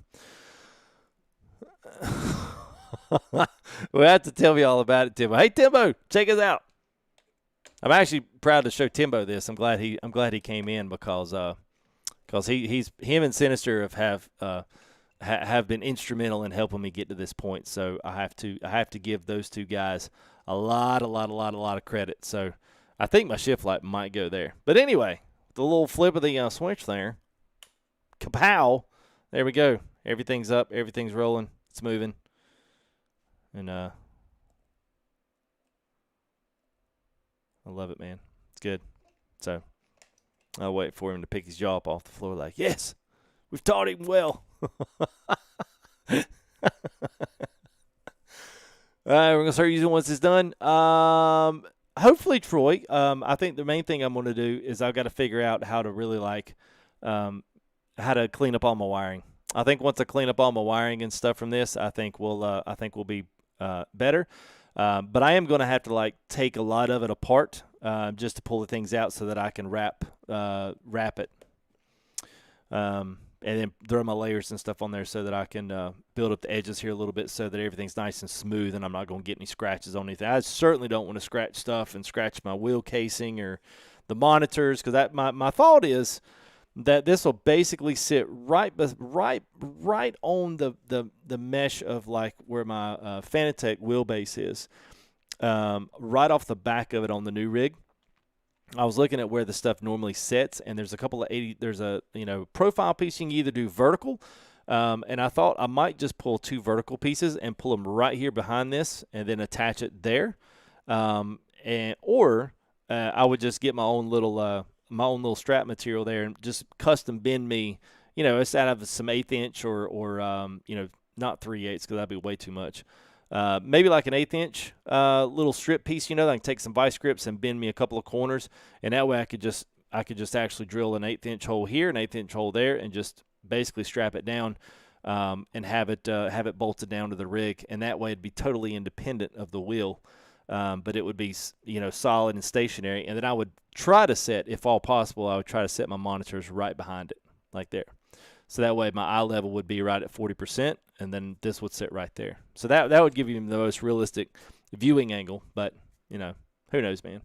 S2: we have to tell you all about it, Timbo. Hey, Timbo, check us out. I'm actually proud to show Timbo this. I'm glad he came in because him and Sinister have been instrumental in helping me get to this point. So I have to give those two guys a lot of credit. So I think my shift light might go there. But anyway, the little flip of the switch there, kapow! There we go. Everything's up. Everything's rolling. It's moving. And I love it, man. It's good. So I'll wait for him to pick his jaw up off the floor like, yes, we've taught him well. All right, we're going to start using it once it's done. Hopefully, Troy, I think the main thing I'm going to do is I've got to figure out how to really how to clean up all my wiring. I think once I clean up all my wiring and stuff from this, I think we'll be better. But I am going to have to take a lot of it apart just to pull the things out so that I can wrap it, and then throw my layers and stuff on there so that I can build up the edges here a little bit so that everything's nice and smooth and I'm not going to get any scratches on anything. I certainly don't want to scratch stuff and scratch my wheel casing or the monitors, because my thought is that this will basically sit right on the mesh of where my Fanatec wheelbase is, right off the back of it on the new rig. I was looking at where the stuff normally sits, and there's a couple of there's a profile piece you can either do vertical, and I thought I might just pull two vertical pieces and pull them right here behind this, and then attach it there, or I would just get my own little strap material there and just custom bend me, you know, it's out of some 1/8 inch or you know, not 3/8 because that'd be way too much. Maybe like an 1/8 inch little strip piece, you know, that I can take some vice grips and bend me a couple of corners, and that way I could just actually drill an 1/8 inch hole here, an 1/8 inch hole there, and just basically strap it down and have it bolted down to the rig, and that way it'd be totally independent of the wheel, but it would be, you know, solid and stationary. And then I would try to set, if all possible, I would try to set my monitors right behind it, like there. So that way my eye level would be right at 40%, and then this would sit right there. So that would give you the most realistic viewing angle. But, you know, who knows, man.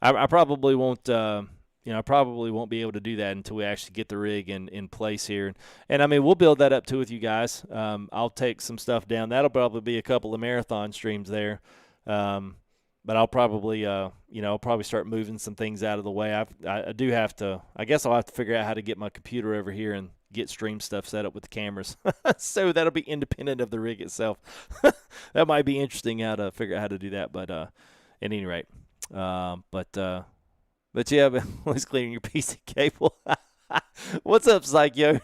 S2: I probably won't, you know, I probably won't be able to do that until we actually get the rig in place here. And I mean, we'll build that up too with you guys. I'll take some stuff down. That'll probably be a couple of marathon streams there. But I'll probably, you know, I'll probably start moving some things out of the way. I do have to, I guess I'll have to figure out how to get my computer over here and get stream stuff set up with the cameras. So that'll be independent of the rig itself. That might be interesting how to figure out how to do that. But at any rate, but yeah, but let's clearing your PC cable. What's up, Psycho?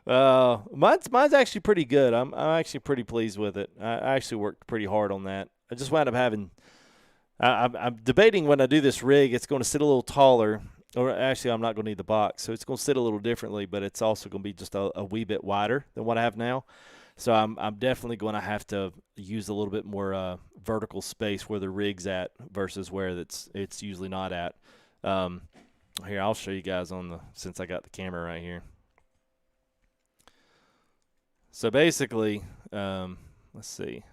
S2: Mine's actually pretty good. I'm actually pretty pleased with it. I actually worked pretty hard on that. I just wound up having. I'm debating when I do this rig, it's going to sit a little taller, or actually I'm not going to need the box, so it's going to sit a little differently, but it's also going to be just a wee bit wider than what I have now. So I'm definitely going to have to use a little bit more vertical space where the rig's at versus where it's usually not at. Here, I'll show you guys since I got the camera right here. So basically, let's see.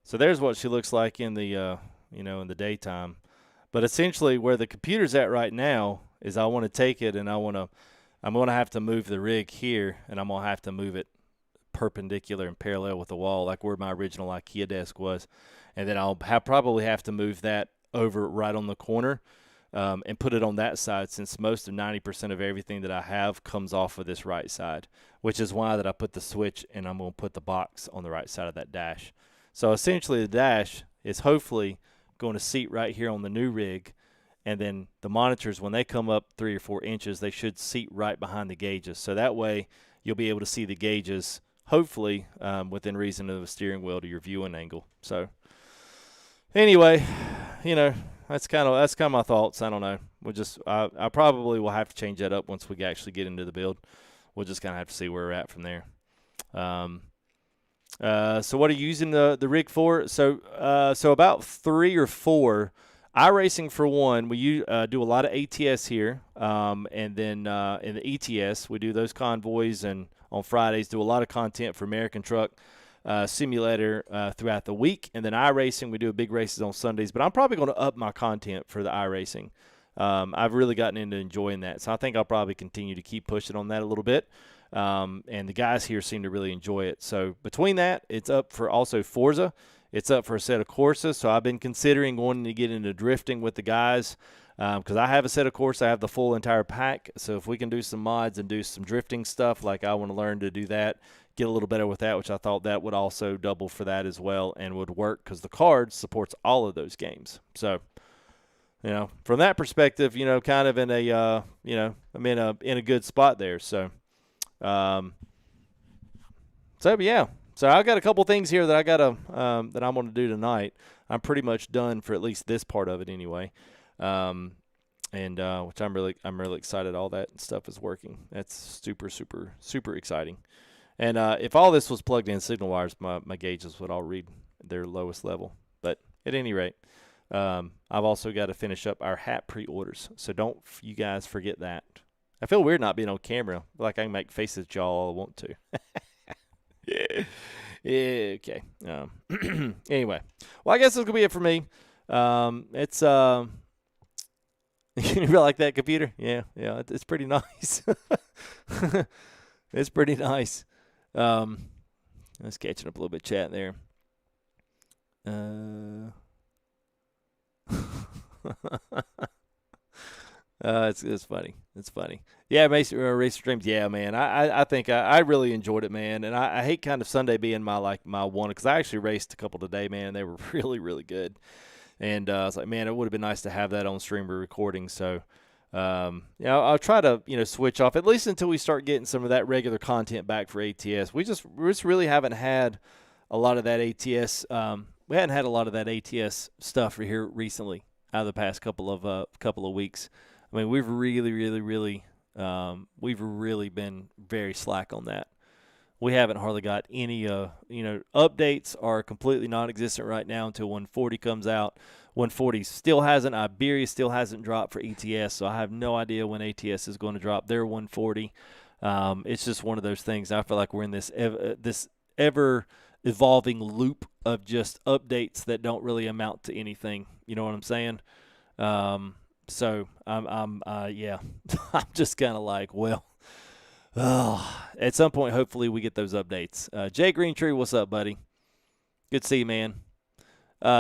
S2: So there's what she looks like in the you know, in the daytime. But essentially where the computer's at right now is I want to take it and I'm going to have to move the rig here, and I'm going to have to move it perpendicular and parallel with the wall, like where my original IKEA desk was. And then I'll probably have to move that over right on the corner and put it on that side, since most of 90% of everything that I have comes off of this right side, which is why that I put the switch and I'm going to put the box on the right side of that dash. So essentially the dash is hopefully going to seat right here on the new rig, and then the monitors, when they come up 3 or 4 inches, they should seat right behind the gauges. So that way you'll be able to see the gauges, hopefully within reason of the steering wheel to your viewing angle. So anyway, you know, that's kind of my thoughts. I don't know. I probably will have to change that up once we actually get into the build. We'll just kind of have to see where we're at from there. So what are you using the rig for? So about 3 or 4. iRacing for one. We do a lot of ATS here, and then in the ETS we do those convoys, and on Fridays do a lot of content for American Truck Simulator throughout the week, and then iRacing we do big races on Sundays. But I'm probably going to up my content for the iRacing. I've really gotten into enjoying that, so I think I'll probably continue to keep pushing on that a little bit. And the guys here seem to really enjoy it. So between that, it's up for also Forza. It's up for a set of Corsas. So I've been considering wanting to get into drifting with the guys because I have a set of Corsa. I have the full entire pack. So if we can do some mods and do some drifting stuff, like I want to learn to do that, get a little better with that, which I thought that would also double for that as well and would work because the card supports all of those games. So, you know, from that perspective, you know, kind of in a, you know, I'm in a good spot there. So yeah. So I got a couple things here that I gotta that I'm gonna do tonight. I'm pretty much done for at least this part of it anyway, and which I'm really excited. All that stuff is working. That's super exciting. And if all this was plugged in signal wires, my gauges would all read their lowest level. But at any rate, I've also got to finish up our hat pre-orders. So don't you guys forget that. I feel weird not being on camera. Like I can make faces at y'all all I want to. Yeah, okay. Anyway, well, I guess this could be it for me. It's you like that computer? Yeah, it's pretty nice. It's pretty nice. Let's catching up a little bit chat there. It's funny. It's funny. Yeah, racer streams. Yeah, man. I think I really enjoyed it, man. And I hate kind of Sunday being my one, because I actually raced a couple today, man, and they were really good. And I was like, man, it would have been nice to have that on stream recording. So I'll try to, switch off at least until we start getting some of that regular content back for ATS. We just really haven't had a lot of that ATS. We hadn't had a lot of that ATS stuff here recently out of the past couple of weeks. I mean, we've really been very slack on that. We haven't hardly got any, updates are completely non-existent right now until 140 comes out. 140 still hasn't, Iberia still hasn't dropped for ETS, so I have no idea when ATS is going to drop their 140. It's just one of those things. I feel like we're in this ever evolving loop of just updates that don't really amount to anything. You know what I'm saying? So I'm just kind of like, well, at some point, hopefully we get those updates. Jay Greentree, what's up, buddy? Good to see you, man.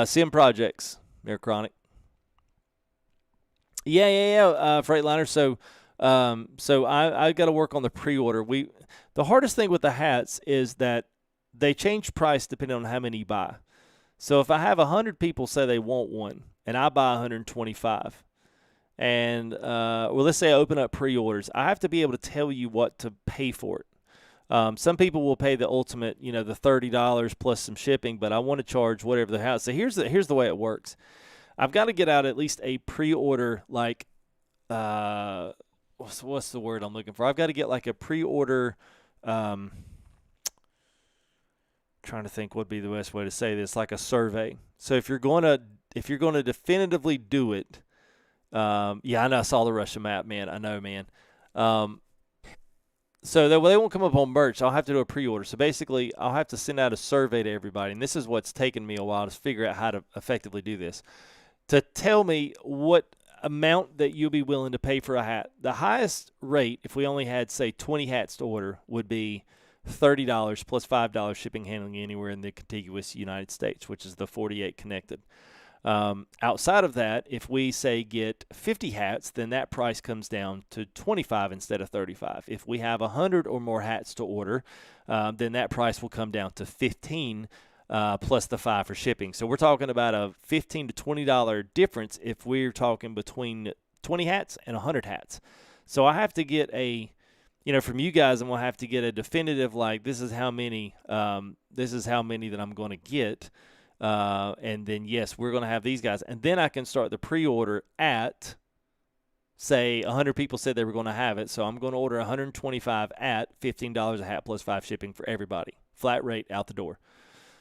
S2: Sim Projects, Mayor Chronic. Yeah. Freightliner. So I got to work on the pre-order. The hardest thing with the hats is that they change price depending on how many you buy. So if I have 100 people say they want one, and I buy 125, and let's say I open up pre-orders, I have to be able to tell you what to pay for it. Some people will pay the ultimate, the $30 plus some shipping, but I want to charge whatever the house. So here's the way it works. I've got to get out at least a pre-order, like what's the word I'm looking for? I've got to get like a pre-order. Trying to think what would be the best way to say this, like a survey. So if you're going to definitively do it, I know I saw the Russia map, man. I know, man. So they won't come up on merch. I'll have to do a pre-order. So basically, I'll have to send out a survey to everybody, and this is what's taken me a while to figure out how to effectively do this. To tell me what amount that you'll be willing to pay for a hat. The highest rate, if we only had, say, 20 hats to order, would be $30 plus $5 shipping handling anywhere in the contiguous United States, which is the 48 connected. Outside of that, if we say get 50 hats, then that price comes down to 25 instead of 35. If we have 100 or more hats to order, then that price will come down to 15 plus the 5 for shipping. So we're talking about a $15 to $20 difference if we're talking between 20 hats and 100 hats. So I have to get from you guys, I'm going to have to get a definitive, like, this is how many that I'm going to get. And then, yes, we're going to have these guys. And then I can start the pre-order at, say, 100 people said they were going to have it. So I'm going to order 125 at $15 a hat plus 5 shipping for everybody. Flat rate out the door.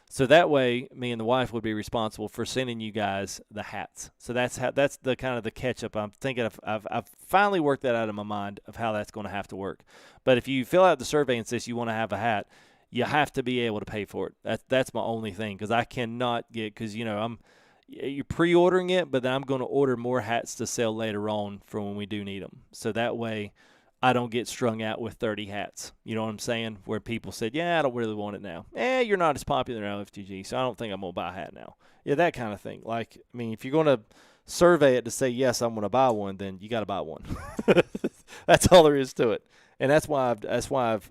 S2: So that way, me and the wife would be responsible for sending you guys the hats. So that's the kind of the catch-up. I'm thinking I've finally worked that out in my mind of how that's going to have to work. But if you fill out the survey and says you want to have a hat, you have to be able to pay for it. That's my only thing, because I cannot get, because you're pre-ordering it, but then I'm going to order more hats to sell later on for when we do need them. So that way, I don't get strung out with 30 hats. You know what I'm saying? Where people said, yeah, I don't really want it now. You're not as popular now, FTG, so I don't think I'm going to buy a hat now. Yeah, that kind of thing. Like, I mean, if you're going to survey it to say, yes, I'm going to buy one, then you got to buy one. That's all there is to it. And that's why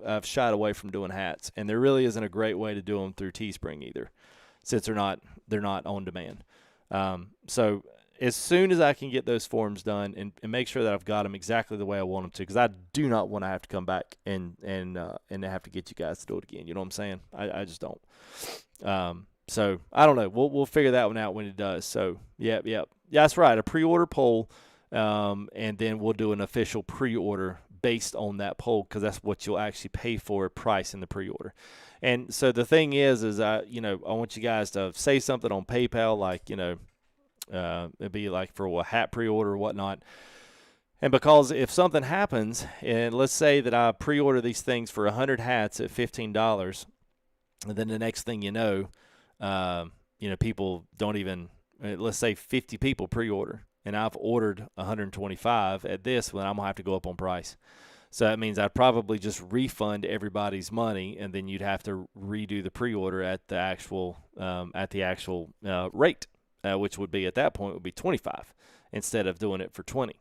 S2: I've shied away from doing hats. And there really isn't a great way to do them through Teespring either, since they're not on demand. So as soon as I can get those forms done and make sure that I've got them exactly the way I want them to, because I do not want to have to come back and have to get you guys to do it again. You know what I'm saying? I just don't. So I don't know. We'll figure that one out when it does. So yeah, that's right. A pre-order poll, and then we'll do an official pre-order based on that poll, because that's what you'll actually pay for, price in the pre-order. And so the thing is I want you guys to say something on PayPal, like, it'd be like for a hat pre-order or whatnot. And because if something happens, and let's say that I pre-order these things for 100 hats at $15, and then the next thing you know, people don't even, let's say 50 people pre-order, and I've ordered 125 at this, then I'm going to have to go up on price. So that means I'd probably just refund everybody's money, and then you'd have to redo the pre-order at the actual rate, which would be at that point would be 25 instead of doing it for 20.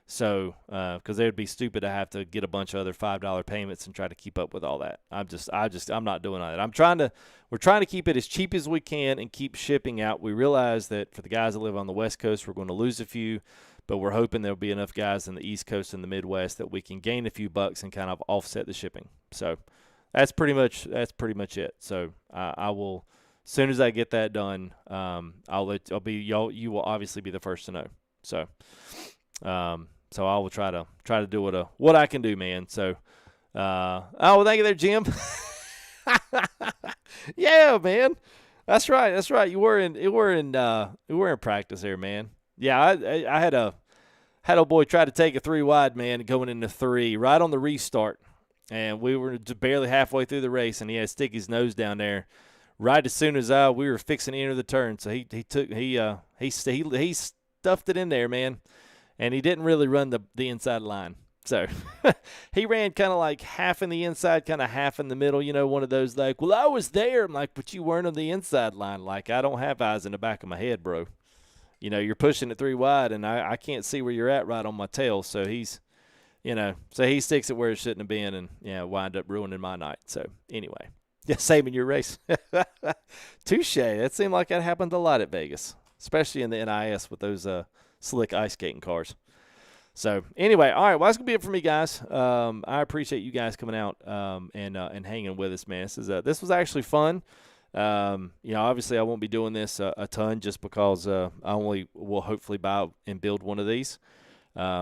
S2: So, because it would be stupid to have to get a bunch of other $5 payments and try to keep up with all that. I'm not doing all that. We're trying to keep it as cheap as we can and keep shipping out. We realize that for the guys that live on the West Coast, we're going to lose a few, but we're hoping there'll be enough guys in the East Coast and the Midwest that we can gain a few bucks and kind of offset the shipping. So that's pretty much it. So I will, as soon as I get that done, you will obviously be the first to know. So, so I will try to do what I can do, man. So, well, thank you there, Jim. Yeah, man. That's right. You were in practice there, man. Yeah, I had a boy try to take a 3 wide, man, going into 3 right on the restart, and we were just barely halfway through the race, and he had to stick his nose down there right as soon as we were fixing to enter the turn. So he stuffed it in there, man, and he didn't really run the inside line. So he ran kind of like half in the inside, kind of half in the middle, one of those like, well, I was there. I'm like, but you weren't on the inside line. Like, I don't have eyes in the back of my head, bro. You're pushing it 3 wide, and I can't see where you're at right on my tail. So he's, so he sticks it where it shouldn't have been and, wind up ruining my night. So anyway, yeah, saving your race. Touche. That seemed like that happened a lot at Vegas, especially in the NIS with those slick ice skating cars. So anyway, all right, well, that's going to be it for me, guys. I appreciate you guys coming out and hanging with us, man. This was actually fun. Obviously I won't be doing this a ton just because I only will hopefully buy and build one of these. But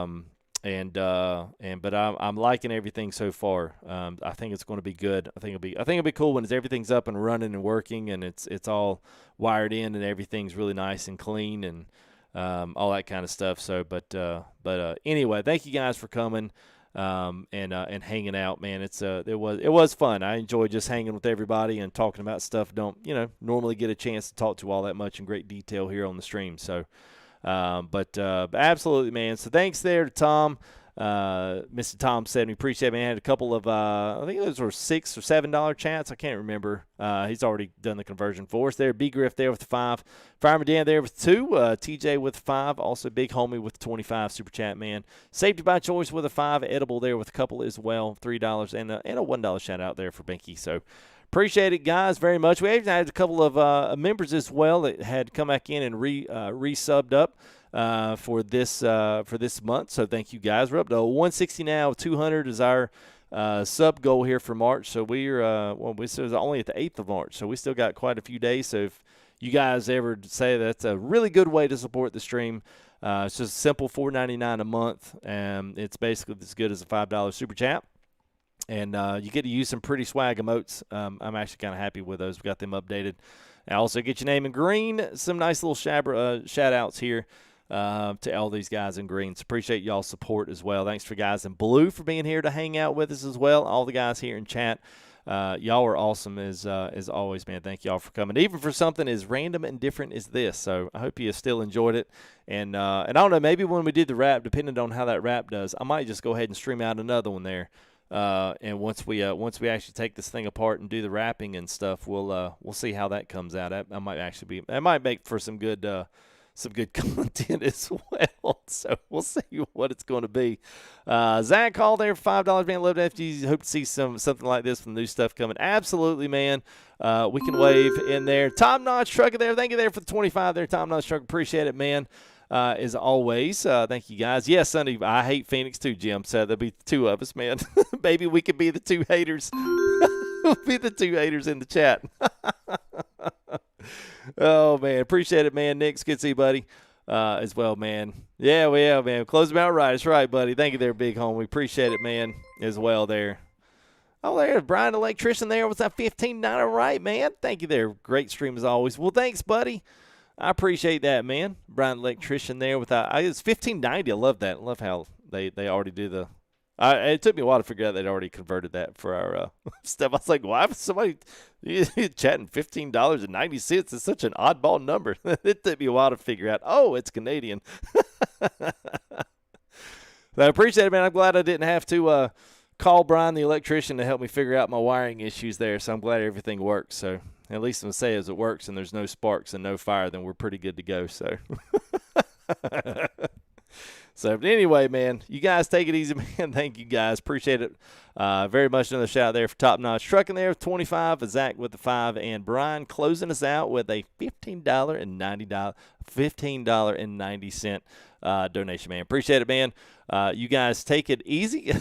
S2: I'm liking everything so far. I think it's going to be good. I think it'll be cool when everything's up and running and working and it's all wired in and everything's really nice and clean and all that kind of stuff. So, but anyway, thank you guys for coming, and hanging out, man. It was fun. I enjoyed just hanging with everybody and talking about stuff. Don't, normally get a chance to talk to all that much in great detail here on the stream. So, but absolutely, man. So thanks there to Tom. Mr. Tom said, we appreciate it, man. I had a couple of, I think those were $6 or $7 chats. I can't remember. He's already done the conversion for us there. B Griff there with the 5. Fireman Dan there with 2. TJ with 5. Also Big Homie with 25 super chat, man. Safety by Choice with a 5. Edible there with a couple as well. $3 and a $1 shout out there for Binky. So appreciate it, guys, very much. We even had a couple of members as well that had come back in and re-subbed up for this month. So thank you, guys. We're up to 160 now. 200 is our sub goal here for March. So we're only at the 8th of March. So we still got quite a few days. So if you guys ever say that's a really good way to support the stream, it's just simple $4.99 a month, and it's basically as good as a $5 super chat. And you get to use some pretty swag emotes. I'm actually kind of happy with those. We got them updated. I also get your name in green. Some nice little shout-outs here to all these guys in green. So appreciate y'all's support as well. Thanks for guys in blue for being here to hang out with us as well. All the guys here in chat. Y'all are awesome as always, man. Thank y'all for coming, even for something as random and different as this. So I hope you still enjoyed it. And I don't know, maybe when we did the wrap, depending on how that wrap does, I might just go ahead and stream out another one there. And once we actually take this thing apart and do the wrapping and stuff, we'll see how that comes out. That might make for some good content as well. So we'll see what it's going to be. Zach called there for $5, man. Love FGs. Hope to see something like this from the new stuff coming. Absolutely, man. We can wave in there. Tom Notch Trucker there. Thank you there for the 25 there, Tom Notch Trucker. Appreciate it, man. As always, thank you guys. Yes, Sunday, I hate Phoenix too, Jim. So there'll be 2 of us, man. Maybe we could be the 2 haters. We'll be the 2 haters in the chat. Oh, man. Appreciate it, man. Nick's good to see you, buddy, as well, man. Yeah, man. Close them out right. That's right, buddy. Thank you there, big home. We appreciate it, man, as well there. Oh, there's Brian Electrician there with that $15 right, man. Thank you there. Great stream as always. Well, thanks, buddy. I appreciate that, man. Brian Electrician there with it's $15.90. I love that. I love how they already do the. It took me a while to figure out they'd already converted that for our stuff. I was like, why was somebody chatting $15.90? It's such an oddball number. It took me a while to figure out. Oh, it's Canadian. But I appreciate it, man. I'm glad I didn't have to call Brian the electrician to help me figure out my wiring issues there. So I'm glad everything works. So at least I'm going to say as it works and there's no sparks and no fire, then we're pretty good to go. So So, but anyway, man, you guys take it easy, man. Thank you, guys. Appreciate it very much. Another shout out there for Top Notch Trucking there with 25, Zach with the 5, and Brian closing us out with a $15.90 donation, man. Appreciate it, man. You guys take it easy.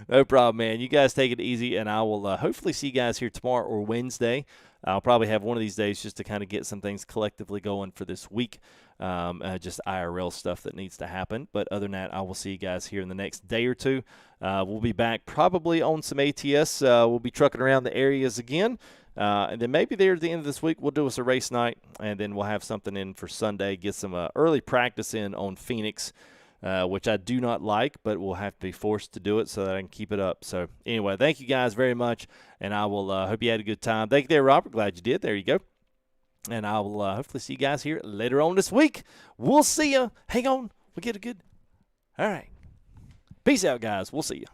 S2: No problem, man. You guys take it easy, and I will hopefully see you guys here tomorrow or Wednesday. I'll probably have one of these days just to kind of get some things collectively going for this week, just IRL stuff that needs to happen. But other than that, I will see you guys here in the next day or two. We'll be back probably on some ATS. We'll be trucking around the areas again. And then maybe there at the end of this week, we'll do us a race night, and then we'll have something in for Sunday, get some early practice in on Phoenix, which I do not like, but we'll have to be forced to do it so that I can keep it up. So anyway, thank you guys very much, and I will hope you had a good time. Thank you there, Robert. Glad you did. There you go. And I will hopefully see you guys here later on this week. We'll see you. Hang on. We'll get a good. All right. Peace out, guys. We'll see you.